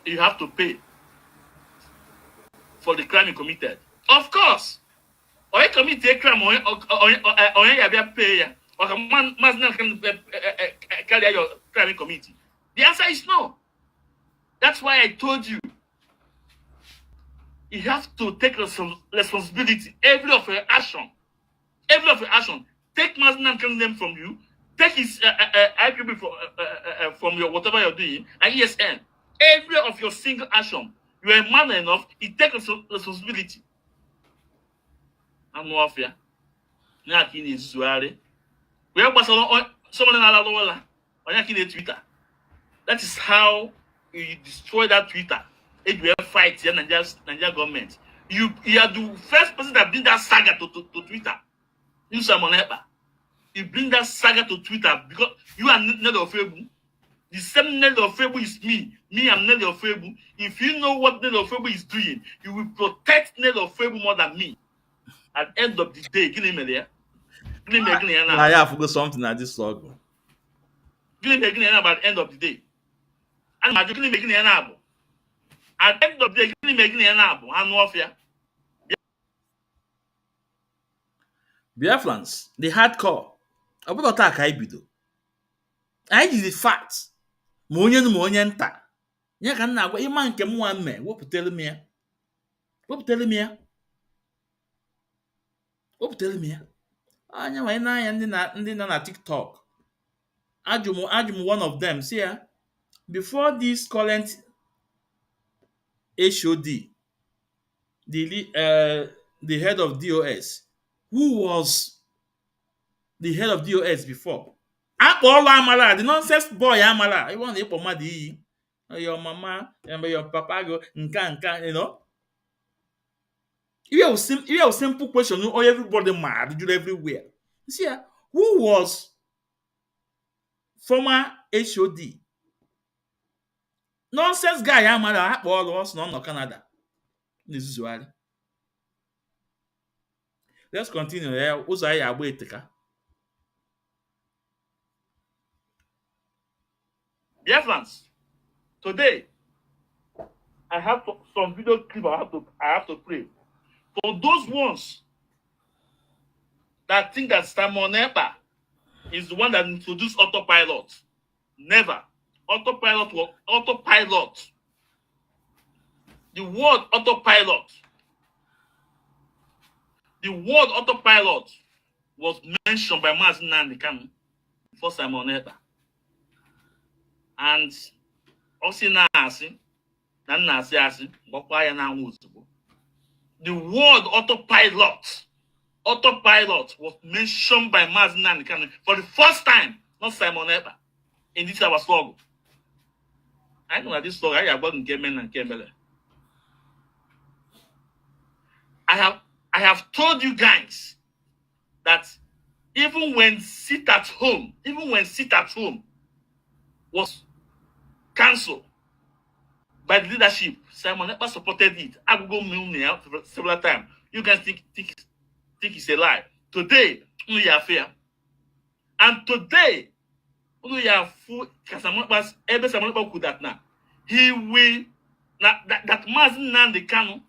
you have to pay for the crime you committed. Of course. Or you commit a crime or you pay or a man must not carry your crime committee. The answer is no. That's why I told you. You have to take responsibility. Every of your action. Take Mazi and killing them from you. Take his IQB from your whatever you're doing. And ESN. Every of your single action. You are a man enough. You take responsibility. I'm warfare. Now I need Zuari. We have someone in Aladola. On your Twitter. That is how you destroy that Twitter. If you have fight here, Nigeria government, you are the first person that bring that saga to Twitter. You someone ever. You bring that saga to Twitter because you are Nelly of Febu. The same Nelly of Febu is me. Me, I'm Nelly of Febu. If you know what Nelly of Febu is doing, you will protect Nelly of Febu more than me. At the end of the day, give him a there. Give him a I have forgot something at this struggle. Give him a about the end of the day. And I'm making him a at the end of the day, making an apple, and warfare. Biafrans, the hardcore. About attack I bido. I is the fact. Monye nta. Ya ka na agwa ịma nke m nwa mme wepụtara m ya. Anya nwa na anya ndị nọ na TikTok. Ajum one of them see ya. Before this current HOD, the head of DOS, who was the head of DOS before? Akpọọlụ Amala, the nonsense boy Amala. I want to ịkpọ mmadụ iyi. Your mama, and your papa go nka, you know. If you have simple question, or everybody mad, you everywhere. You see, who was former HOD? Nonsense guy Amala akpọọlụ us nọ Canada. N'izuzugharị. Let's continue. Ụzọ anyị agba eteka. Biafrans, today I have some video clip I have to play. For those ones that think that Simon Ekpa is the one that introduced autopilot, never. Autopilot was autopilot. The word autopilot was mentioned by Mazi Nnamdi before Simon Ekpa. And also the word autopilot was mentioned by Mazi Nnamdi for the first time, not Simon Ekpa, in this our struggle. I know that this struggle I have gotten Kemen and Kembele. I have told you guys that even when sit at home was cancelled by the leadership, Simon Ekpa supported it. I will go Milne several times. You guys think it's a lie. Today, we are fair. And today, we are full. Simon Ekpa could that now. He will that Mazi Nnamdi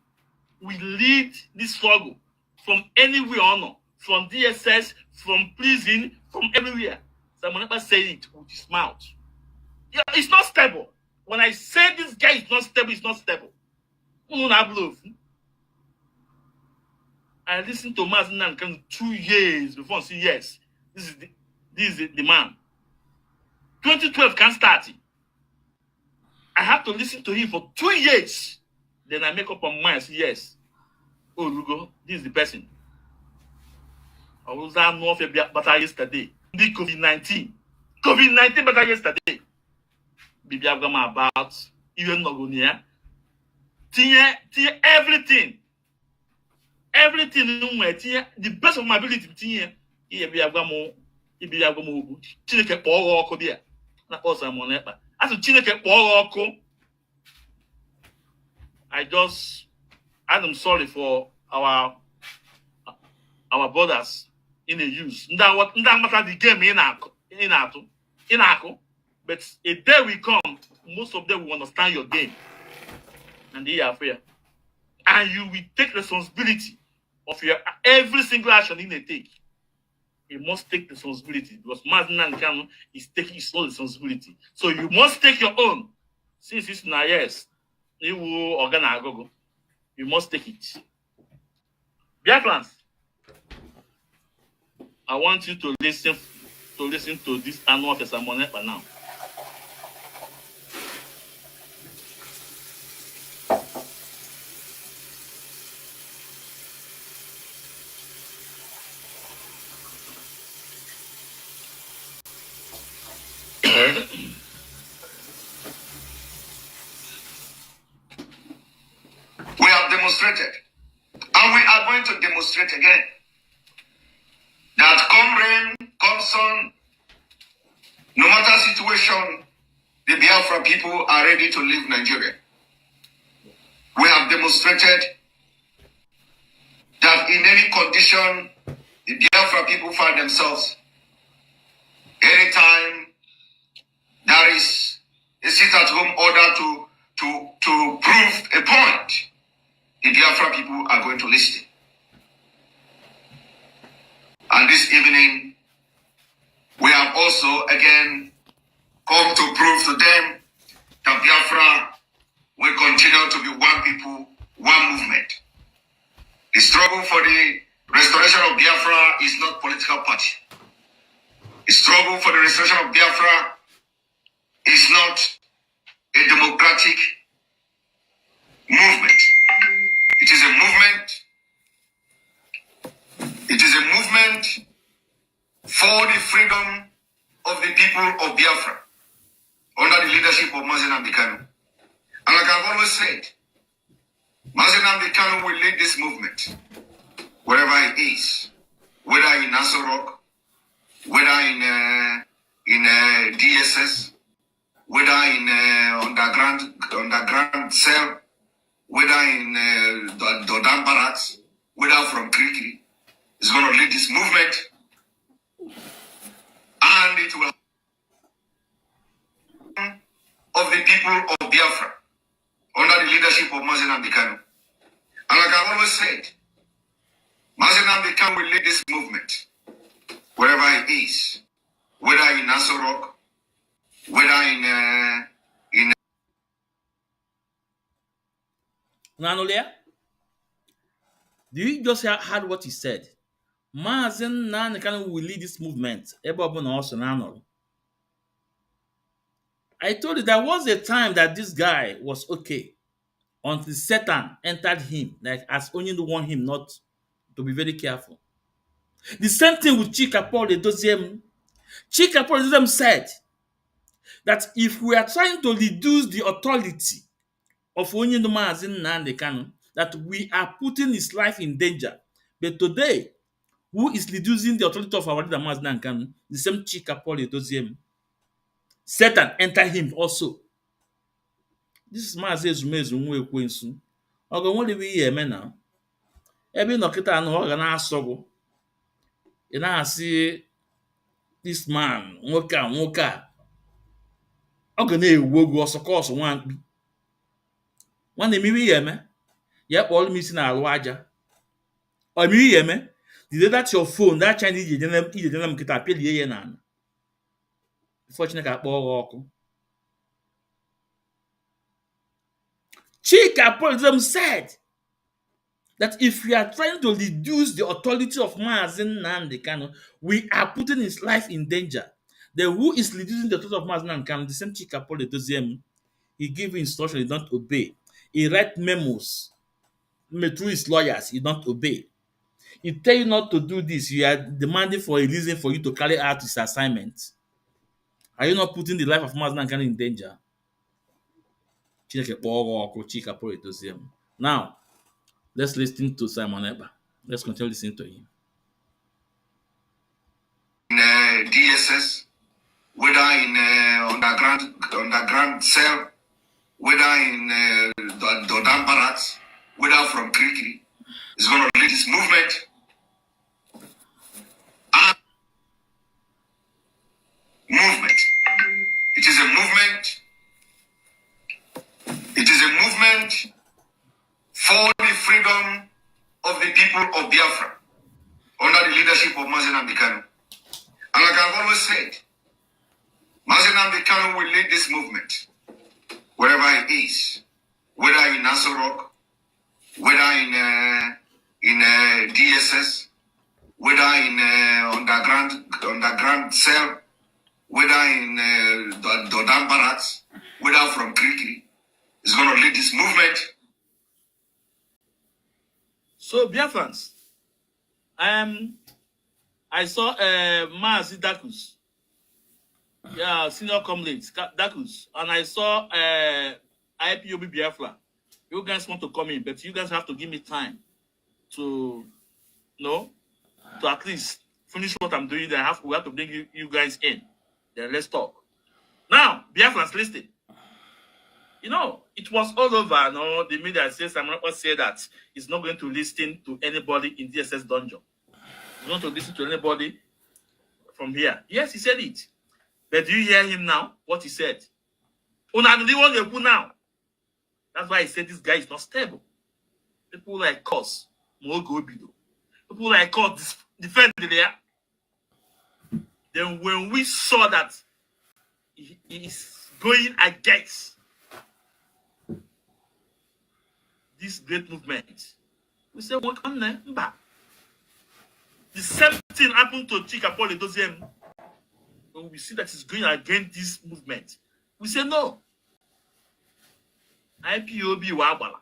will lead this struggle from anywhere on, from DSS, from prison, from everywhere. Simon Ekpa said it with his mouth. Yeah, it's not stable. When I say this guy is not stable, it's not stable. I listened to Mazi Nnamdi 2 years before I say yes. This is the man. 2012 can start. I have to listen to him for 2 years. Then I make up my mind. Say yes. Oh, Lugo, this is the person. I was there north battle yesterday. The COVID-19 battle yesterday. Bibi Abgama about even Nogonia. Everything. The best of my ability. Bibi Abgamo. Chineke kpọọ ọkụ there. Na also Simon Ekpa. As to Chineke kpọọ ọkụ. I'm sorry for our brothers in the use. Nda matter the game in Ako. But a day will come, most of them will understand your game. And they are fair. And you will take responsibility of your every single action in the take. You must take responsibility because Mazi Nnamdi is taking his own responsibility. So you must take your own. Since it's now yes, you will organize go. You must take it. Biafrans, I want you to listen to this annual Simon Ekpa now. We have demonstrated, and we are going to demonstrate again, that come rain, come sun, no matter situation, the Biafra people are ready to leave Nigeria. We have demonstrated that in any condition the Biafra people find themselves, anytime there is a sit-at-home order to prove a point, the Biafra people are going to listen. And this evening, we have also again come to prove to them that Biafra will continue to be one people, one movement. The struggle for the restoration of Biafra is not political party. The struggle for the restoration of Biafra is not a democratic movement. It is a movement. It is a movement for the freedom of the people of Biafra under the leadership of Mazi Nnamdi Kanu. And like I've always said, Mazi Nnamdi Kanu will lead this movement wherever it is, whether in Asorok, whether in DSS, whether in underground cell, whether in Dodan Barracks, whether from Krikiri. Is going to lead this movement, and it will of the people of Biafra under the leadership of Mazi Nnamdi Kanu. And like I've always said, Mazi Nnamdi Kanu will lead this movement wherever it is, whether in Asorok, whether in Nanolia, do you just heard what he said? Mazi Nnamdi Kanu will lead this movement. I told you there was a time that this guy was okay until Satan entered him, like as only to warn him not to be very careful. The same thing with Chika Paul Edoziem. Chika Paul Edoziem said that if we are trying to reduce the authority of Onyendu Mazi Nnamdi Kanu, that we are putting his life in danger. But today, who is reducing the authority of our leader Mazi Nnamdi Kanu? The same Chika Paul Edoziem. Satan entered him also. This is Mazi Ezumezu nwa Ekwensu. Ogo nwere we ihe eme na. Ebe nọkịta anụ ọ ga na-asọgụ. Ị na-asị this man, nwoke a. Ọ ga na-ewu ogu ọsọ ka ọsọ nwa mkpi. Nwanne m ihe eme. Ya kpọrọ m isi na-alụ aja. Ọ m ihe eme. Did that your phone, that Chinese ije jenere m kịta pelie ya na ana. Before Chineke akpọọ ọkụ. Chika Polism said that if we are trying to reduce the authority of Mazi Nnamdi Kanu, we are putting his life in danger. Then who is reducing the authority of Mazi Nnamdi Kanu? The same Chika Polism. He gave instruction, he don't obey. He write memos through his lawyers, he don't obey. He tell you not to do this, you are demanding for a reason for you to carry out his assignment. Are you not putting the life of Mazi Nnamdi Kanu in danger? Now, let's listen to Simon Eba. Let's continue listening to him. In DSS, whether in underground cell, whether in Dodan Barracks, whether from Krikiri, is going to lead this movement. And movement. It is a movement. It is a movement for the freedom of the people of Biafra under the leadership of Mazi Nnamdi Kanu. And like I've always said, Mazi Nnamdi Kanu will lead this movement wherever it is, whether in Asorok, whether in DSS, whether in underground cell, whether in Dodan Barracks, whether from Krikiri. Is going to lead this movement. So, Biafrans, I saw Mazi Dakus, senior comrade Dakus, and I saw IPOB Biafra. You guys want to come in, but you guys have to give me time to at least finish what I'm doing. Then we have to bring you guys in. Then let's talk. Now, Biafrans, listen. You know, it was all over. No, the media says Simon said that he's not going to listen to anybody in DSS dungeon. He's not going to listen to anybody from here. Yes, he said it. But do you hear him now? What he said? Now. That's why he said this guy is not stable. People like us, people like us defend there. Then when we saw that he is going against this great movement, we say, what on there? The same thing happened to Chika Paul Edoziem. When we see that he's going against this movement, we say no. IPOB Wabala.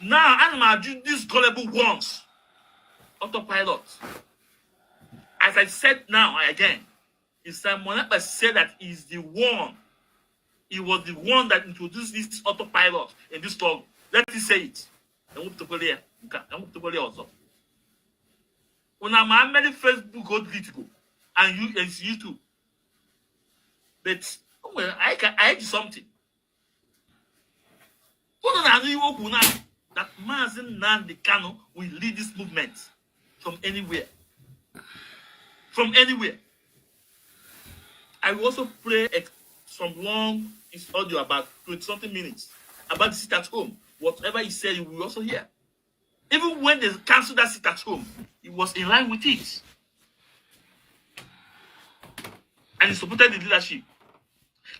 Now, I'm these gullible ones, autopilot. As I said now again, Simon said that he's the one. He was the one that introduced this autopilot in this struggle. Let me say it. Also. When I'm many Facebook go delete go and YouTube. But well, I do something. That Mazi Nnamdi Kanu will lead this movement from anywhere. From anywhere. I will also play some long audio about 20-something minutes about the sit at home. Whatever he said, you will also hear. Even when they canceled that sit at home, he was in line with it. And he supported the leadership.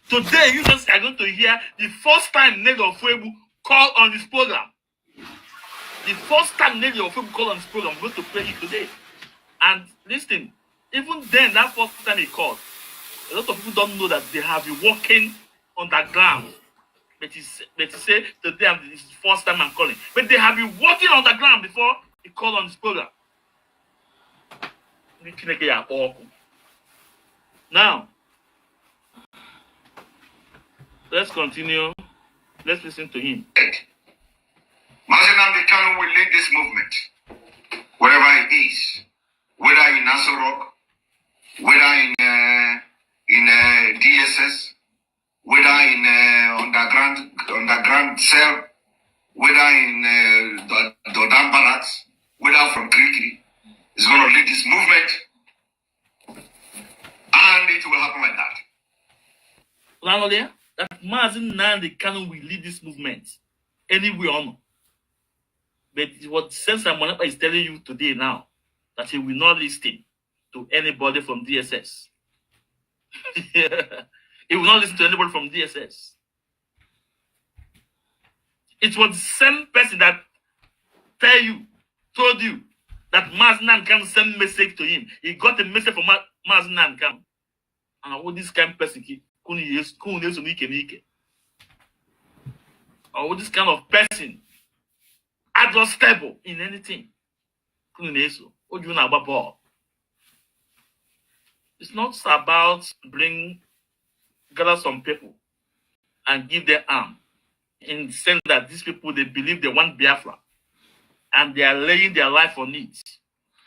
Today, you just are going to hear the first time Nego Fuebu called on this program. The first time Nego Fuebu called on this program, I'm going to play it today. And listen, even then, that first time he called, a lot of people don't know that they have been working underground. But he say today this is the first time I'm calling. But they have been working underground before he called on this program. Now, let's continue. Let's listen to him. Mazi Nnamdi Kanu will lead this movement, wherever it is, whether in Nassau Rock, whether in DSS, whether in underground cell, whether in Dodan Barracks, whether from Krikiri, is going to lead this movement, and it will happen like that. That Mazi Nnamdi Kanu will lead this movement anywhere on. But what Senator Monapa is telling you today now, that he will not listen to anybody from DSS. He will not listen to anybody from DSS. It was the same person that told you that Mazi Nnamdi Kanu send message to him. He got a message from Mazi Nnamdi Kanu. And all this kind of person, or this kind of person, adjustable in anything. It's not about gather some people and give them arm. In the sense that these people, they believe they want Biafra. And they are laying their life on it.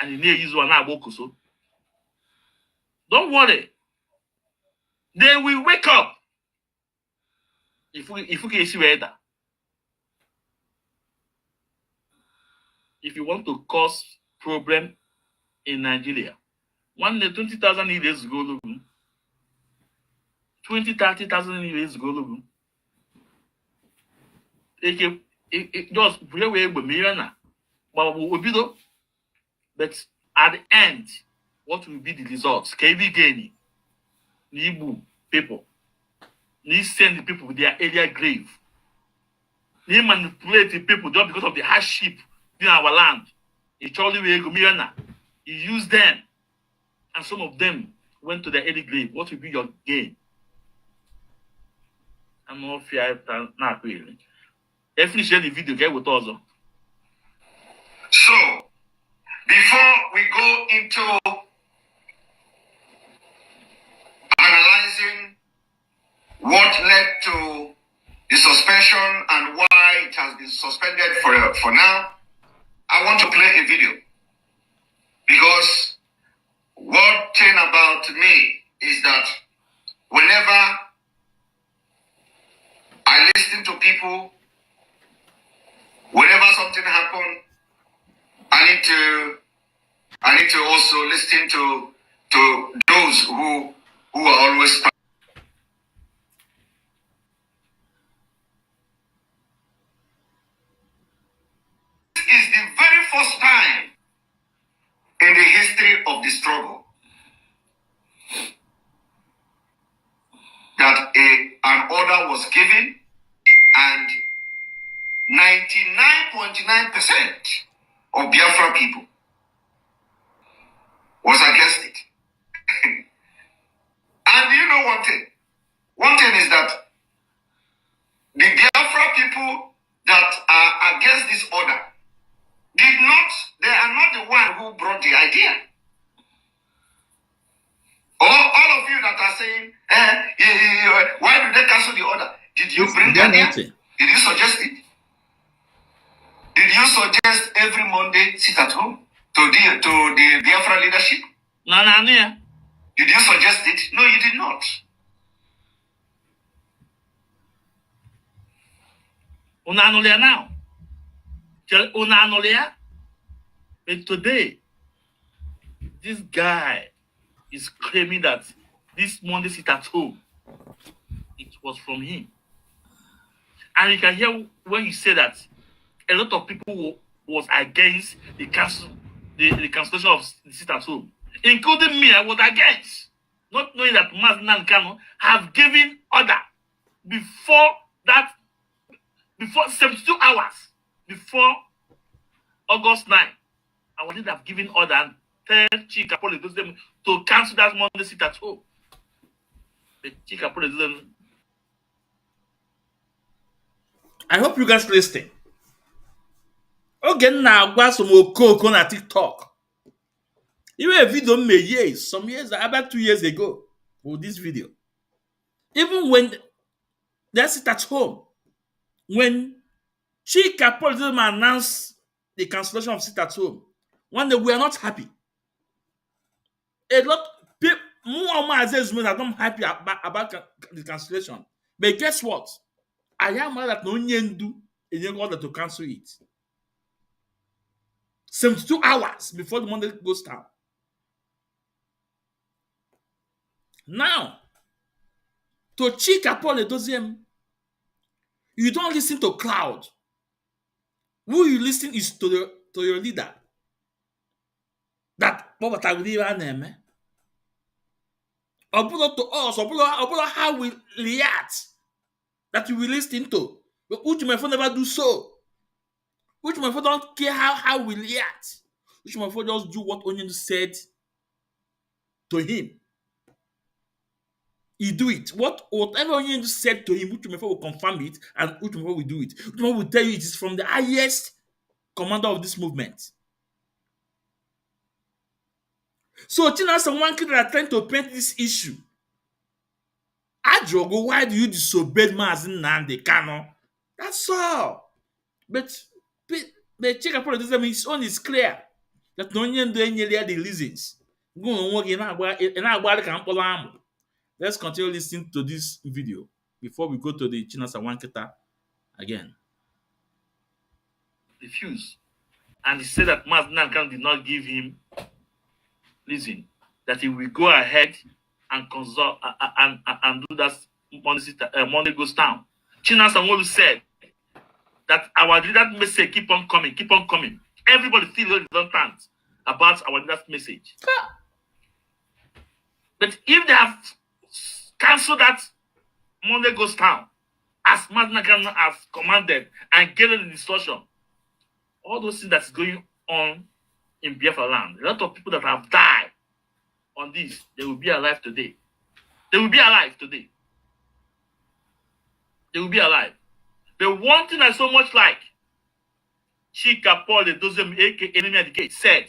And they use one. Don't worry. They will wake up. If we can see where that. If you want to cause problem in Nigeria, 20,000 years ago, 30,000 years ago, it just away but at the end, what will be the results? KB gaining, Nibu people, need send the people with their area grave, need manipulate the people just because of the hardship in our land. He used them, and some of them went to the early grave. What will be your gain? I'm not fear not really. Let's finish the video, okay, with us. So, before we go into analyzing what led to the suspension and why it has been suspended for now, I want to play a video. Because one thing about me is that whenever I listen to people, whenever something happens, I need to also listen to those who are always. This is the very first time in the history of the struggle that an order was given and 99.9% of Biafra people was against it. And you know one thing? One thing is that The Biafra people that are against this order they are not the one who brought the idea. All of you that are saying, why did they cancel the order? Did you bring the idea? Did you suggest it? Did you suggest every Monday sit at home to the Biafra leadership? No. Did you suggest it? No, you did not. Unanulia now. Unanulia. But today, this guy is claiming that this Monday sit at home, it was from him. And you can hear when you say that a lot of people was against the cancellation of the sit at home, including me. I was against, not knowing that Mazi Kanu have given order before 72 hours before August 9. I would have given order and tell Chika Poli to cancel that Monday sit at home. But Chika Poli didn't. I hope you guys listening. Okay, now I've got some okoko on TikTok. Even a video made some years, about 2 years ago, for this video. Even when they sit at home, when Chika Poli announced the cancellation of sit at home, when they were not happy. A lot of people, more Ezumezu are not happy about the cancellation. But guess what? I am mad that no one do in order to cancel it. 72 hours before the Monday goes down. Now, to Chika Paul Edoziem, you don't listen to crowd. Who you listen is to your leader. That what I will name. Or to us, or how we react. That you will listen to. But Uchimefo never do so. Uchimefo don't care how we react. Uchimefo just do what Onion said to him. He do it. Whatever Onion said to him, Uchimefo will confirm it, and Uchimefo will do it. Uchimefo will tell you it is from the highest commander of this movement. So Chinasa one kid that are trying to paint this issue. Adrogo, why do you disobey Mazi Kanu? That's all. But check up his own is clear. That no one doing the reasons. Let's continue listening to this video before we go to the Chinasa Wanketa again. Refuse. And he said that Mazi Kanu did not give him reason, that he will go ahead and consult and do that Monday goes down. Chinasa Nworu said that our leader's message keep on coming. Everybody still reluctant about our leader's message. But if they have cancelled that Monday goes down, as Mazi Kanu has commanded and given the instruction, all those things that's going on in Biafra land, a lot of people that have died on this, they will be alive today. They will be alive. The one thing I so much like, Chika Paul Edoziem, aka Enemy at the Gate, said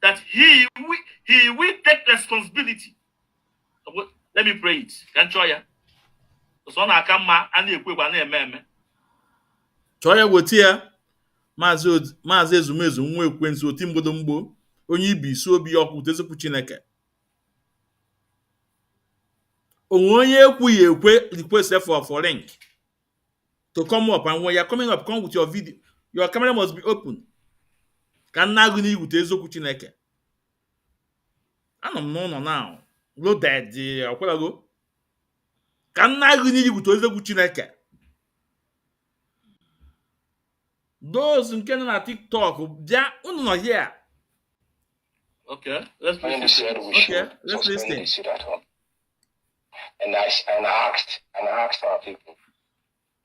that he will take responsibility. Let me pray it. Can try ya? Choya wotia Mazi Ezumezu nwa Ekwensu otimbodo mgbo onye ibi isi obi ọkụ tezokwu Chineke. Onwe onye ekwughị ekwe request for link to come up, and when you're coming up, come with your video. Your camera must be open. Can now go with ezokwu Chineke. I don't know now. Loaded the go. Can now go with ezokwu Chineke. Those in Kenya on TikTok, they are not here. Okay, let's listen. Okay, let's listen. And I asked our people,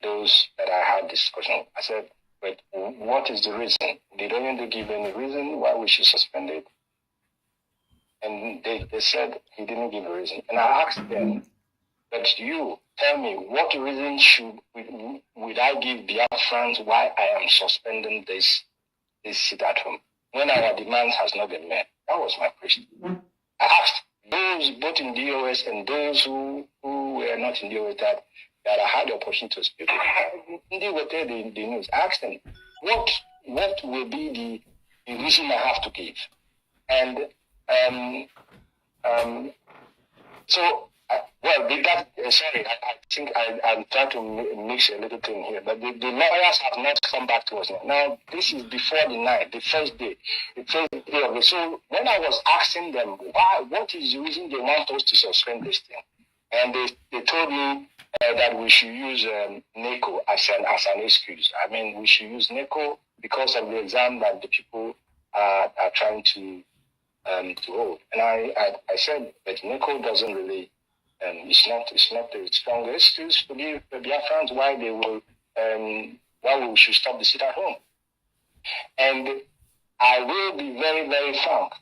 those that I had discussion, I said, but what is the reason? They don't even give any reason why we should suspend it. And they said he didn't give a reason. And I asked them, But you tell me, what reason would I give Biafrans why I am suspending this sit at home when our demands has not been met? That was my question. I asked those both in DOS and those who were not in DOS that I had the opportunity to speak with. They were there in the news. I asked them, what will be the reason I have to give? And sorry, I think I'm trying to mix a little thing here, but the lawyers have not come back to us now. Now, this is before the night, the first day of it. So when I was asking them, what is the reason they want us to suspend this thing? And they told me that we should use NECO as an excuse. I mean, we should use NECO because of the exam that the people are trying to hold. And I said that NECO doesn't really, it's not the strongest excuse to give the Biafrans why we should stop the sit at home. And I will be very, very frank.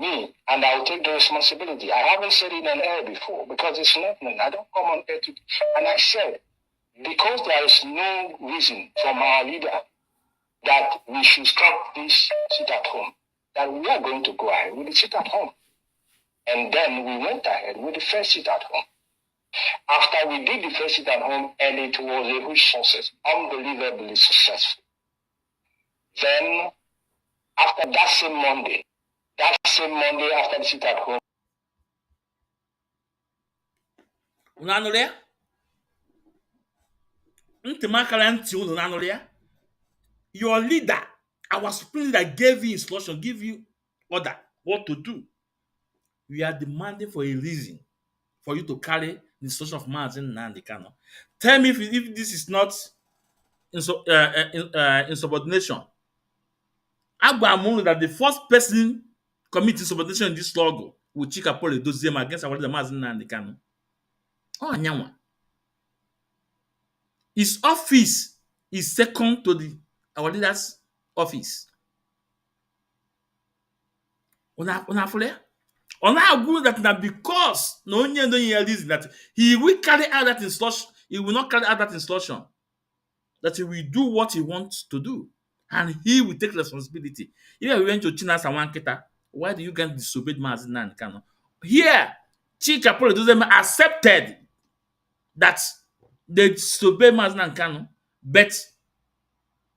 And I'll take the responsibility. I haven't said it on air before because it's not, I don't come on air and I said, because there is no reason from our leader that we should stop this sit at home, that we are going to go ahead with the sit at home. And then we went ahead with the first sit at home. After we did the first sit at home, and it was a huge success, unbelievably successful. Then, after that same Monday after the sit at home, your leader, our supreme leader, gave you instruction, give you order what to do. We are demanding for a reason for you to carry the instruction of Mazi Nnamdi Kanu. Tell me if this is not insubordination. Agbamu that the first person committing insubordination in this struggle with Chika Pole Doziem against our leader Mazi Nnamdi Kanu. Oh, Anyanwa. His office is second to our leader's office. Ona agree that because no one reason that he will carry out that instruction, he will not carry out that instruction. That he will do what he wants to do, and he will take responsibility. Here we went to Chinasa Wanketa. Why do you guys disobey Mazi Nnamdi Kanu? Here, Chika Pole Doziem accepted that they disobey Mazi Nnamdi Kanu, but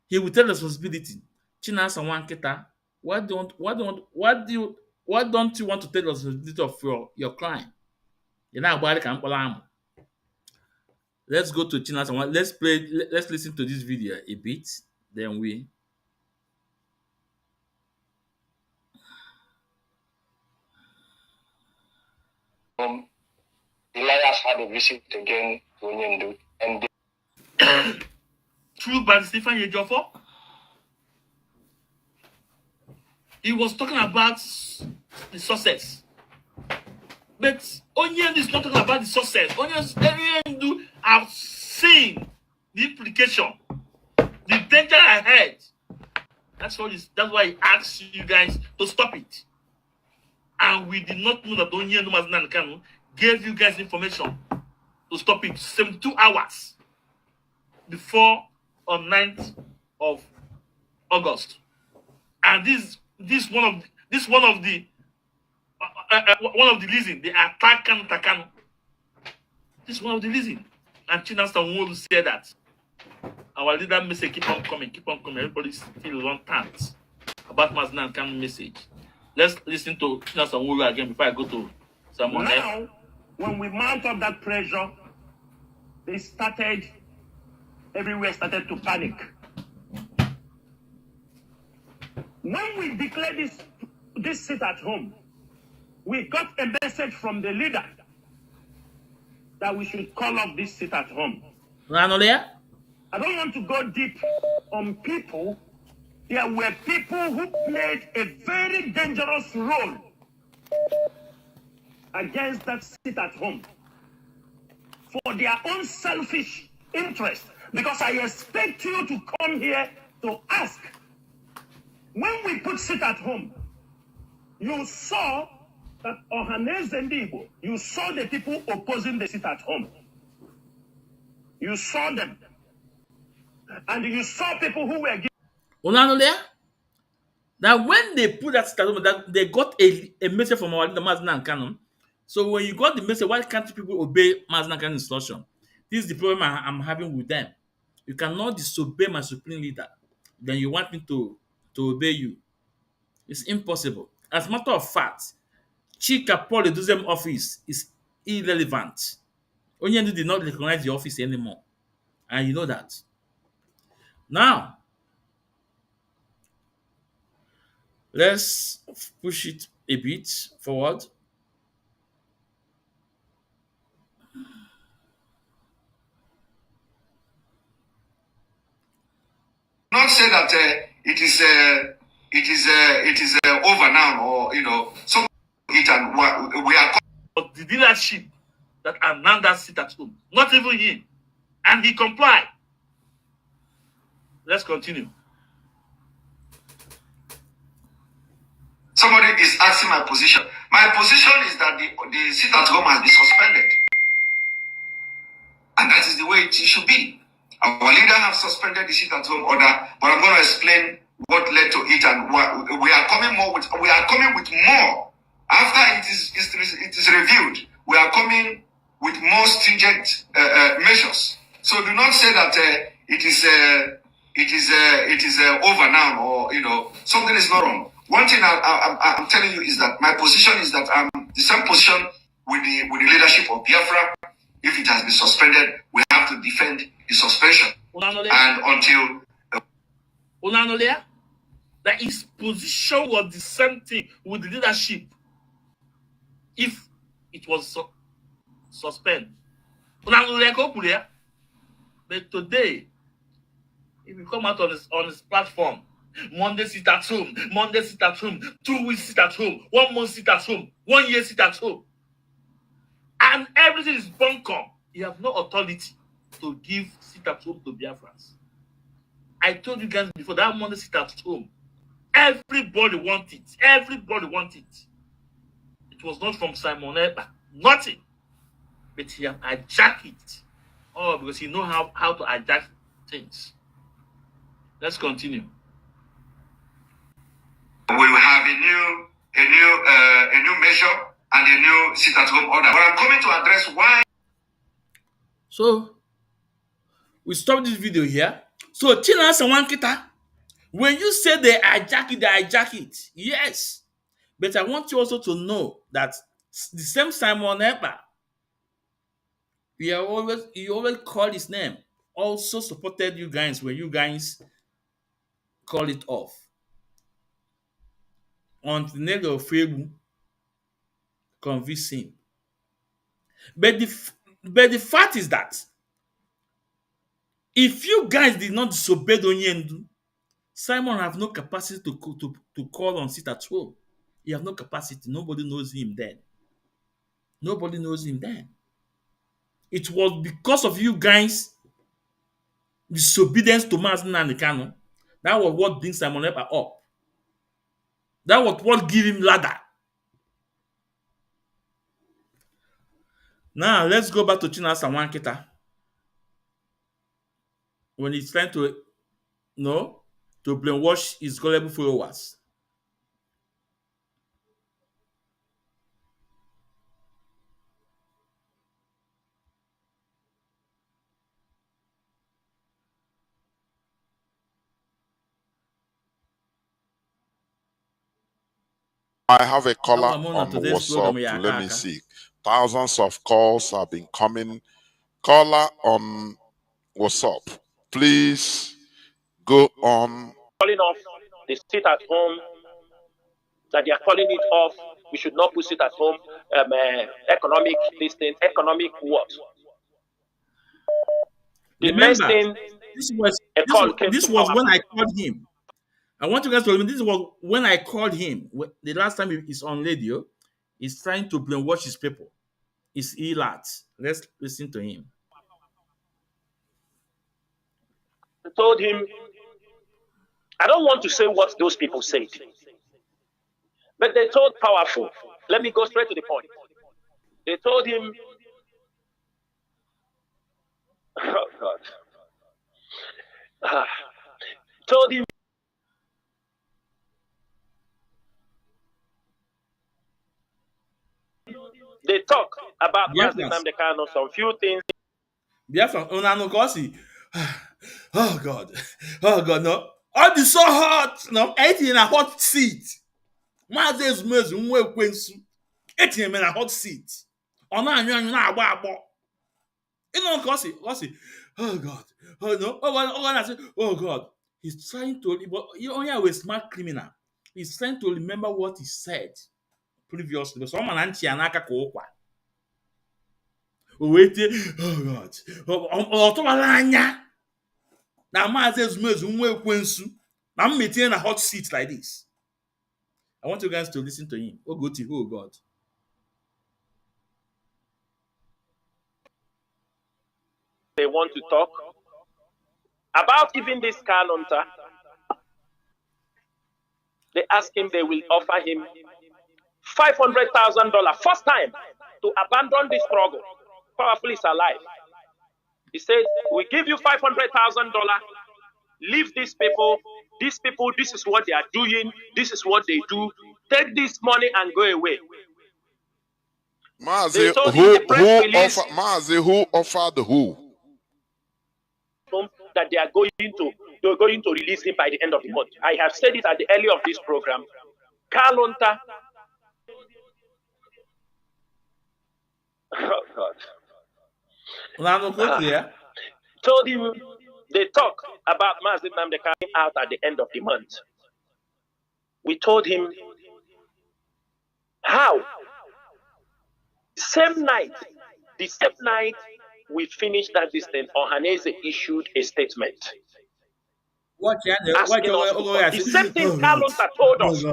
he will take responsibility. Chinasa Wanketa, why don't you want to take responsibility of your crime? You're not about to. Let's go to Chinasa. Let's listen to this video a bit. Then we. The lawyers had a visit again to Onyendu, and True, but Stephen Ejiofor, he was talking about the success. But Onyendu is not talking about the success. Onyendu have seen the implication, the danger ahead. That's why he asked you guys to stop it. And we did not know that Onyendu Mazi Nnamdi Kanu gave you guys information to stop it 72 hours before on 9th of August. And this one of the reason they attack Kanu. This is one of the reason. And Chinasa Nworu said that our leader message keep on coming. Everybody still on thanks about Mazi Nnamdi Kanu message. Let's listen to Chinasa Nworu again before I go to someone else. Now, when we mount up that pressure, everywhere started to panic. When we declared this sit at home, we got a message from the leader that we should call off this sit at home. I don't want to go deep on people. There were people who played a very dangerous role against that sit at home for their own selfish interest. Because I expect you to come here to ask. When we put sit at home, you saw that Ohaneze Ndibo, you saw the people opposing the sit at home. You saw them. And you saw people who were there? That when they put that statement, that they got a message from our leader Mazi and Canon. So when you got the message, why can't people obey Mazi and Canon's instruction? This is the problem I'm having with them. You cannot disobey my supreme leader. Then you want me to obey you. It's impossible. As a matter of fact, Chika Paul Eduzem office is irrelevant. Onyendu did not recognize the office anymore. And you know that. Now, let's push it a bit forward. Not say that it is over now, or some it and we are. But the leadership that announced that sit at home, not even him, and he complied. Let's continue. Somebody is asking my position. My position is that the sit at home has been suspended, and that is the way it should be. Our leader has suspended the sit at home order, but I'm going to explain what led to it, and we are coming with more after it is reviewed. We are coming with more stringent measures. So do not say that it is over now, or something is not wrong. One thing I'm telling you is that my position is that I'm the same position with the leadership of Biafra. If it has been suspended, we have to defend the suspension. And until that his position was the same thing with the leadership if it was suspended. But today, if you come out on his platform, Monday sit at home, 2 weeks sit at home, 1 month sit at home, 1 year sit at home, and everything is bunkum. You have no authority to give sit at home to Biafrans. I told you guys before, that Monday sit at home, everybody wants it. Everybody wants it. It was not from Simon Ekpa, nothing. But he have hijacked it. Oh, because he know how to hijack things. Let's continue. We will have a new measure and a new sit-at-home order. But I'm coming to address why. So we stop this video here. So Chinasa Wankita, when you say they hijack it. Yes. But I want you also to know that the same Simon Ekpa, he always call his name, also supported you guys when you guys call it off. Until Nego Febu convince him. But the fact is that if you guys did not disobey Onyendu, Simon have no capacity to call on sit at home. He have no capacity. Nobody knows him then. Nobody knows him then. It was because of you guys' disobedience to Mazi and Kano. That was what brings Simon Ekpa up. That was what gave him ladder. Now let's go back to Chinasa Wankita. When he's trying to brainwash his gullible followers. I have a caller on WhatsApp. Let me see. Thousands of calls have been coming. Caller on WhatsApp. Please go on. calling off the sit at home, that they are calling it off. We should not put sit at home economic economic what? The next thing, this was when I called him. I want you guys to remember, this was when I called him. The last time he's on radio, he's trying to brainwash his people. It's Elat. Let's listen to him. I told him, I don't want to say what those people said. But they told Powerful, let me go straight to the point. They told him, oh God, told him, they talk about Mazi Nnamdi Kanu, some few things. Biafra, oh God, no. All be so hot, no, 80 in a hot seat. Mazi Ezumezu Ekwensu, 80 in a hot seat. On a you know, oh God, oh no, oh God, he's trying to, but you only have a smart criminal. He's trying to remember what he said previously. But someone anaka kwa. Wait, oh God, now Mazi Ezumezu Ekwensu. I'm maintaining a hot seat like this. I want you guys to listen to him. Oh God. They want to talk about even this Kanonta. They ask him, they will offer him $500,000 first time to abandon the struggle. Powerful is alive. He said, we give you $500,000, leave these people, this is what they are doing, this is what they do, take this money and go away. Mazi, who offered who? That they are going to release him by the end of the month. I have said it at the early of this program. Kalonta. Oh God. Told him they talk about Mazi Nnamdi Kanu out at the end of the month. We told him how. The same night we finished that distance, Ohaneze issued a statement. The same thing Kalonta told us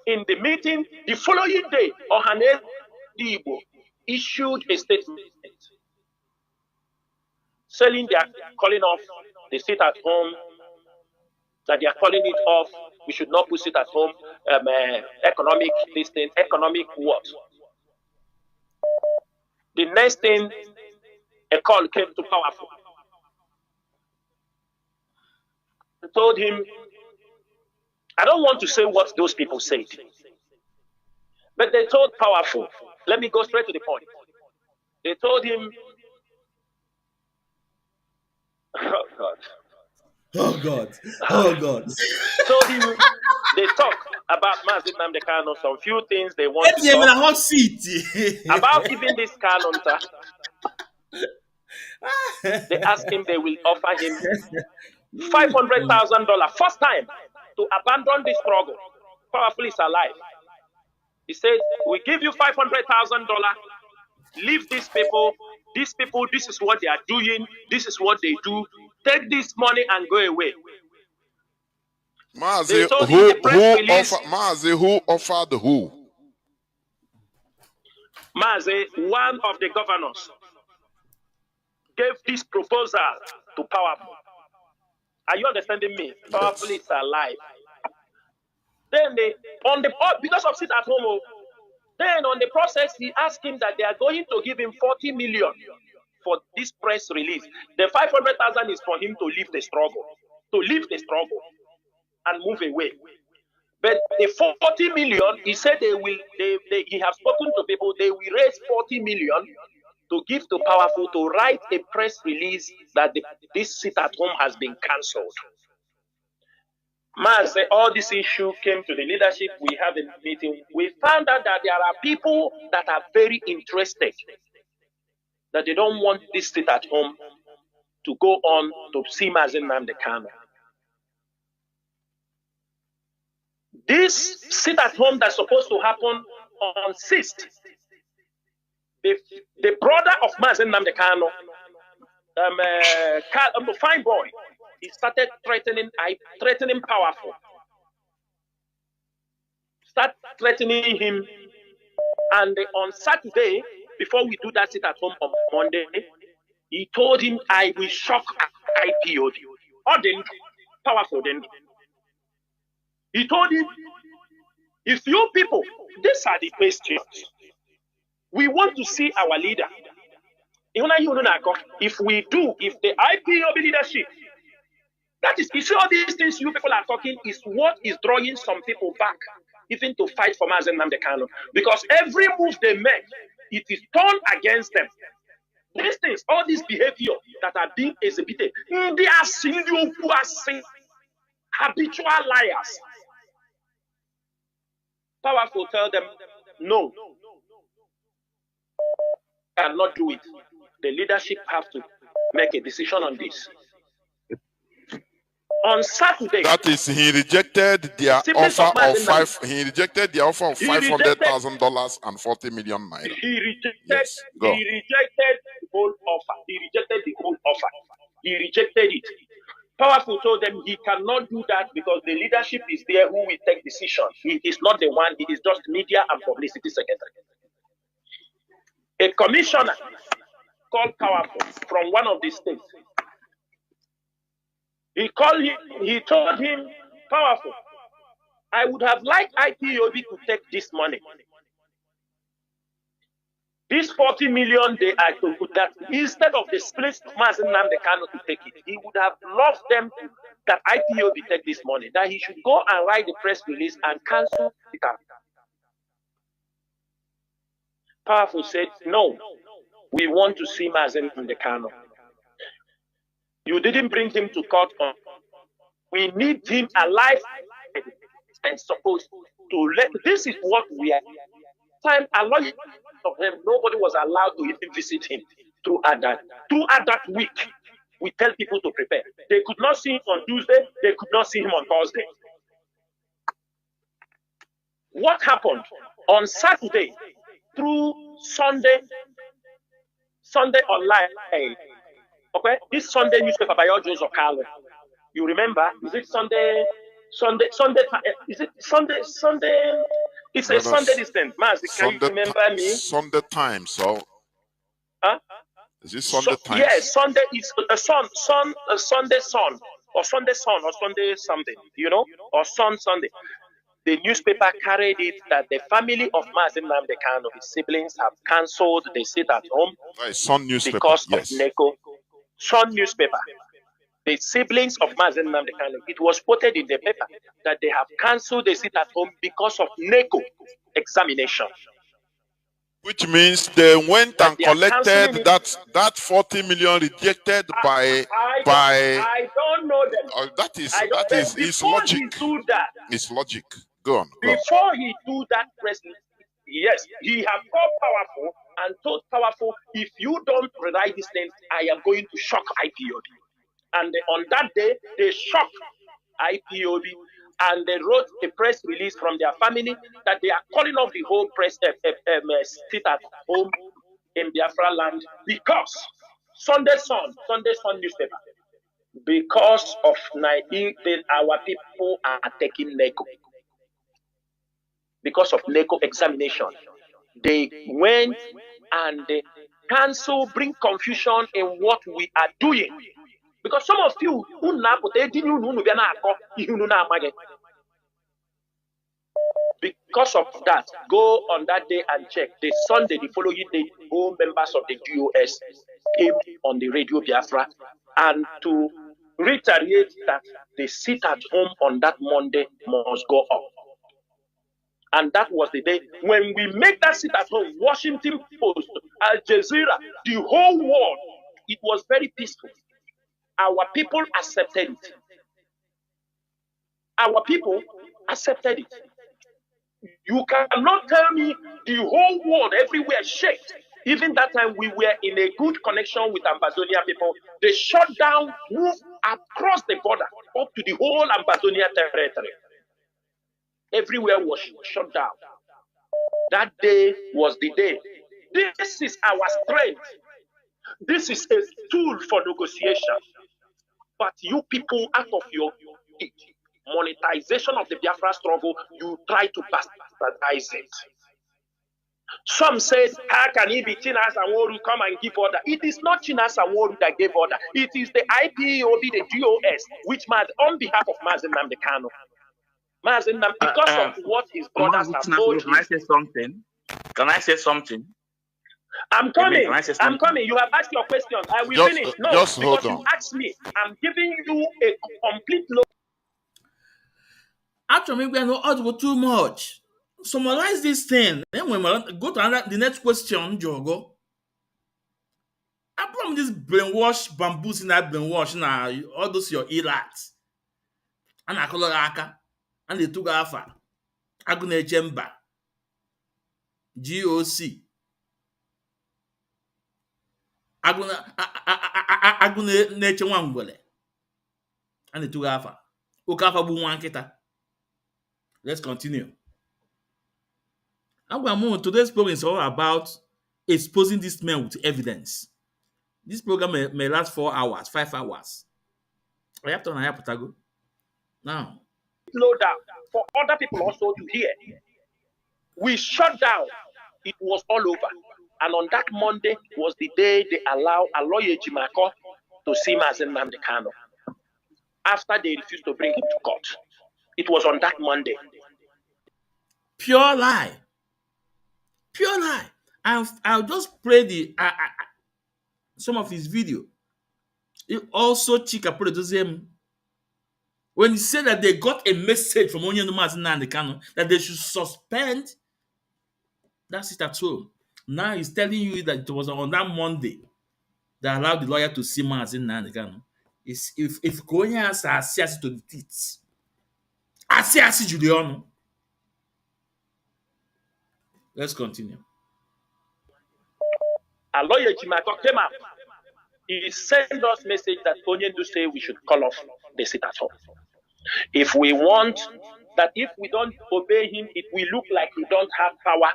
in the meeting. The following day, Ohaneze issued a statement saying they are calling off the sit at home, that they are calling it off. We should not put it at home. Economic distance, economic what? The next thing, a call came to Powerful. I told him, I don't want to say what those people said, but they told Powerful. Let me go straight to the point. They told him, oh God. Told him they talk about Mazi Nnamdi Kanu, some few things they want to talk in a hot seat. about even this Kanonta. They ask him, they will offer him $500,000 first time to abandon the struggle. Powerful is alive. He said, we give you $500,000, leave these people, this is what they are doing, this is what they do, take this money and go away. Mazi, who offered who? Mazi, one of the governors, gave this proposal to Powerful. Are you understanding me? Powerful is alive. Then because of sit at home, then on the process, he asked him that they are going to give him 40 million for this press release. The 500,000 is for him to leave the struggle, and move away. But the 40 million, he said he have spoken to people, they will raise 40 million to give to Powerful to write a press release that this sit at home has been cancelled. Man said all this issue came to the leadership. We had a meeting. We found out that there are people that are very interested, that they don't want this sit at home to go on to see Mazi Nnamdi Kanu. This sit at home that's supposed to happen on 6th, the brother of Mazi Nnamdi Kanu, fine boy, he started threatening Powerful. Start threatening him. And on Saturday, before we do that sit at home on Monday, he told him, I will shock IPOD. Or then, Powerful then. He told him, if you people these are the questions. We want to see our leader. If the IPOB leadership, that is, you see all these things you people are talking is what is drawing some people back, even to fight for Mazi Nnamdi Kanu. Because every move they make, it is turned against them. These things, all this behavior that are being exhibited, they are seen who are seen habitual liars. Powerful tell them, no, cannot do it. The leadership have to make a decision on this. On Saturday, that is, he rejected their offer of $500,000 and 40 million naira. He rejected the whole offer. He rejected the whole offer. He rejected it. Powerful told them he cannot do that because the leadership is there who will take decision. He is not the one. He is just media and publicity secretary. A commissioner called Powerful from one of the states. He called him. He told him, Powerful, I would have liked IPOB to take this money. This 40 million they are to put that instead of the split of Mazi Nnamdi Kanu to take it, he would have loved them that IPOB take this money, that he should go and write the press release and cancel the cap. Powerful said, no, we want to see Mazi Nnamdi Kanu. You didn't bring him to court. We need him alive and supposed to let. This is what we are. Time a lot of them, nobody was allowed to even visit him throughout that week. We tell people to prepare. They could not see him on Tuesday. They could not see him on Thursday. What happened on Saturday through Sunday online? Okay, this Sunday newspaper by Joseph Carlo. You remember? Is it Sunday? Is it Sunday? It's a Sunday distance. Mazi, can you remember me? Sunday Times, so. Huh? Is it Sunday Times? Yes, Sunday is a Sunday Sun, or Sunday Sun, or Sunday something, or Sunday. The newspaper carried it that the family of Mazi Nnamdi Kanu, his siblings, have cancelled the sit at home Sun newspaper, because of NECO. Sun newspaper. The siblings of Mazi Nnamdi Kanu, it was quoted in the paper that they have cancelled the sit at home because of NECO examination. Which means they went and collected that 40 million rejected by. I don't know them. That is it's logic. It's logic. Go on. Before he do that press, yes, he have called Powerful and told Powerful, if you don't rewrite this name, I am going to shock IPOB. And on that day, they shocked IPOB and they wrote a press release from their family that they are calling off the whole press sit at home in Biafra land because Sunday Sun newspaper, because of our people are taking NECO. Because of NECO examination, they went and they cancel, bring confusion in what we are doing. Because some of you, because of that, go on that day and check. The Sunday, the following day, all members of the DOS came on the radio Biafra and to reiterate that the sit at home on that Monday must go up. And that was the day when we make that sit at home, Washington Post, Al Jazeera, the whole world, it was very peaceful. Our people accepted it. Our people accepted it. You cannot tell me the whole world everywhere shaked. Even that time we were in a good connection with Ambazonia people. They shut down, moved across the border up to the whole Ambazonia territory. Everywhere was shut down. That day was the day. This is our strength. This is a tool for negotiation. But you people, out of your monetization of the Biafra struggle, you try to bastardize it. Some said, how can it be Chinasa and Nworu come and give order? It is not Chinasa and Nworu that gave order. It is the IPOB, the DOS, which on behalf of Mazi Nnamdi Kanu. Mazi, because of what his brothers have told can I say something? Can I say something? I'm coming. Can I say I'm something? coming. You have asked your question. I will finish. No, just hold because you on. asked me. I'm giving you a complete load. Actually, maybe I know audible too much. Summarize this thing. Then when we go to the next question, Jogo. I promise this brainwash bamboos in that brainwash now. All those your elats. And I call aka. And they took alpha. Agune Chemba. GOC. Agune Nature Wangole. And they took alpha. Okafa bu wanketa. Let's continue. Today's program is all about exposing this man with evidence. This program may last 4 hours, 5 hours. I have to go. Now, Load out for other people also to hear. We shut down. It was all over. And on that Monday was the day they allow Aloye Jimako to see Mazi Nnamdi Kanu. After they refused to bring him to court. It was on that Monday. Pure lie. Pure lie. I'll just play some of his video. It also Chika him when he said that they got a message from Onyendu Mazi Nnamdi Kanu that they should suspend. That's it at home. Now he's telling you that it was on that Monday that allowed the lawyer to see Mazi Nnamdi Kanu. If Konya has access to the teeth, access Juliano. Let's continue. Aloye Jimako came out. He sent us message that Onyendu say we should call off the sit at home. If we want that, if we don't obey him, it will look like we don't have power.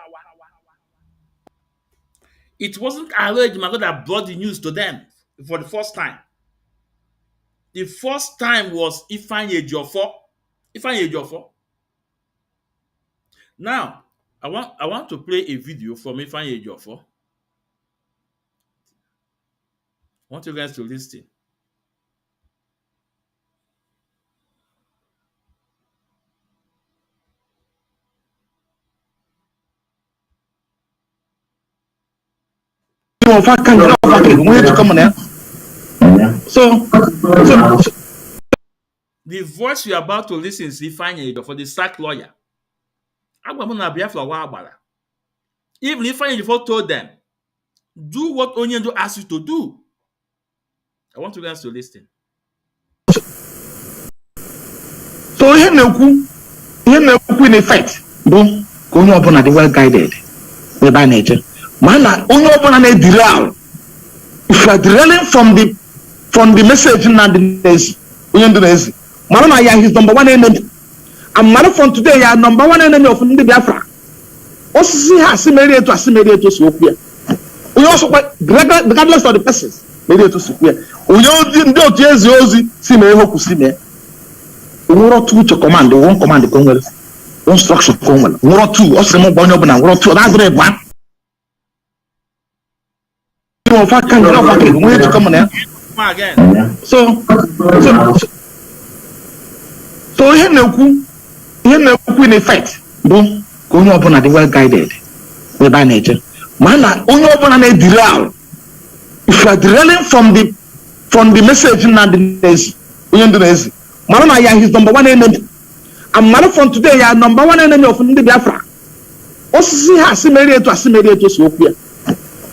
It wasn't Aloye Jimako that brought the news to them for the first time. The first time was Ifeanyi Ejiofor. Now, I want to play a video from Ifeanyi Ejiofor. I want you guys to listen. The voice you're about to listen is Ifeanyi Ejiofor, the sack lawyer. Even Ifeanyi Ejiofor told them, do what Onyendu asked you to do. I want you guys to listen. So here na-ekwu in effect bụ ka onye ọbụla dị well guided n'ebe a na-eje mana onye ọbụla na-ederail if you are derailing from the message na dị n'ezi onye ndụ n'ezi mara na ya his number one enemy and mara from today ya number one enemy of ndị Biafra osisi ha asị meri etu si okwu ya onye ọsọkwa regardless of the persons meri etu si okwu ya onye ndị otu ezi ozi si mee ihe okwu si mee nwụrụ two to command one command ko nwere one structure ko nwere nwụrụ two o sị m gba onye ọbụla nwụrụ two that's the one you fa kan no fa ke nwere to come na so ihe na-ekwu in effect bụ ka onye ọbụla dị well guided n'ebe a na-eje mana onye ọbụla na-ederail if you are derailing from the message na dị n'ezi onye ndụ n'ezi mara na ya his number one enemy and mara from today ya number one enemy of ndị Biafra osisi ha asị meri etu si okwu ya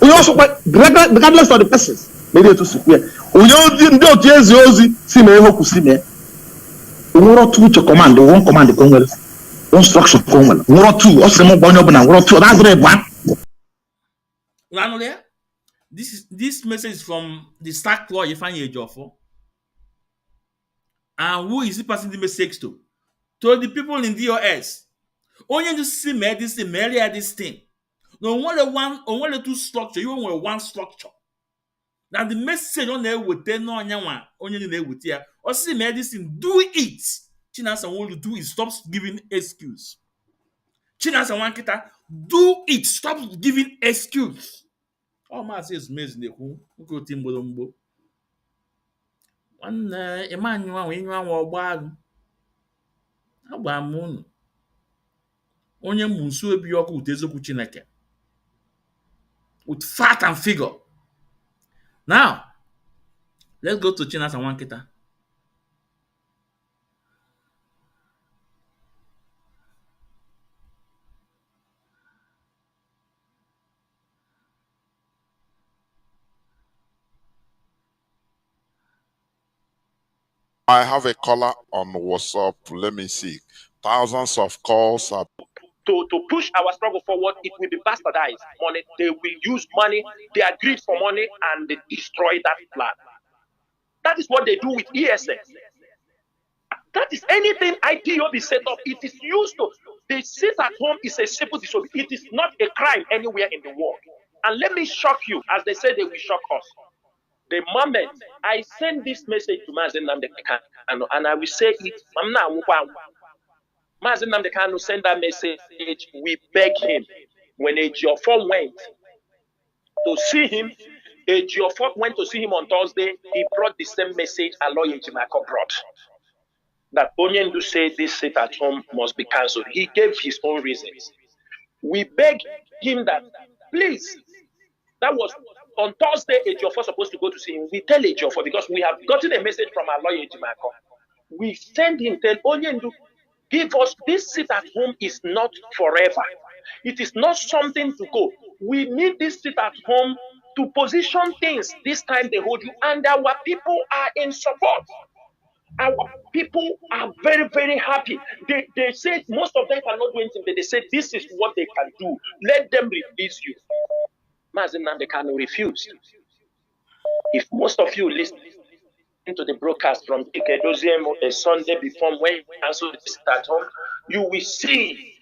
onye ọsọkwa regardless of the persons meri etu si okwu ya onye ndị otu ezi ozi si mee ihe okwu si mee nwụrụ two to command one command ko nwere one structure ko nwere nwụrụ two o sị m gba onye ọbụla nwụrụ two that's the one. This message is from the sack lawyer Ifeanyi Ejiofor. And who is he passing the message to? To the people in DOS. Only to see me this thing, this thing. No only two structure, you only one structure. Now the message on there with ten on one, only there with here. Or see me this thing, do it. Chinasa want to do is stop giving excuse. Chinasa want kita do it, stop giving excuse. Oh, Mazi Ezumezu na-ekwu nwoke oti mgbolomgbo. Nwanne Emmanuel nwe inyu anwa ọgba agụ. Agba m unu onye mmusu obi ọkụ ụtọ eziokwu Chineke with fact and figure. Now, let's go to Chinasa Nwankita. I have a caller on WhatsApp. Let me see. Thousands of calls are To push our struggle forward, it will be bastardized. Money, they will use money, they are greed for money, and they destroy that plan. That is what they do with ESN. That is anything IPOB set up. It is used to. They sit at home is a simple disobedience. It is not a crime anywhere in the world. And let me shock you, as they say they will shock us. The moment I send this message to Mazi Nnamdi Kanu, and I will say it, Mazi Nnamdi Kanu send that message, we beg him. When Ejiofor went to see him, Ejiofor went to see him on Thursday, he brought the same message Aloy Ejimako brought. That Onyendu said this sit at home must be cancelled. He gave his own reasons. We beg him that, please, that was on Thursday, Ejiofor supposed to go to see him. We tell Ejiofor, because we have gotten a message from our lawyer Ejimako. We send him, tell Onyendu, give us, this sit at home is not forever. It is not something to go. We need this sit at home to position things. This time they hold you, and our people are in support. Our people are very, very happy. They say most of them cannot do anything, but they say this is what they can do. Let them release you. Mazi Nnamdi Kanu refused. If most of you listen to the broadcast from Ikedoziem a Sunday before when we cancelled this at home, you will see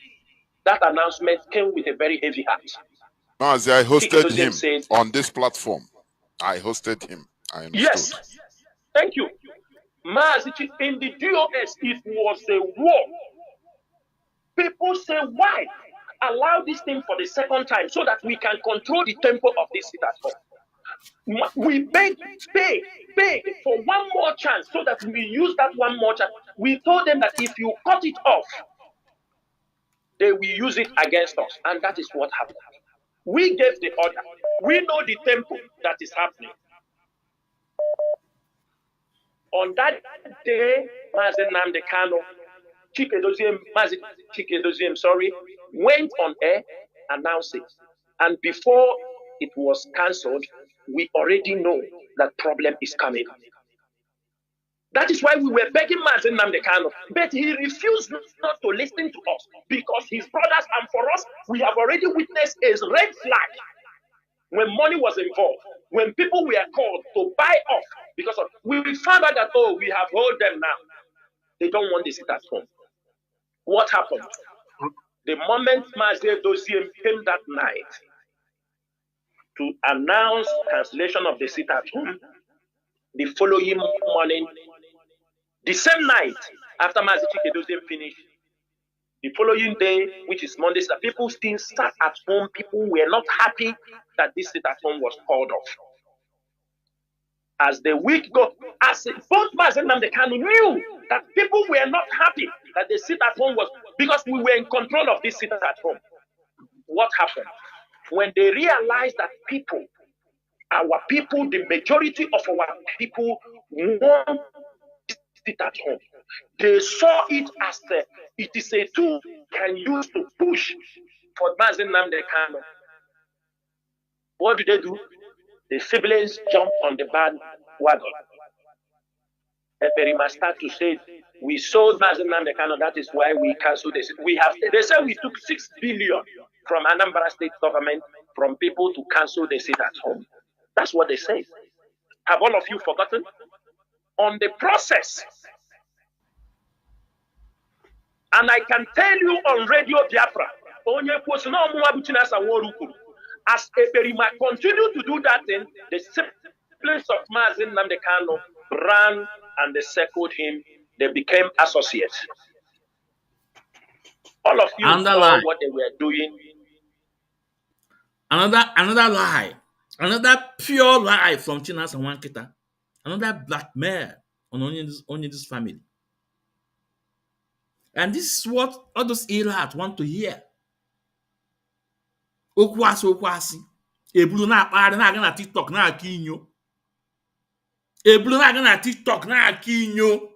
that announcement came with a very heavy heart. Mazi, I hosted Ikedoziem him said, on this platform. I hosted him. I understood. yes, thank you. Mazi, in the DOS, it was a war. People say, why allow this thing for the second time so that we can control the tempo of this sit at home? We beg for one more chance so that we use that one more chance. We told them that if you cut it off, they will use it against us. And that is what happened. We gave the order. We know the tempo that is happening. On that day, Mazi Nnamdi Kanu, Mazi Chike sorry, went on air, announced it. And before it was cancelled, we already know that problem is coming. That is why we were begging Mazi Nnamdi Kanu, but he refused not to listen to us because his brothers, and for us, we have already witnessed a red flag when money was involved, when people were called to buy off because of, we found out that, oh, we have hold them now. They don't want this sit at home. What happened? The moment Mazi Dosiem came that night to announce cancellation of the sit at home, the following morning, the same night after Mazi Dosiem finished, the following day, which is Monday, the people still sat at home. People were not happy that this sit at home was called off. As the week go, as both Mazi Nnamdi Kanu knew that people were not happy that the sit at home was, because we were in control of this sit at home. What happened? When they realized that people, our people, the majority of our people want to sit at home, they saw it as it is a tool can use to push for Mazi Nnamdi Kanu. What do? The siblings jumped on the bandwagon. They must start to say, we sold Mazi Nnamdi Kanu, that is why we cancelled this. They said we took 6 billion from Anambra State government, from people to cancel the sit at home. That's what they say. Have all of you forgotten? On the process. And I can tell you on Radio Biafra, Chinasa Nworu, as Eperima continue to do that thing, the siblings of Mazi Nnamdi Kanu ran and they circled him. They became associates. All of you saw what they were doing. Another lie. Another pure lie from Chinasa Nwankita. Another blackmail on only this family. And this is what all those Elat want to hear. Okwasi okwasi. Ebulu na-akpagharị na-aga na TikTok na-akọ inyo. Ebulu na-aga na TikTok na-akọ inyo.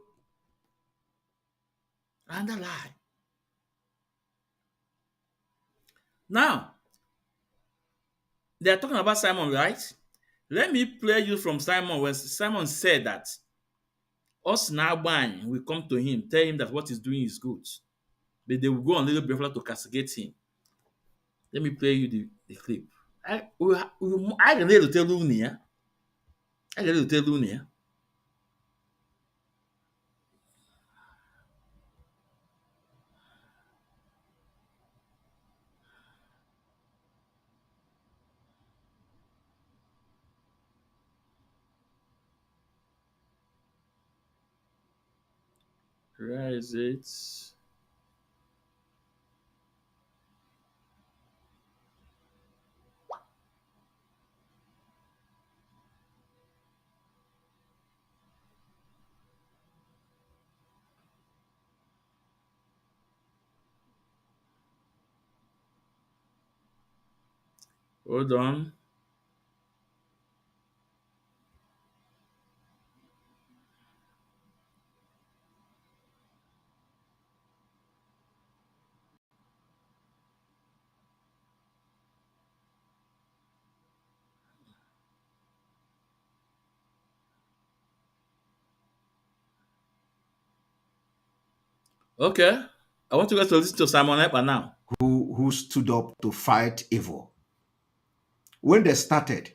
And a lie. Now, they are talking about Simon, right? Let me play you from Simon when Simon said that us Nagban will come to him, tell him that what he's doing is good. But they will go on little Biafra to castigate him. Let me play you the clip. I can to tell Lunia. I can to tell Lunia. Where is it? Hold on. Okay. I want you guys to listen to Simon Ekpa now. Who stood up to fight evil. When they started,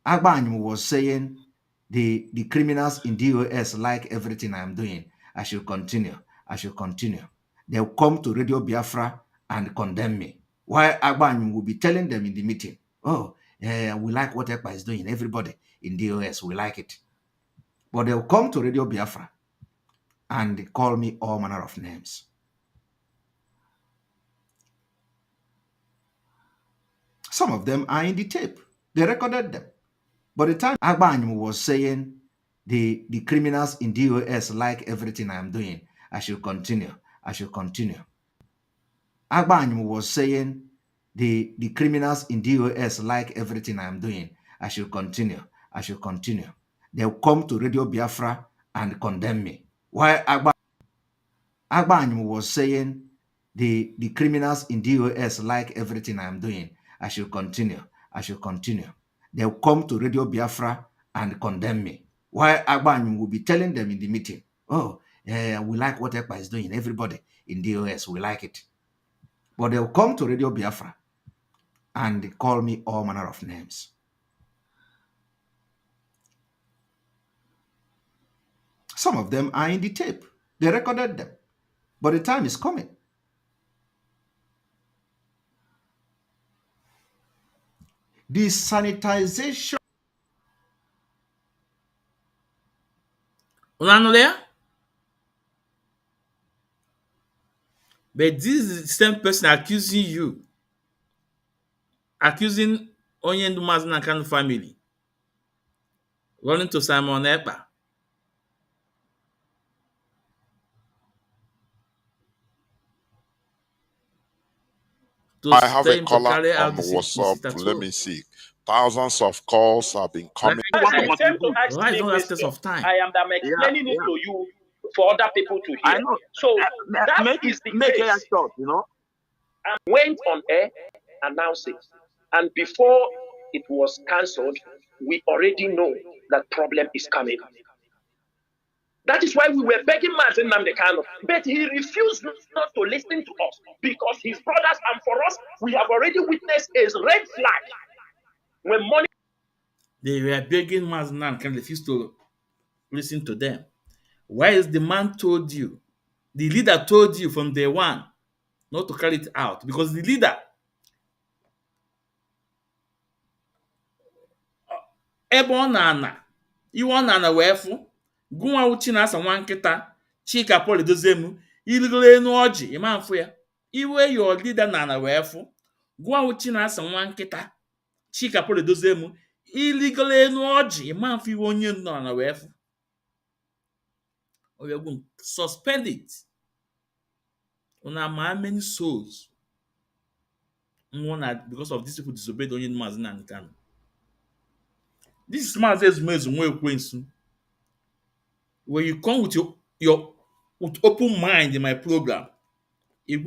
Agbanyum was saying the criminals in DOS like everything I'm doing. I should continue. I should continue. They'll come to Radio Biafra and condemn me. While Agbanyum will be telling them in the meeting, oh, we like what Ekpa is doing. Everybody in DOS, we like it. But they'll come to Radio Biafra and call me all manner of names. Some of them are in the tape. They recorded them. By the time Agbanyum was saying the criminals in DOS like everything I'm doing, I should continue. I should continue. Agbanyum was saying the criminals in DOS like everything I'm doing, I should continue. I should continue. They'll come to Radio Biafra and condemn me. While Agbanyum was saying the criminals in DOS like everything I'm doing, I should continue. I should continue. They'll come to Radio Biafra and condemn me. While Agbanyum will be telling them in the meeting, oh, we like what Ekpa is doing. Everybody in DOS, we like it. But they'll come to Radio Biafra and call me all manner of names. Some of them are in the tape. They recorded them. But the time is coming. The sanitization. Unano there? But this is the same person accusing you. Accusing Onyendu Mazi Nankanu family. Running to Simon Ekpa. I have tell a him to caller carry out on this WhatsApp. at Let home. me see. Thousands of calls have been coming. Why is not excess of time? I am explaining it to you for other people to hear. I know. So that Make is the it case. short, you know. I went on air, announced it. And before it was cancelled, we already know that problem is coming. That is why we were begging Mazi Nnamdi Kanu, but he refused not to listen to us because his brothers, and for us, we have already witnessed a red flag. When money, they were begging Mazi Nnamdi Kanu refused to listen to them. Why is the man told you, the leader told you from day one not to carry it out? Because the leader ebe ọ na-ana iwe ọ na-ana wee fụ gụnwa Chinasa nwa nkịta Chika Paul Edozemu irigoro enu ọjị ịma mfụ ya iwe your leader na-ana wee fụ gụnwa Chinasa nwa nkịta Chika Paul Edozemu irigoro enu ọjị ịma mfụ iwe onye nọ na wee fụ suspend it. how many souls because of these people disobeyed onye Mazi Nnamdi Kanu. This is Mazi Ezumezu nwa Ekwensu. When you come with your with open mind in my program, when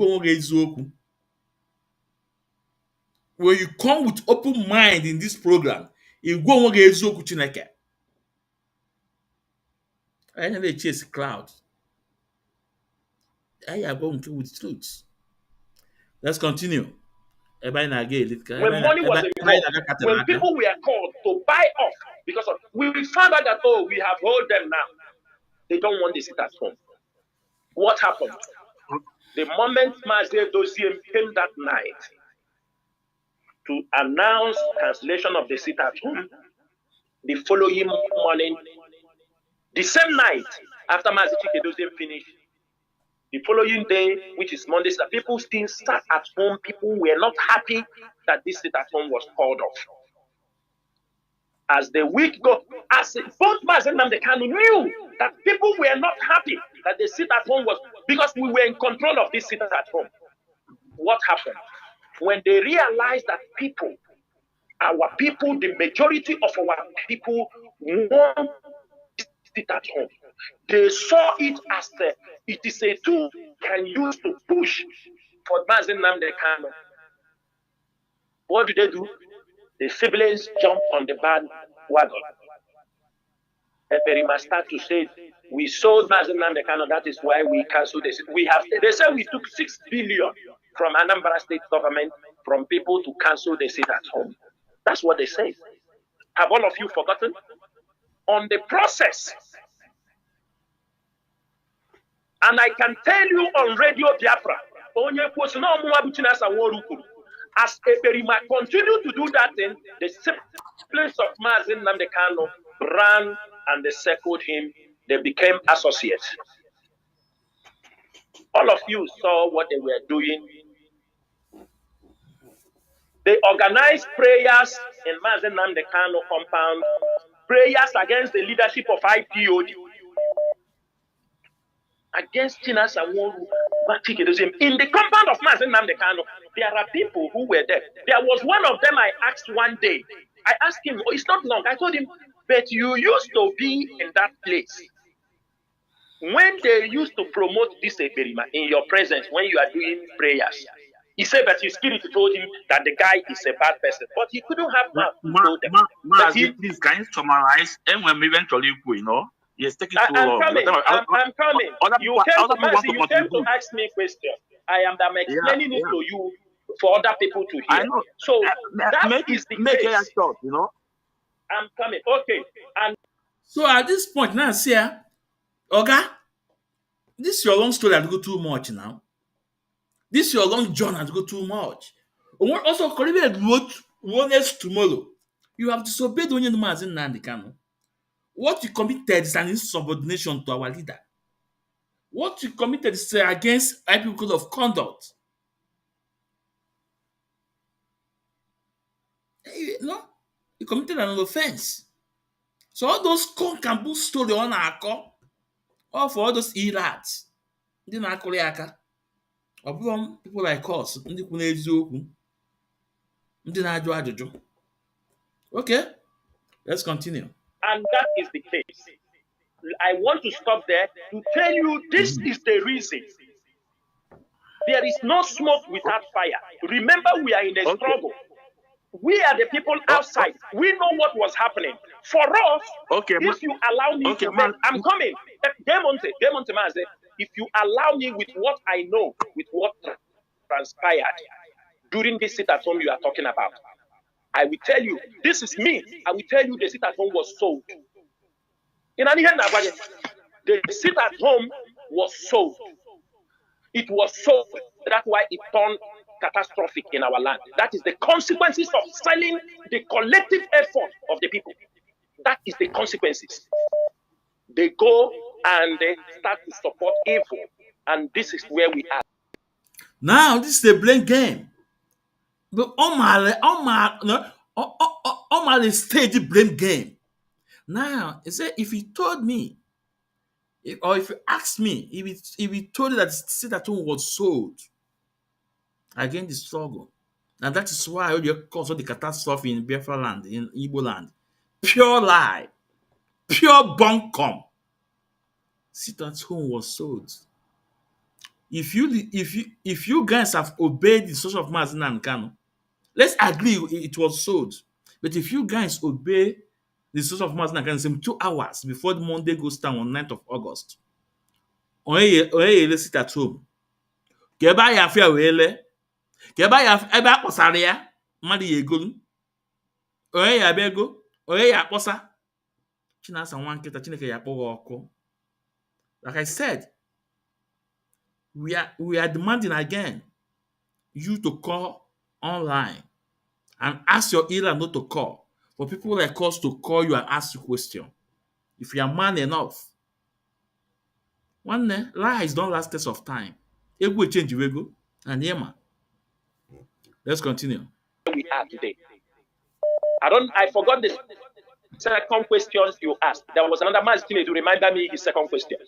you come with open mind in this program, Chineke. I never chase clouds. I am going to with truth. Let's continue. When money was involved, when people were called to buy off because of, we found out that, oh, we have hold them now. They don't want the sit at home. What happened? The moment Mazi Dosiem came that night to announce cancellation of the sit at home, the following morning, the same night after Mazi Dosiem finished, the following day, which is Monday, people still sat at home. People were not happy that this sit at home was called off. As the week go, as both Mazi and Nnamdi Kanu knew that people were not happy that the sit at home was, because we were in control of this sit at home. What happened? When they realized that people, our people, the majority of our people want to sit at home, they saw it as it is a tool can use to push for Mazi Nnamdi Kanu. What do? The siblings jump on the bandwagon. Eperima start to say, we sold Mazi Nnamdi Kanu, that is why we cancelled this. They said we took 6 billion from Anambra State government from people to cancel the sit at home. That's what they say. Have all of you forgotten? On the process, and I can tell you on Radio Biafra, Chinasa Nworu, as Eperima continued to do that thing, the siblings of Mazi Nnamdi Kanu ran and they circled him. They became associates. All of you saw what they were doing. They organized prayers in Mazi Nnamdi Kanu compound, prayers against the leadership of IPOD, against Chinasa Nworu. In the compound of Mazi Nnamdi Kanu, there are people who were there. There was one of them I asked one day. I asked him, oh, it's not long. I told him, but you used to be in that place when they used to promote this Eperima in your presence when you are doing prayers. He said that his spirit told him that the guy is a bad person, but he couldn't have Mazi, please, can you summarize? And when we eventually, yes, take it too long. I'm coming. You came to ask me a question. I am explaining it to you for other people to hear. I know. So make it short, I'm coming. Okay. And so at this point now, see, Oga, this is your long story has go too much now. This your long journey has go too much. Also, Caribbean wrote tomorrow. You have disobeyed onye Mazi Nnamdi Kanu. What you committed is an insubordination to our leader. What you committed is against IP code of conduct. You committed an offense. So all those conk and bull story on our call, all for all those irats, ndị na-akụli aka. Ọ bụrụ people like us, ndị kwu n'eziokwu, ndị na-ajụ ajụjụ. Okay, let's continue. And that is the case. I want to stop there to tell you this is the reason. There is no smoke without fire. Remember, we are in a struggle. We are the people outside. We know what was happening. For us, if you allow me to say, I'm coming. Demonte Mazi, if you allow me with what I know, with what transpired during this sit at home you are talking about, I will tell you, this is me. I will tell you the sit at home was sold. The sit at home was sold. It was sold. That's why it turned catastrophic in our land. That is the consequences of selling the collective effort of the people. That is the consequences. They go and they start to support evil. And this is where we are. Now, this is a blame game. But Omar is steady blame game. Now, he said, if he told me Or if you ask me, if he told you that sit at home was sold against the struggle. And that is why you cause all the catastrophe in Biafra land, in Igbo land. Pure lie, pure bunkum. Sit at home was sold. If you guys have obeyed the instruction of Mazi and Kanu, let's agree it was sold. But if you guys obey the instruction of Mazi and Kanu, 2 hours before the Monday goes down on 9th of August, onye sit at home. Ka ebe a ya afịa wee lee, ka ebe a kpọsara ya mmadụ ya egolu, onye ya abịa ego, onye ya akpọsa, Chinasa nwa nkịta Chineke ya akpọghị ọkụ. Like I said, we are demanding again you to call online and ask your ear not to call. For people like us to call you and ask you question. If you are man enough. One lies don't last test of time. It will change you go and Yema. Let's continue. We are today. I forgot the second question you asked. There was another man to remind me his second question.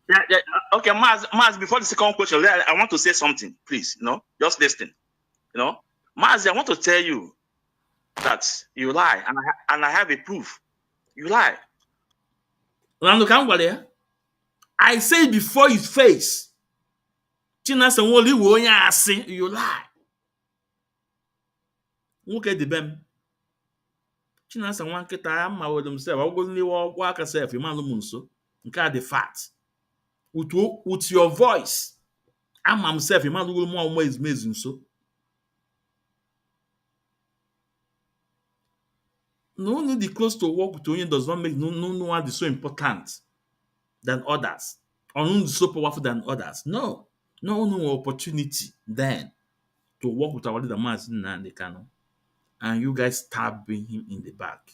Yeah. Okay, Maz, before the second question, I want to say something, please. Just listen. Maz, I want to tell you that you lie, and I have a proof. You lie. I say before his face, Chinasa only onye asị, you lie. Nwoke dị bem. Chinasa nwa nkịta ama with himself. Ọgwụ ndị ọgwụ aka self, imanụ m nso. Nke a dị fact. With your voice, I'm myself, a man who more is amazing. So, no need the close to work with Onye does not make no one is so important than others, or no so powerful than others. No opportunity then to work with our leader Mazi Nnamdi Kanu, and you guys stabbing him in the back.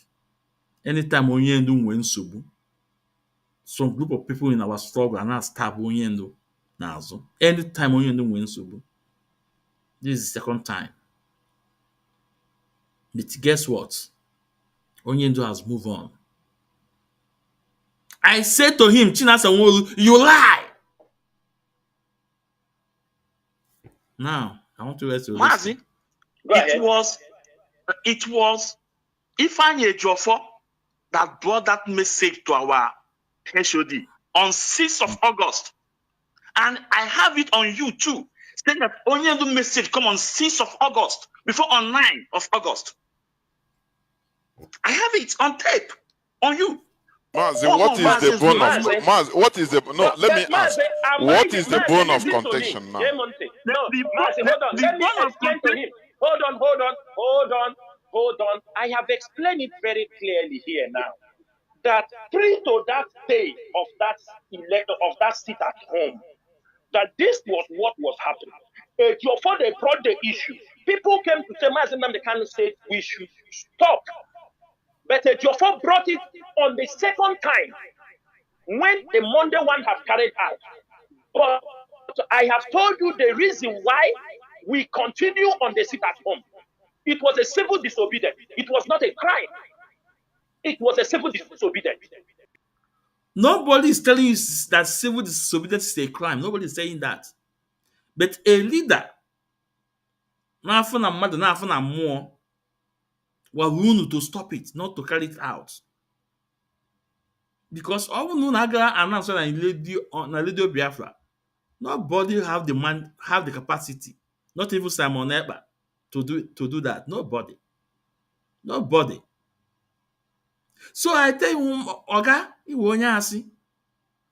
Anytime Onye Ndu went Sobu, some group of people in our struggle are now stab Onye Ndu. Anytime Onye Ndu wins Sobu, this is the second time. But guess what? Onye Ndu has moved on. I said to him, Chinasa Nworu, you lie. Now, I want to ask you. Mazi, it was Ifeanyi Ejiofor that brought that message to our HOD on 6th of August. And I have it on you too, saying that Onye Ndu message come on 6th of August, before on 9th of August. I have it on tape, on you. Mazi, what is the bone of Mazi? What is the no? Let me ask. What is the bone of contention now? Mazi, hold on. Let me explain to him. Hold on. I have explained it very clearly here now. That pre to that day of that sit at home, that this was what was happening. Before they brought the issue, people came to say, Mazi Nnamdi Kanu said we should stop. But Ejiofor brought it on the second time when the Monday one have carried out. But I have told you the reason why we continue on the sit at home. It was a civil disobedience. It was not a crime. It was a civil disobedience. Nobody is telling you that civil disobedience is a crime. Nobody is saying that. But a leader, more, were to stop it, not to carry it out. Because all no naga announced in Radio Biafra, nobody have the capacity, not even Simon Ekpa, to do that. Nobody. So I tell you, Oga,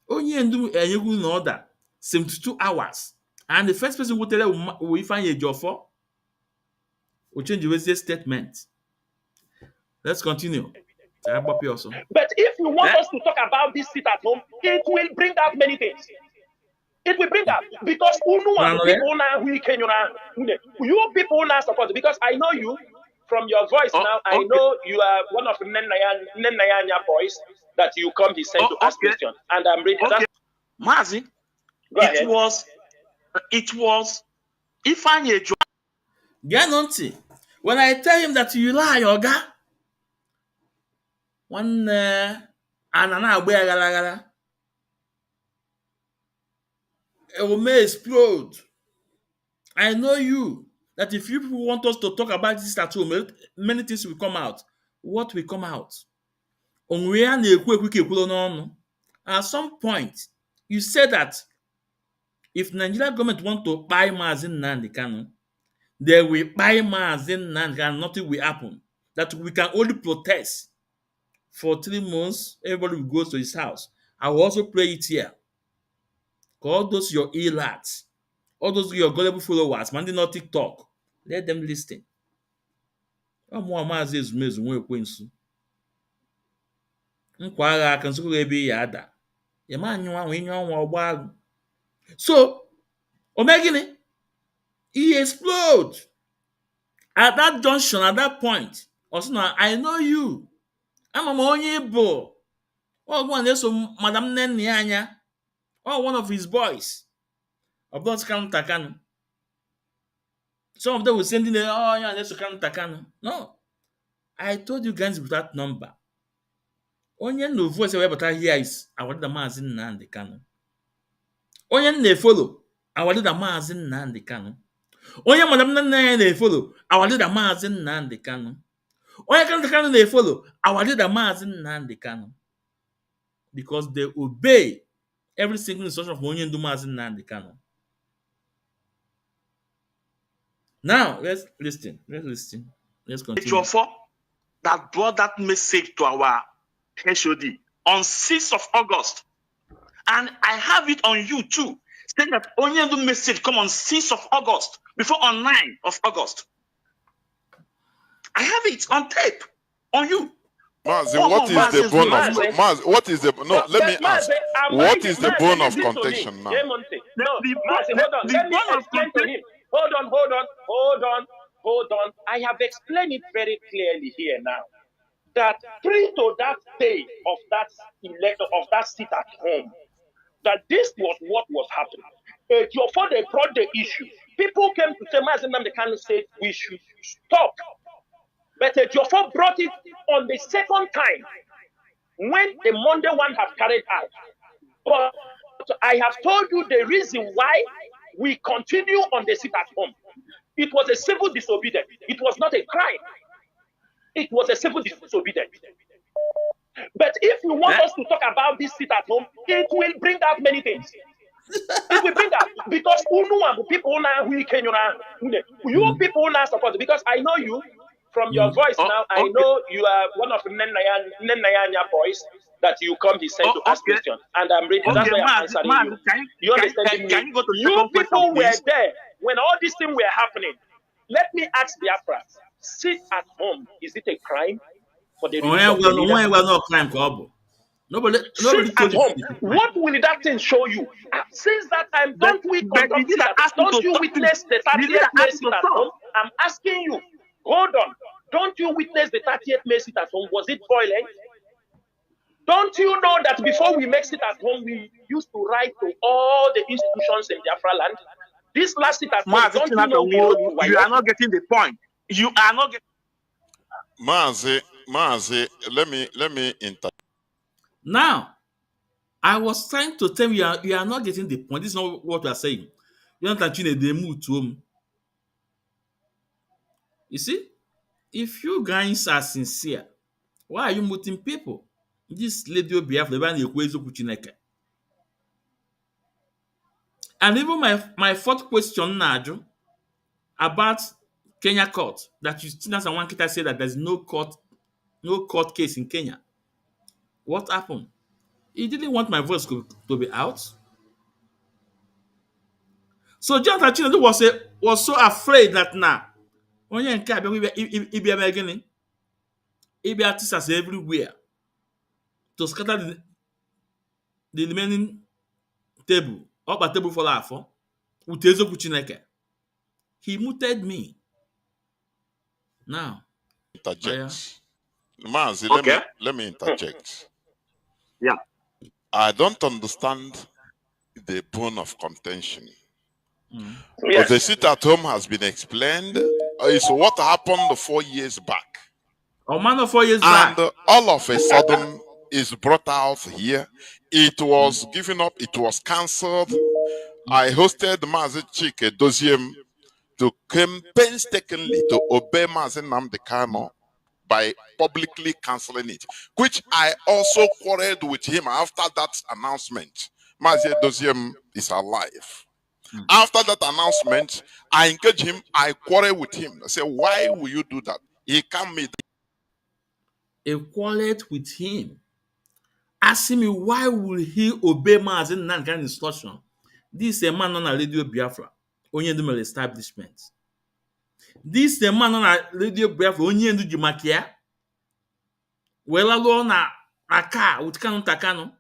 Onye Ndu enyegu no order 72 hours. And the first person who tell you we find Ejiofor will change the statement. Let's continue. But if you want us to talk about this sit at home, it will bring out many things. It will bring out because you people now support, because I know you from your voice now. I know you are one of the Nenayanya boys that you come here to ask questions, and I'm ready. Okay. Mazi, it was Ifeanyi Ejiofor. When I tell him that you lie, Oga, one anana agba gara. it may explode. I know you that if you people want us to talk about this at home, many things will come out. What will come out? At some point, you said that if Nigeria government want to buy Mazi Nnamdi Kanu, they will buy Mazi Nnamdi Kanu, nothing will happen. That we can only protest for 3 months, everybody will go to his house. I will also play it here. All those your e-lads, all those your gullible followers, man, they not TikTok. Let them listen. Mazi Ezumezu nwa Ekwensu. Nkwa agha aka nsogbu ebe ya ada. Ya ma anyụ anwụ ịnyụ ọnwa ọgba agụ. So, Omegini, he explode. At that junction, at that point, also now, I know you. I'm a onye Igbo. Oh, one is Madam Nennyanya. Oh, one of his boys. Of those Takano. Some of them will send in the oh yeah, let's Takano. No. I told you guys with that number. Onye no voice but I hear is I wanted the Mazi Nnamdi Kanu. Onye ne follow. I wanted the Mazi Nnamdi Kanu. Onye Madam Nennyanya ne follow. I wanted the Mazi Nnamdi Kanu. Onye Kanu they follow. I wanted the Mazi Nnamdi Kanu. Because they obey every single instruction of Onye Mazi Nnamdi Kanu. Now, let's listen. Let's continue. That brought that message to our HOD on 6th of August. And I have it on you too. Saying that Onyendu message come on 6th of August, before on 9th of August. I have it on tape on you. Mazi, what is the bone of Mazi? What is the no? Let me ask. What is the bone of contention now? No, Mazi, hold on. Let me explain to him. Hold on. I have explained it very clearly here now. That pre to that day of that election, of that seat at home, that this was what was happening. Before they brought the issue, people came to say, Mazi Nnamdi Kanu said we should stop. But Jofo brought it on the second time when the Monday one had carried out. But I have told you the reason why we continue on the seat at home. It was a civil disobedience. It was not a crime. It was a civil disobedience. But if you want us to talk about this seat at home, it will bring out many things. It will bring out because people now you people now support it, because I know you from your voice now. I know you are one of the Nennyanya boys that you come he said to ask questions, and I'm ready. That's why I'm answering you. You understand me? You people were there when all these things were happening. Let me ask Biafra: sit at home, is it a crime for the no crime, Kobo. Nobody at home. What will that thing show you? Since that time, don't we conduct don't you witness the 30th May sit at home? I'm asking you. Hold on. Don't you witness the 30th May sit at home? Was it violent? Don't you know that before we make sit at home, we used to write to all the institutions in Biafra land? This last sit at home, don't you know you are not getting the point. You are not getting. Mazi, let me interrupt. Now, I was trying to tell you, you are not getting the point. This is not what we are saying. You don't continue the move to him. You see, if you guys are sincere, why are you muting people? This lady Biafra, the Ekwensu Chineke. And even my fourth question, Naju, about Kenya court, that Chinasa one kita said that there's no court case in Kenya. What happened? He didn't want my voice to be out. So Jonathan Chinadu was so afraid that now, when you can't be again, he be artists everywhere to scatter the remaining table, up a table for laugh, with Ezoku Chineke. He muted me. Now, Interject. Mazi, let me interject. Yeah. I don't understand the bone of contention. Yes. The sit at home has been explained. It's what happened 4 years back. Oh, man, 4 years back. And all of a sudden is brought out here. It was given up. It was cancelled. I hosted Mazi Chike Doziem to come painstakingly to obey Mazi Nnamdi Kanu by publicly canceling it, which I also quarreled with him after that announcement. Mazi Doziem is alive. After that announcement, I engaged him, I quarreled with him. I said, why will you do that? He can't meet. A quarreled with him, asking me why will he obey Mazi Nnamdi Kanu instruction. This is a man on a radio Biafra, onye ndu mere establishment. This is a man on a radio Biafra, onye ndu Jimakia. Well, alone a car with Kanu Takano,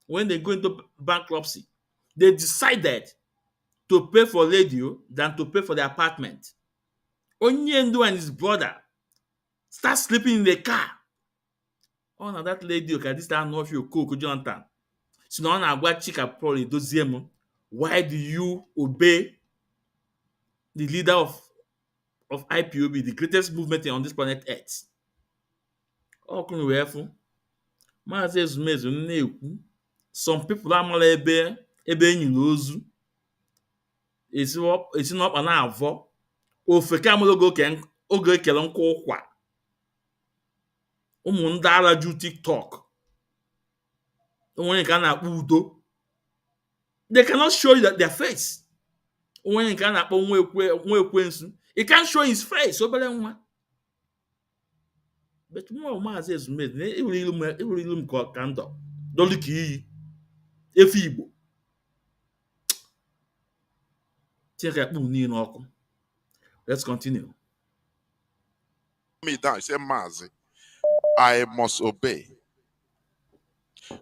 when they go into bankruptcy, they decided to pay for radio than to pay for the apartment. Onyendu and his brother start sleeping in the car. Oh, now that lady, okay, this time know if you cook, Jonathan. So now I go Chika Paul Doziem. Why do you obey the leader of IPOB, the greatest movement on this planet Earth? Oh, can we have Mazi Ezumezu na-ekwu, some people amala ebe enyi na ozu esi n'ọkpa na-avọ ofeke amụrụ oge ekele nkwa ụkwa ụmụ ndị ara ju TikTok onwere nke a na-akpọ udo, they cannot show you their face. Onwere nke a na-akpọ nwa ekwensu, he can't show his face, obere nwa. But nwa Mazi Ezumezu iwere ilu m ka ndọ dolu ka iyi efe Igbo tinye akpụ niile ọkụ. Let's continue. Me down, say Mazi, I must obey.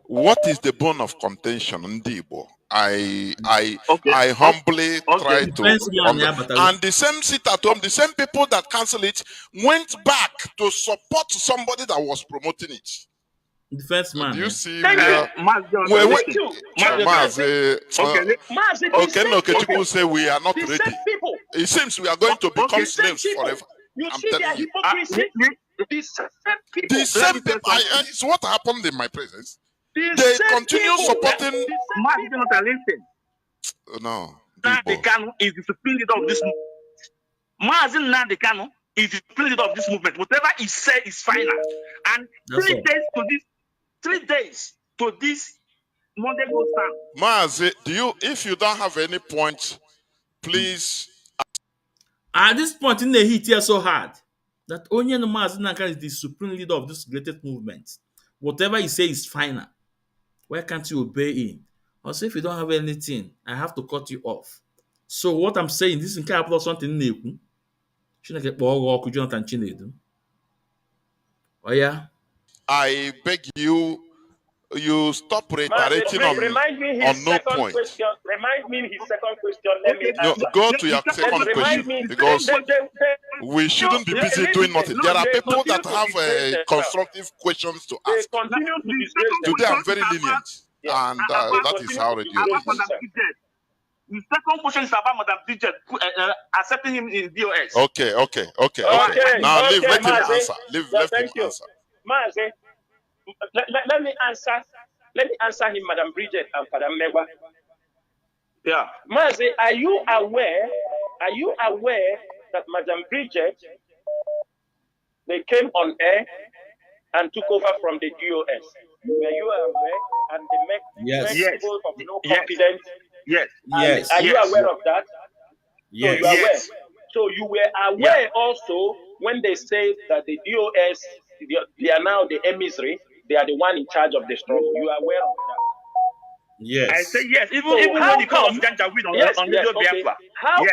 What is the bone of contention, Ndibo? I humbly try to and the same sit at home, the same people that cancel it went back to support somebody that was promoting it. Defense man. Do you see Okechukwu say we are not ready. It seems we are going to become slaves forever. I'm telling you. The same people. It's what happened in my presence. They continue supporting. No. Nnamdi Kanu is the supreme leader of this movement. Mazi Nnamdi Kanu is the supreme leader of this movement. Whatever he said is final. And 3 days to this Monday goes down. Mazi, if you don't have any points, please. At this point in the heat here so hard that Onye Mazi Nnamdi Kanu is the supreme leader of this greatest movement. Whatever he says is final. Why can't you obey him? Also, if you don't have anything, I have to cut you off. So what I'm saying, this is in capital something new. Jonathan Chinedu. Oh yeah. I beg you stop reiterating on no point. Remind me his second question. Let me answer. Go to your second question because we shouldn't be busy doing nothing. There are people that have constructive questions to ask. Today I'm very lenient, and that is how radio is. The second question is about Madam DJ accepting him in DOS. Okay. Now let him answer. Let him answer. Mazi, let me answer him, Madam Bridget and Madam Megwa. Yeah. Mazi, are you aware that Madam Bridget, they came on air and took over from the DOS? Were you aware? And they make people of no confidence. Yes. Are you aware of that? Yes. So you are aware. So you were aware also when they say that the DOS, they are now the emissary, they are the one in charge of the struggle. You are aware of that? Yes. I say yes. Even when it comes to Biafra. How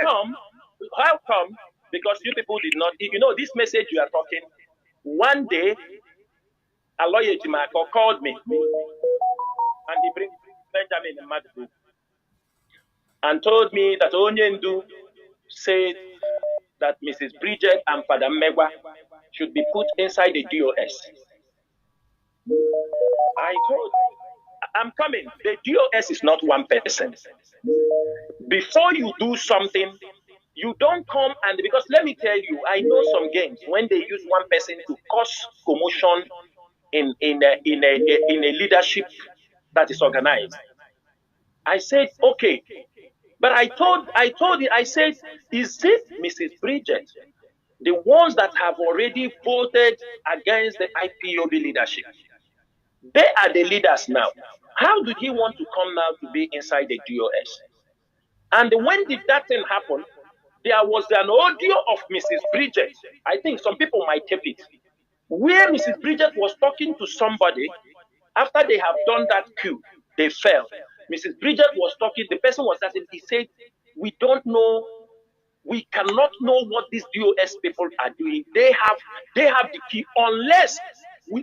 come? Because you people did not, this message you are talking, one day, a lawyer called me and he brings Benjamin and Madu and told me that Onyendu said that Mrs. Bridget and Father Megwa should be put inside the DOS. I told I'm coming. The DOS is not one person. Before you do something, you don't come and because let me tell you, I know some games when they use one person to cause commotion in a leadership that is organized. I said, okay, But I said, is it Mrs. Bridget, the ones that have already voted against the IPOB leadership? They are the leaders now. How did he want to come now to be inside the DOS? And when did that thing happen? There was an audio of Mrs. Bridget. I think some people might tape it, where Mrs. Bridget was talking to somebody after they have done that coup. They fell. Mrs. Bridget was talking, the person was asking, he said, we don't know, we cannot know what these DOS people are doing. They have the key, unless we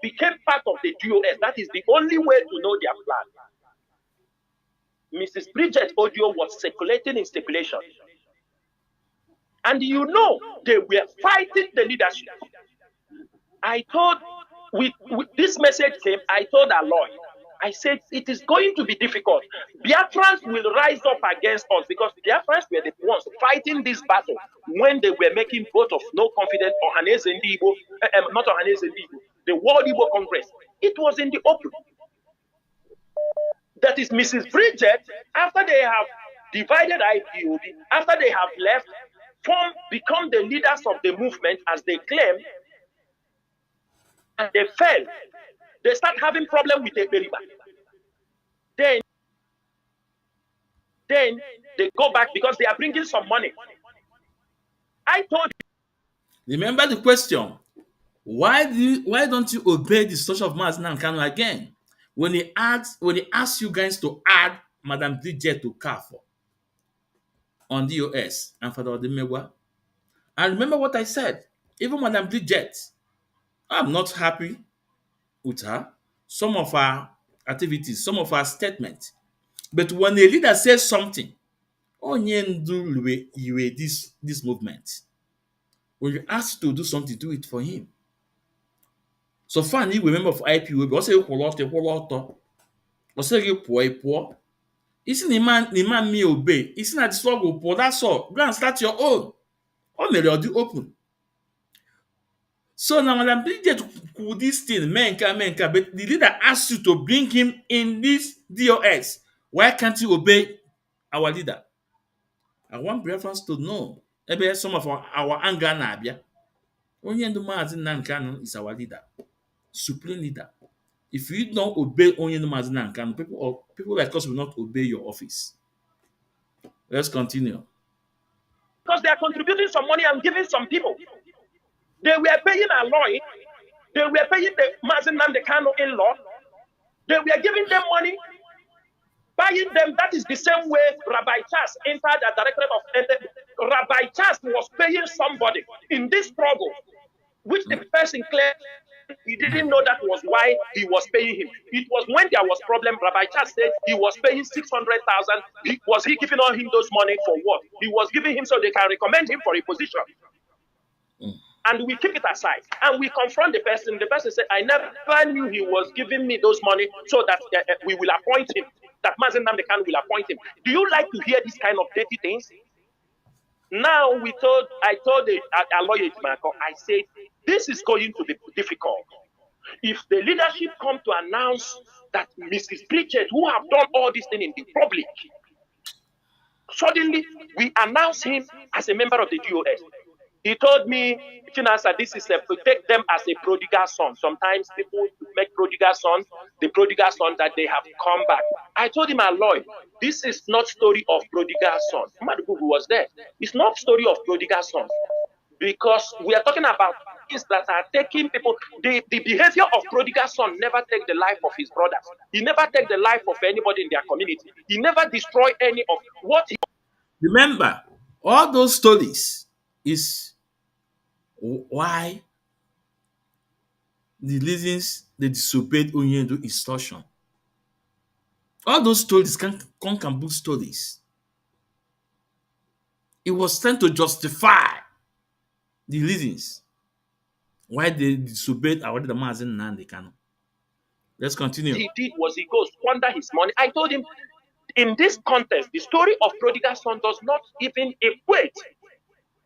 became part of the DOS. That is the only way to know their plan. Mrs. Bridget audio was circulating in speculation. And you know, they were fighting the leadership. I told, with this message came, I told Aloy, I said, it is going to be difficult. Biafrans will rise up against us because Biafrans were the ones fighting this battle when they were making vote of no confidence on Ohaneze Ndigbo, not Ohaneze Ndigbo, the World Igbo Congress. It was in the open. That is Mrs. Bridget, after they have divided IPOB, after they have left, become the leaders of the movement as they claim, and they fell. They start having problem with the Beriba. Then they go back because they are bringing some money. I told you. Remember the question. Why don't you obey the instruction of Mazi Kanu again? When he asked you guys to add Madam Bridget to CAF on DOS and Father Odemegwa. And remember what I said. Even Madam Bridget, I'm not happy with her. Some of her activities, some of her statements. But when a leader says something, this movement. When you ask to do something, do it for him. So far, you remember of IPOB, also you poor. Isn't the man me obey? Isn't that the struggle poor? That's all. Go and start your own. Or maybe I'll do open. So now Madam Bridget could this thing, menka, but the leader asks you to bring him in this DOS. Why can't you obey our leader? I want Biafrans to know. Maybe some of our anger nabia. Only Mazi Kanu is our leader, supreme leader. If you don't obey Onye Mazi Kanu, people like us will not obey your office. Let's continue. Because they are contributing some money and giving some people. They were paying Aloy. They were paying the Mazi Kanu in-law. They were giving them money, buying them. That is the same way Rabbi Chas entered the directorate of Rabbi Chas was paying somebody in this struggle, which the person claimed he didn't know that was why he was paying him. It was when there was problem. Rabbi Chas said he was paying 600,000. Was he giving on him those money for what? He was giving him so they can recommend him for a position. And we keep it aside. And we confront the person. The person said, I never knew he was giving me those money so that we will appoint him. That Mazi Kanu will appoint him. Do you like to hear this kind of dirty things? Now I told the lawyer, I said, this is going to be difficult. If the leadership come to announce that Mrs. Bridget, who have done all this thing in the public, suddenly we announce him as a member of the DOS. He told me, Chinasa, this is take them as a prodigal son. Sometimes people make prodigal sons, the prodigal son that they have come back. I told him, Aloy, this is not story of prodigal son. Madugu was there. It's not story of prodigal sons. Because we are talking about things that are taking people. The behavior of prodigal son never take the life of his brothers. He never take the life of anybody in their community. He never destroy any of what he... Remember, all those stories is why the reasons they disobeyed Onyendu instruction. All those stories can book stories. It was trying to justify the reasons why they disobeyed our leader Mazi Kanu. Let's continue. He did was he goes squander his money. I told him, in this context, the story of prodigal son does not even equate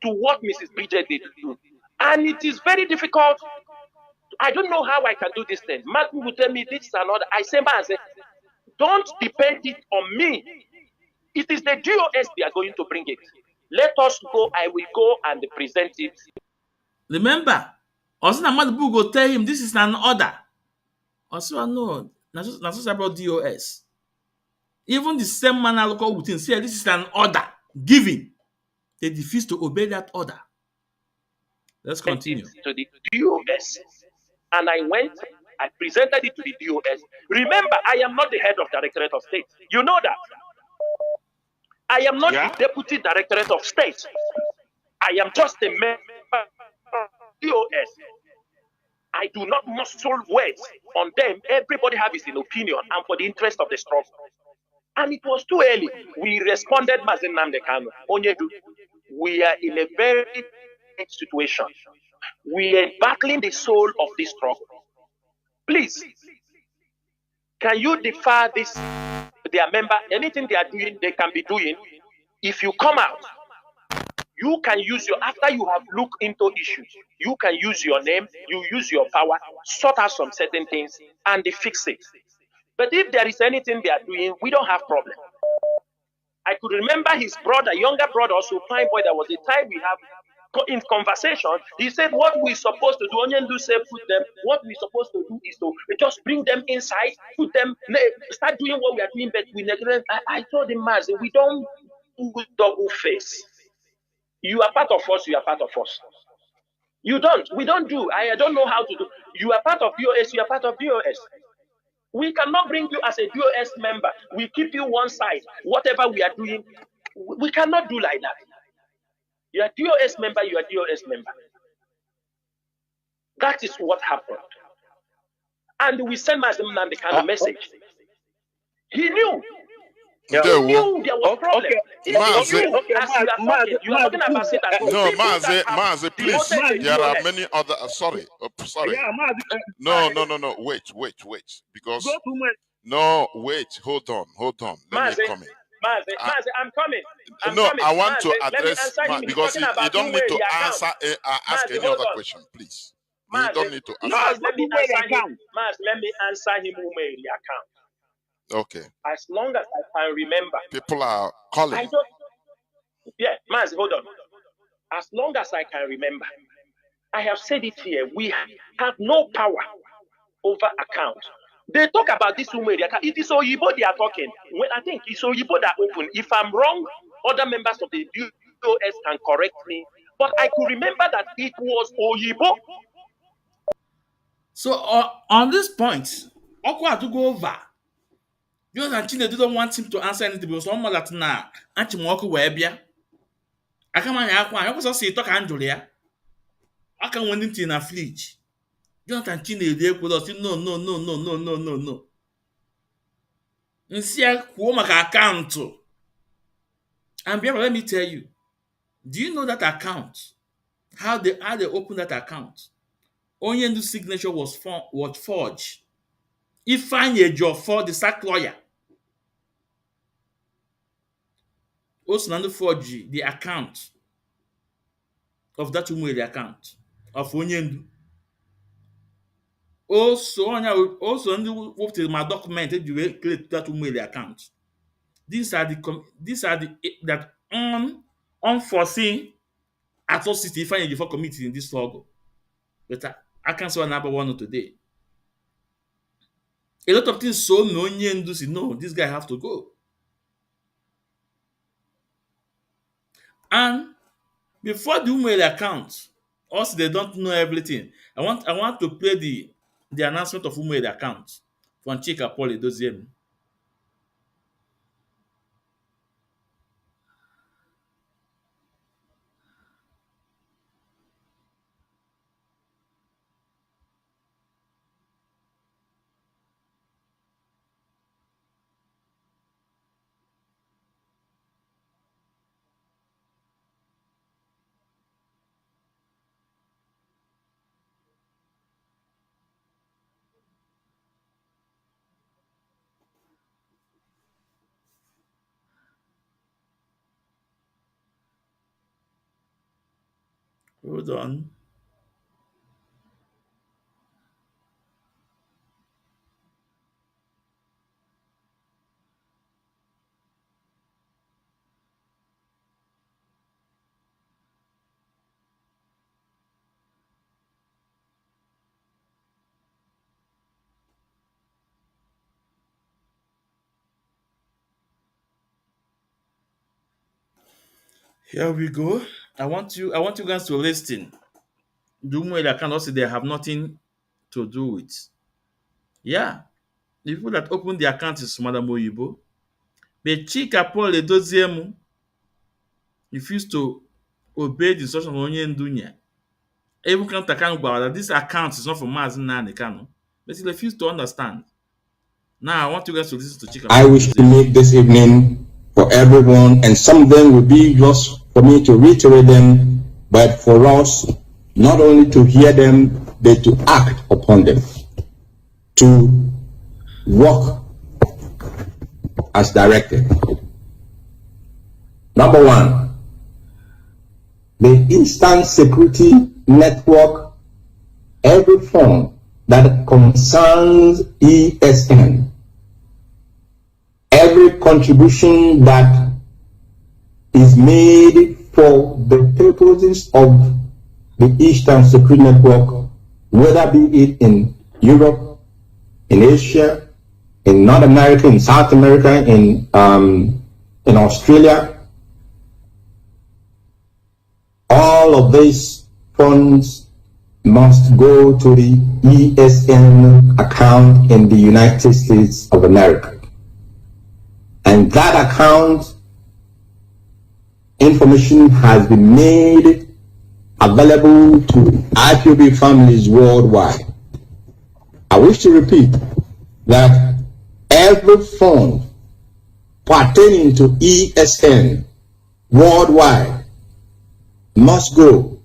to what Mrs. Bridget did do. And it is very difficult. I don't know how I can do this thing. Matthew will tell me this and another. I say, don't depend it on me. It is the DOS they are going to bring it. Let us go. I will go and present it. Remember, Osina Madabu go tell him this is an order. Also, no, not so about DOS. Even the same man local within say this is an order given. They refuse to obey that order. Let's continue. To the DOS. And I went, I presented it to the DOS. Remember, I am not the head of Directorate of State. You know that. I am not the Deputy Directorate of State. I am just a member of DOS. I do not muscle words on them. Everybody has his opinion and for the interest of the struggle. And it was too early. We responded, Mazi Nnamdi Kanu, Onyedu. We are in a very situation. We are battling the soul of this struggle. Please, can you defer this, their member, anything they are doing, they can be doing. If you come out, you can use your, after you have looked into issues, you can use your name, you use your power, sort out some certain things, and they fix it. But if there is anything they are doing, we don't have problem. I could remember his brother, younger brother, also fine boy. There was a time we have in conversation. He said, "What we supposed to do, Onyendu say, put them. What we supposed to do is to just bring them inside, put them, start doing what we are doing." But we neglect. I told him, Mazi, we don't do double face. You are part of us. You are part of us. You don't. We don't do. I don't know how to do. You are part of DOS. You are part of DOS. We cannot bring you as a DOS member. We keep you one side. Whatever we are doing, we cannot do like that. You are DOS member, you are DOS member. That is what happened. And we sent Mazi Nnamdi Kanu message. He knew. He knew there was problem. Okay. He knew, as you are talking about it. No, Mazi, please. There are many other. Sorry. Yeah, Mazi. No. Wait. Because wait. Hold on. Let me come in. Mazi, I'm coming. I want to Mazi, address because you don't need to ask any other question, please. You don't need to ask. Let me answer him who made the account. Okay. As long as I can remember. People are calling. Mazi, hold on. As long as I can remember, I have said it here. We have no power over account. They talk about this Umeri account. It is Oyibo they are talking. When I think it's Oyibo that open. If I'm wrong, other members of the DOS can correct me. But I could remember that it was Oyibo. So on this point, Okwa to go over. Yours and Chinedu don't want him to answer anything because one more that now Anchimoku Webia. I come on, I also see talk Anjulia. I can want him in a fleet. Jonathan Chinedu with us. No. Nsia Kuomaka account. And Biafra, let me tell you, do you know that account? How they open that account? Onyendu signature was forged. Ifeanyi Ejiofor, the sack lawyer, also under forged the account of that Umueri account of Onyendu. Also under what my document you create that Umueri account. These are that unforeseen atrocity Ifeanyi Ejiofor committed in this struggle. But I can't say number one today. A lot of things so no Onyendu say no, this guy have to go. And before the Umueri account, also they don't know everything. I want to play the announcement of Umueri account from Chika Paul Edoziem. Hold on. Here we go. I want you guys to listen. The women that cannot say they have nothing to do with. Yeah. The people that opened the account is Madam Oyibo. But Chika Paul Edoziemu refused to obey the instructions of Onye Ndunya. Even Kanta Kanu that this account is not for Mazi Nnamdi Kanu. But he refused to understand. Now I want you guys to listen to Chika I Paul wish to Edoziemu. make this evening for everyone, and some of them will be just for me to reiterate them, but for us not only to hear them, but to act upon them, to walk as directed. Number one, the Eastern Security Network, every form that concerns ESN, every contribution that is made for the purposes of the Eastern Security Network, whether be it in Europe, in Asia, in North America, in South America, in Australia, all of these funds must go to the ESN account in the United States of America. And that account information has been made available to IPOB families worldwide. I wish to repeat that every fund pertaining to ESN worldwide must go,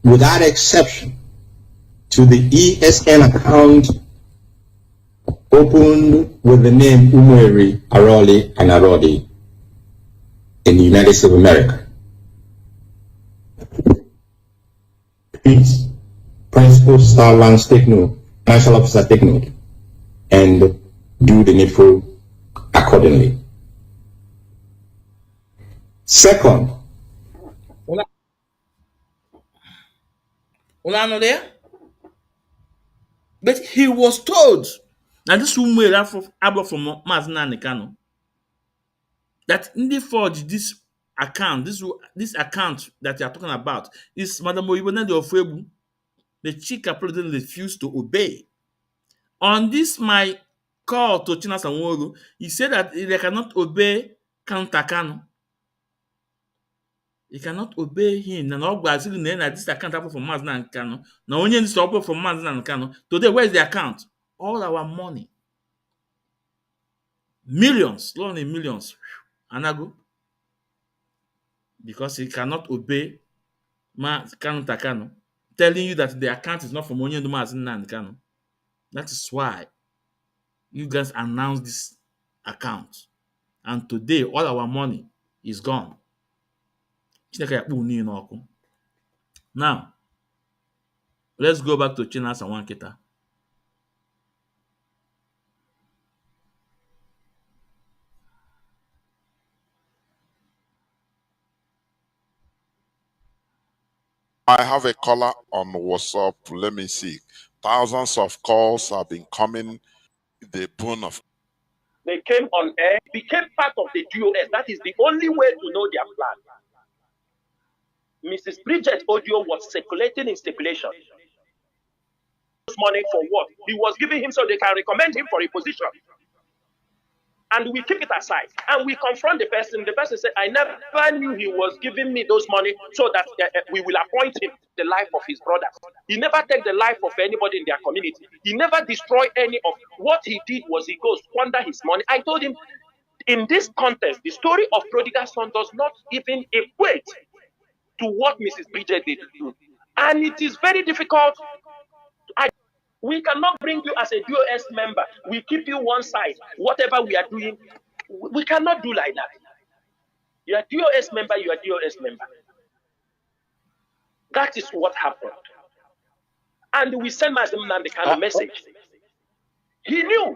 without exception, to the ESN account opened with the name Umweri, Aroli, and Arodi in the United States of America. Please, Principal Star Lance, take note, Financial Officer, take note, and do the needful accordingly. Second, Una there? But he was told that this woman abroad from Mazi Nnamdi Kanu that in the forge this account, this account that you are talking about is Madam Oyibo Nnamdi Ofebu. The Chika president refused to obey. On this my call to Chinasa Nworu, he said that they cannot obey Kanu. They cannot obey him. And all guys saying that this account happened from Mazi Nnamdi Kanu. Now only this happened from Mazi Nnamdi Kanu. Today, where is the account? All our money. Millions, only millions. Anago. Because he cannot obey Kanu, telling you that the account is not from Onye Mazi Nnamdi Kanu. That is why you guys announced this account. And today, all our money is gone. Now, let's go back to Chinasa Wankita. I have a caller on WhatsApp. Let me see. Thousands of calls have been coming. The bone of They came on air, became part of the DOS. That is the only way to know their plan. Mrs. Bridget audio was circulating in speculation. Money for what? He was giving him so they can recommend him for a position. And we keep it aside. And we confront the person. The person said, I never knew he was giving me those money so that we will appoint him the life of his brothers. He never take the life of anybody in their community. He never destroy any of what he did was he goes squander his money. I told him, in this context, the story of prodigal son does not even equate to what Mrs. Bridget did. And it is very difficult. We cannot bring you as a DOS member. We keep you one side. Whatever we are doing, we cannot do like that. You are DOS member, you are DOS member. That is what happened. And we sent Mazi Nnamdi Kanu a message. He knew.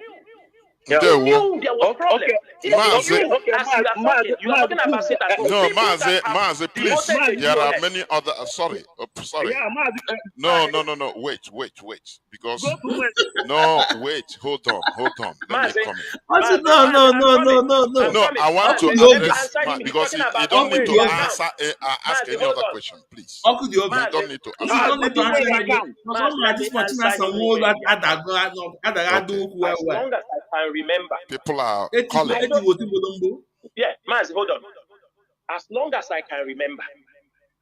There, knew there was problem. okay, Even Mazi. you, as you are talking, you are talking about it as well. No, People Mazi, that have Mazi, please. devoted the There are US. many other. Sorry, sorry. Yeah, Mazi, No, no, no, no. Wait. Because no, wait. Hold on. Let me Mazi, come in. Mazi, No, Mazi, no, I'm no, no, coming. no, I'm no. No, coming. I want to Mazi, Uncle let me Yobi. address answer him. He's because talking you about don't need to Uncle Umweri Yobi. answer account. ask Mazi, any hold other on. question, please. Uncle Yobi. You don't Mazi, need to If ask you any don't other need to question. answer Mazi, me, because Mazi, some let like me this for answer Chinasa him Nworu Umweri account. Okay. well As well. long as I can remember. People are Etiko calling. I don't, Bolombo. yeah, Mazi, hold on. As long as I can remember,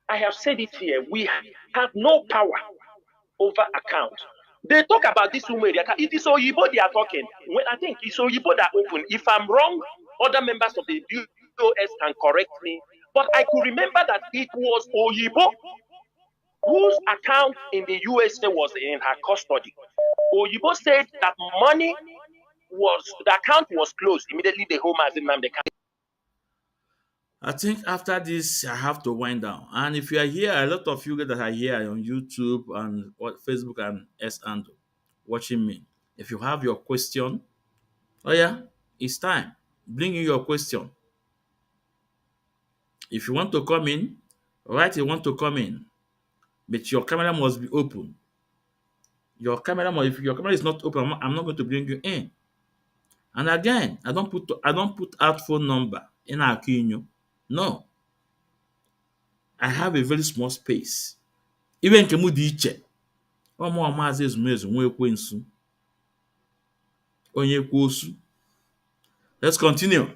I have said it here, we have no power over account. They talk about this Umweri account. It is Oyibo they are talking. When I think it's Oyibo that open. If I'm wrong, other members of the BOS can correct me. But I could remember that it was Oyibo whose account in the USA was in her custody. Oyibo said that the account was closed immediately the home as in the account. I think after this, I have to wind down. And if you are here, a lot of you that are here on YouTube and Facebook and S and watching me, if you have your question, oh yeah, it's time. Bring in your question. If you want to come in, write you want to come in, but your camera must be open. If your camera is not open, I'm not going to bring you in. And again, I don't put out phone number in our queue. No, I have a very small space. Even nke m dị iche, ọmụ Maazị Ezumezu nwa Ekwensu, onye Ekwensu. Let's continue.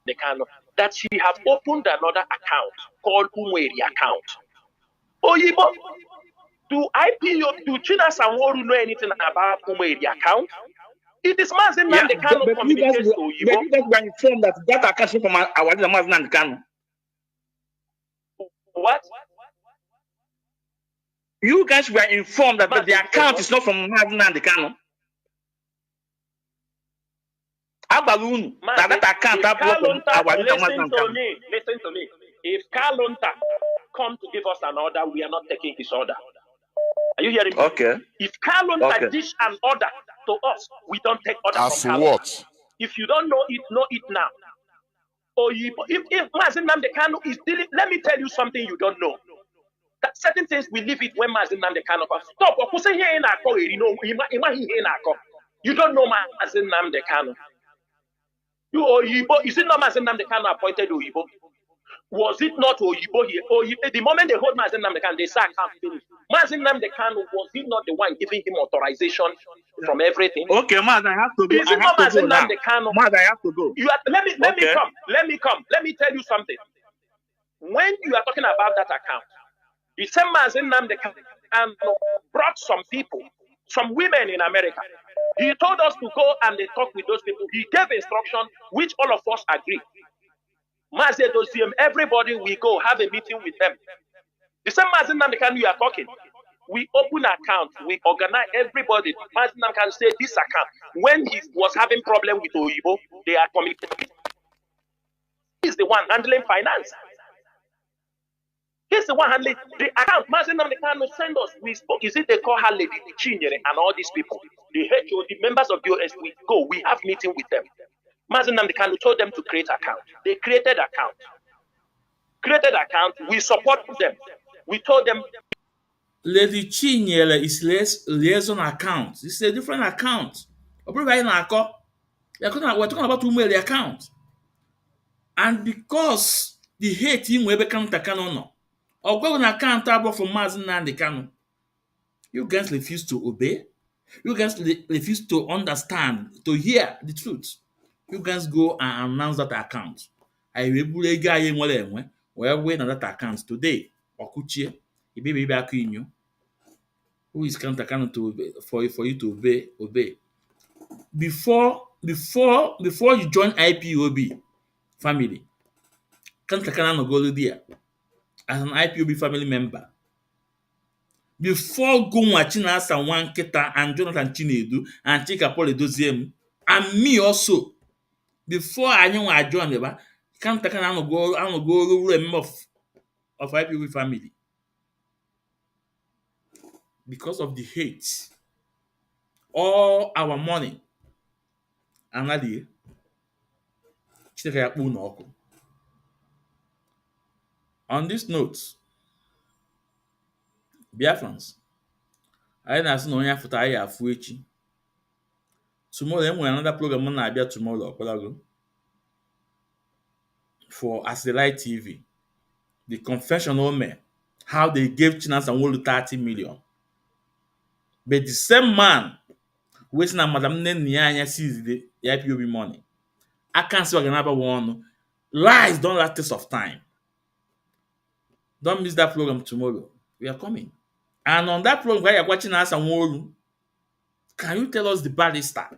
The kind of, that she have opened another account called Umweri account. Oyibo, do Chinasa and Nworu know anything about Umweri account? It is Mazi yeah, Nnamdi Kanu but you guys communicates to were, Oyibo. but you guys were informed that that account from our Mazi Nnamdi. What? You guys were informed that the account is not from Mazi Nnamdi. That account listen to me. If Kalunta come to give us an order, we are not taking his order. Are you hearing me? Okay. If Kalunta dish an order to us, we don't take order As from Kalunta. what? If you don't know it now. Or if Mazi Nnamdi Kanu is dealing, let me tell you something you don't know. That certain things we leave it when Mazi Nnamdi Kanu comes. Stop. You don't know Mazi Nnamdi Kanu. You Oyibo, is it not Mazi Nnamdi Kanu appointed Oyibo? Was it not Oyibo here? The moment they hold Mazi Nnamdi Kanu, they say I can't finish. Mazi Nnamdi Kanu, was he not the one giving him authorization from everything? Okay, Mazi, I have to go. Is it not Mazi Nnamdi Kanu? Mazi, I have to go. Let me come. Let me tell you something. When you are talking about that account, the same Mazi Nnamdi Kanu brought some people, some women in America. He told us to go and they talk with those people. He gave instruction, which all of us agree. Mazi Dosiem, everybody we go have a meeting with them. The same Mazi Nnamdi Kanu you are talking. We open account, we organize everybody. Mazi Nnamdi Kanu say this account. When he was having problem with Oyibo, they are communicating. He's the one handling finance. He's the one handling the account. Mazi Nnamdi Kanu send us. We spoke. Is it they call her Lady Chinyere and all these people? The HO, the members of BOS, we go. We have meeting with them. Mazi Nnamdi Kanu told them to create account. They created account. We support them. We told them. Lady Chinyere is liaison account. It's a different account. We're talking about Umweri account. And because the hate in Webe Kanu Kanu no, or go on account about for Mazi Nnamdi Kanu, you guys refuse to obey. You guys refuse to understand, to hear the truth. You guys go and announce that account. I will be guy in where we on that account today. Okuchie, baby back in you. Who is counter account to obey, for you to obey. Before you join IPOB family, counter no go there as an IPOB family member. Before Gunwa Chinasa one Kita and Jonathan Chinedu and Chika Paul Edoziem, and me also, before I knew I joined them, can't take an go a member of IPOB family. Because of the hate, all our money, analie Chineke ya kpụ n'ọkụ. On this note, Biafrans, anyị na-asị na onye afụta anyị afụ echi. Tomorrow, enwere another program m na-abịa tomorrow, ọkpọlago, for Aslight TV. The confessional men, how they gave Chinasa Nworu 30 million. But the same man, waiting na Madam Nenya sees the IPOB money. I can't say another one. Lies don't last test of time. Don't miss that program tomorrow. We are coming. And on that program, while you're watching Chinasa Nworu, can you tell us the barrister?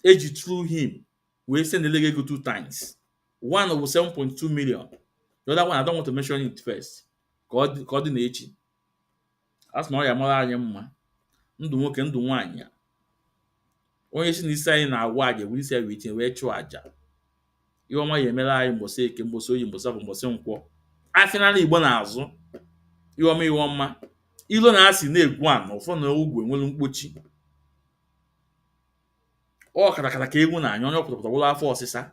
Age through him. We send the legal 2 times. One over 7.2 million. The other one, I don't want to mention it first. Coordinate. That's not your mother. Ndụ nwoke ndụ nwaanyị. Onye si n'isi anyị na-awa aja wee isi wee tinye wee chụọ aja. Ihe ọma ya emela anyị mgbọsị eke, mgbọsị oyi, mgbọsị afọ, mgbọsị nkwọ. Afịnala Igbo na-azụ. Ihe ọma. Ilo na-asị na-egwu anọ ụfọ na ugwu enwelu mkpochi. Ọ katakata ka egwu na-anya onye ọpụtapụta wụlụ afọ ọsịsa.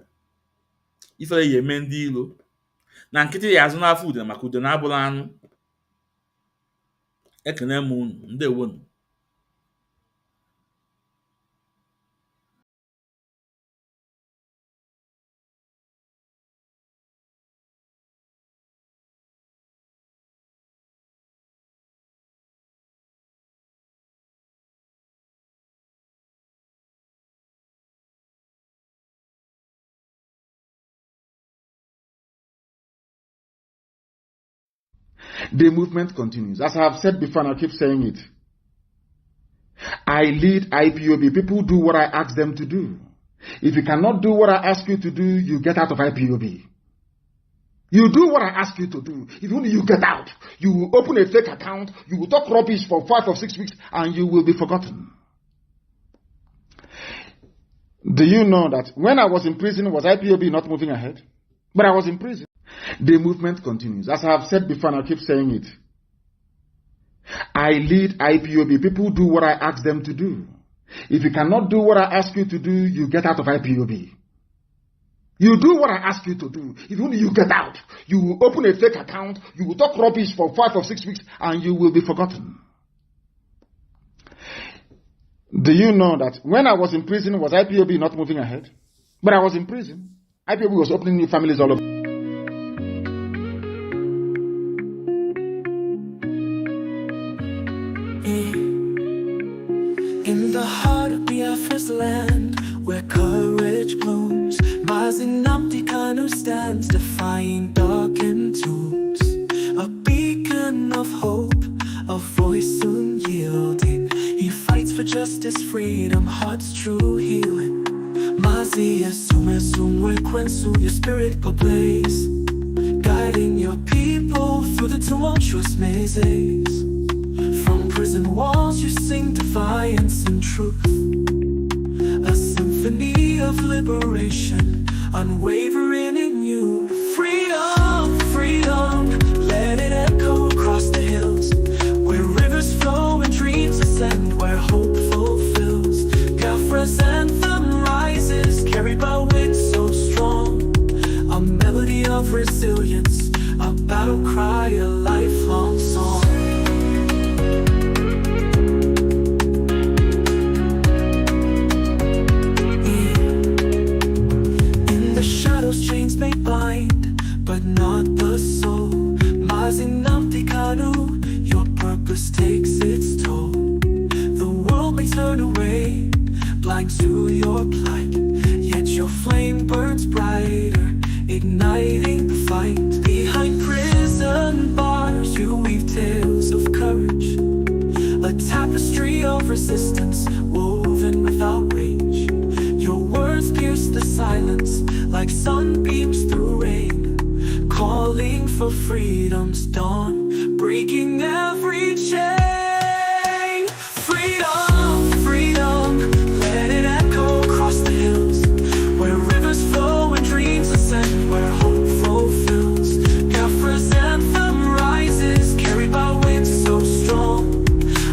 Ifere ya eme ndị ilo. Na nkịtị ya azụ n'afọ ude maka ude na-abụla anụ. Ekene m unu, ndewonu. The movement continues. As I have said before, and I keep saying it. I lead IPOB. People do what I ask them to do. If you cannot do what I ask you to do, you get out of IPOB. You do what I ask you to do. If only you get out, you will open a fake account, you will talk rubbish for 5 or 6 weeks, and you will be forgotten. Do you know that when I was in prison, was IPOB not moving ahead? But I was in prison. The movement continues. As I have said before, and I keep saying it. I lead IPOB. People do what I ask them to do. If you cannot do what I ask you to do, you get out of IPOB. You do what I ask you to do. If only you get out, you will open a fake account, you will talk rubbish for 5 or 6 weeks, and you will be forgotten. Do you know that when I was in prison, was IPOB not moving ahead? But I was in prison. IPOB was opening new families all over. In the heart of Biafra's land, where courage blooms, Mazi stands defying darkened tombs. A beacon of hope, a voice unyielding. He fights for justice, freedom, heart's true healing. Mazi, Ezumezu, Ekwensu, your spirit ablaze, guiding your people through the tumultuous mazes. From prison walls you sing defiance and truth, a symphony of liberation, unwavering in you. Freedom, freedom, let it echo across the hills, where rivers flow and dreams ascend, where hope fulfills. Biafra's anthem rises, carried by winds so strong, a melody of resilience, a battle cry, a lifelong song. Chains may bind, but not the soul. Mazi, your purpose takes its toll. The world may turn away, blind to your plight, yet your flame burns brighter, igniting the fight. Behind prison bars you weave tales of courage, a tapestry of resistance woven without rage. Your words pierce the silence like sunbeams through rain, calling for freedom's dawn, breaking every chain. Freedom, freedom, let it echo across the hills, where rivers flow and dreams ascend, where hope fulfills. Biafra's anthem rises, carried by winds so strong,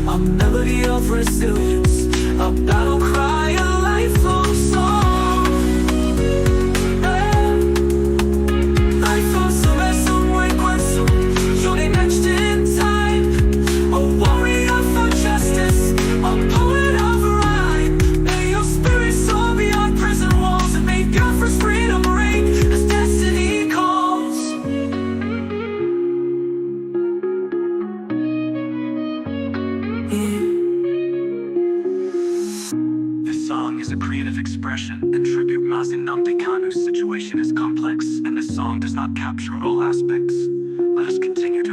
a melody of resilience, a battle cry, a lifelong song. expression and tribute Mazi Nnamdi Kanu's situation is complex, and this song does not capture all aspects. Let us continue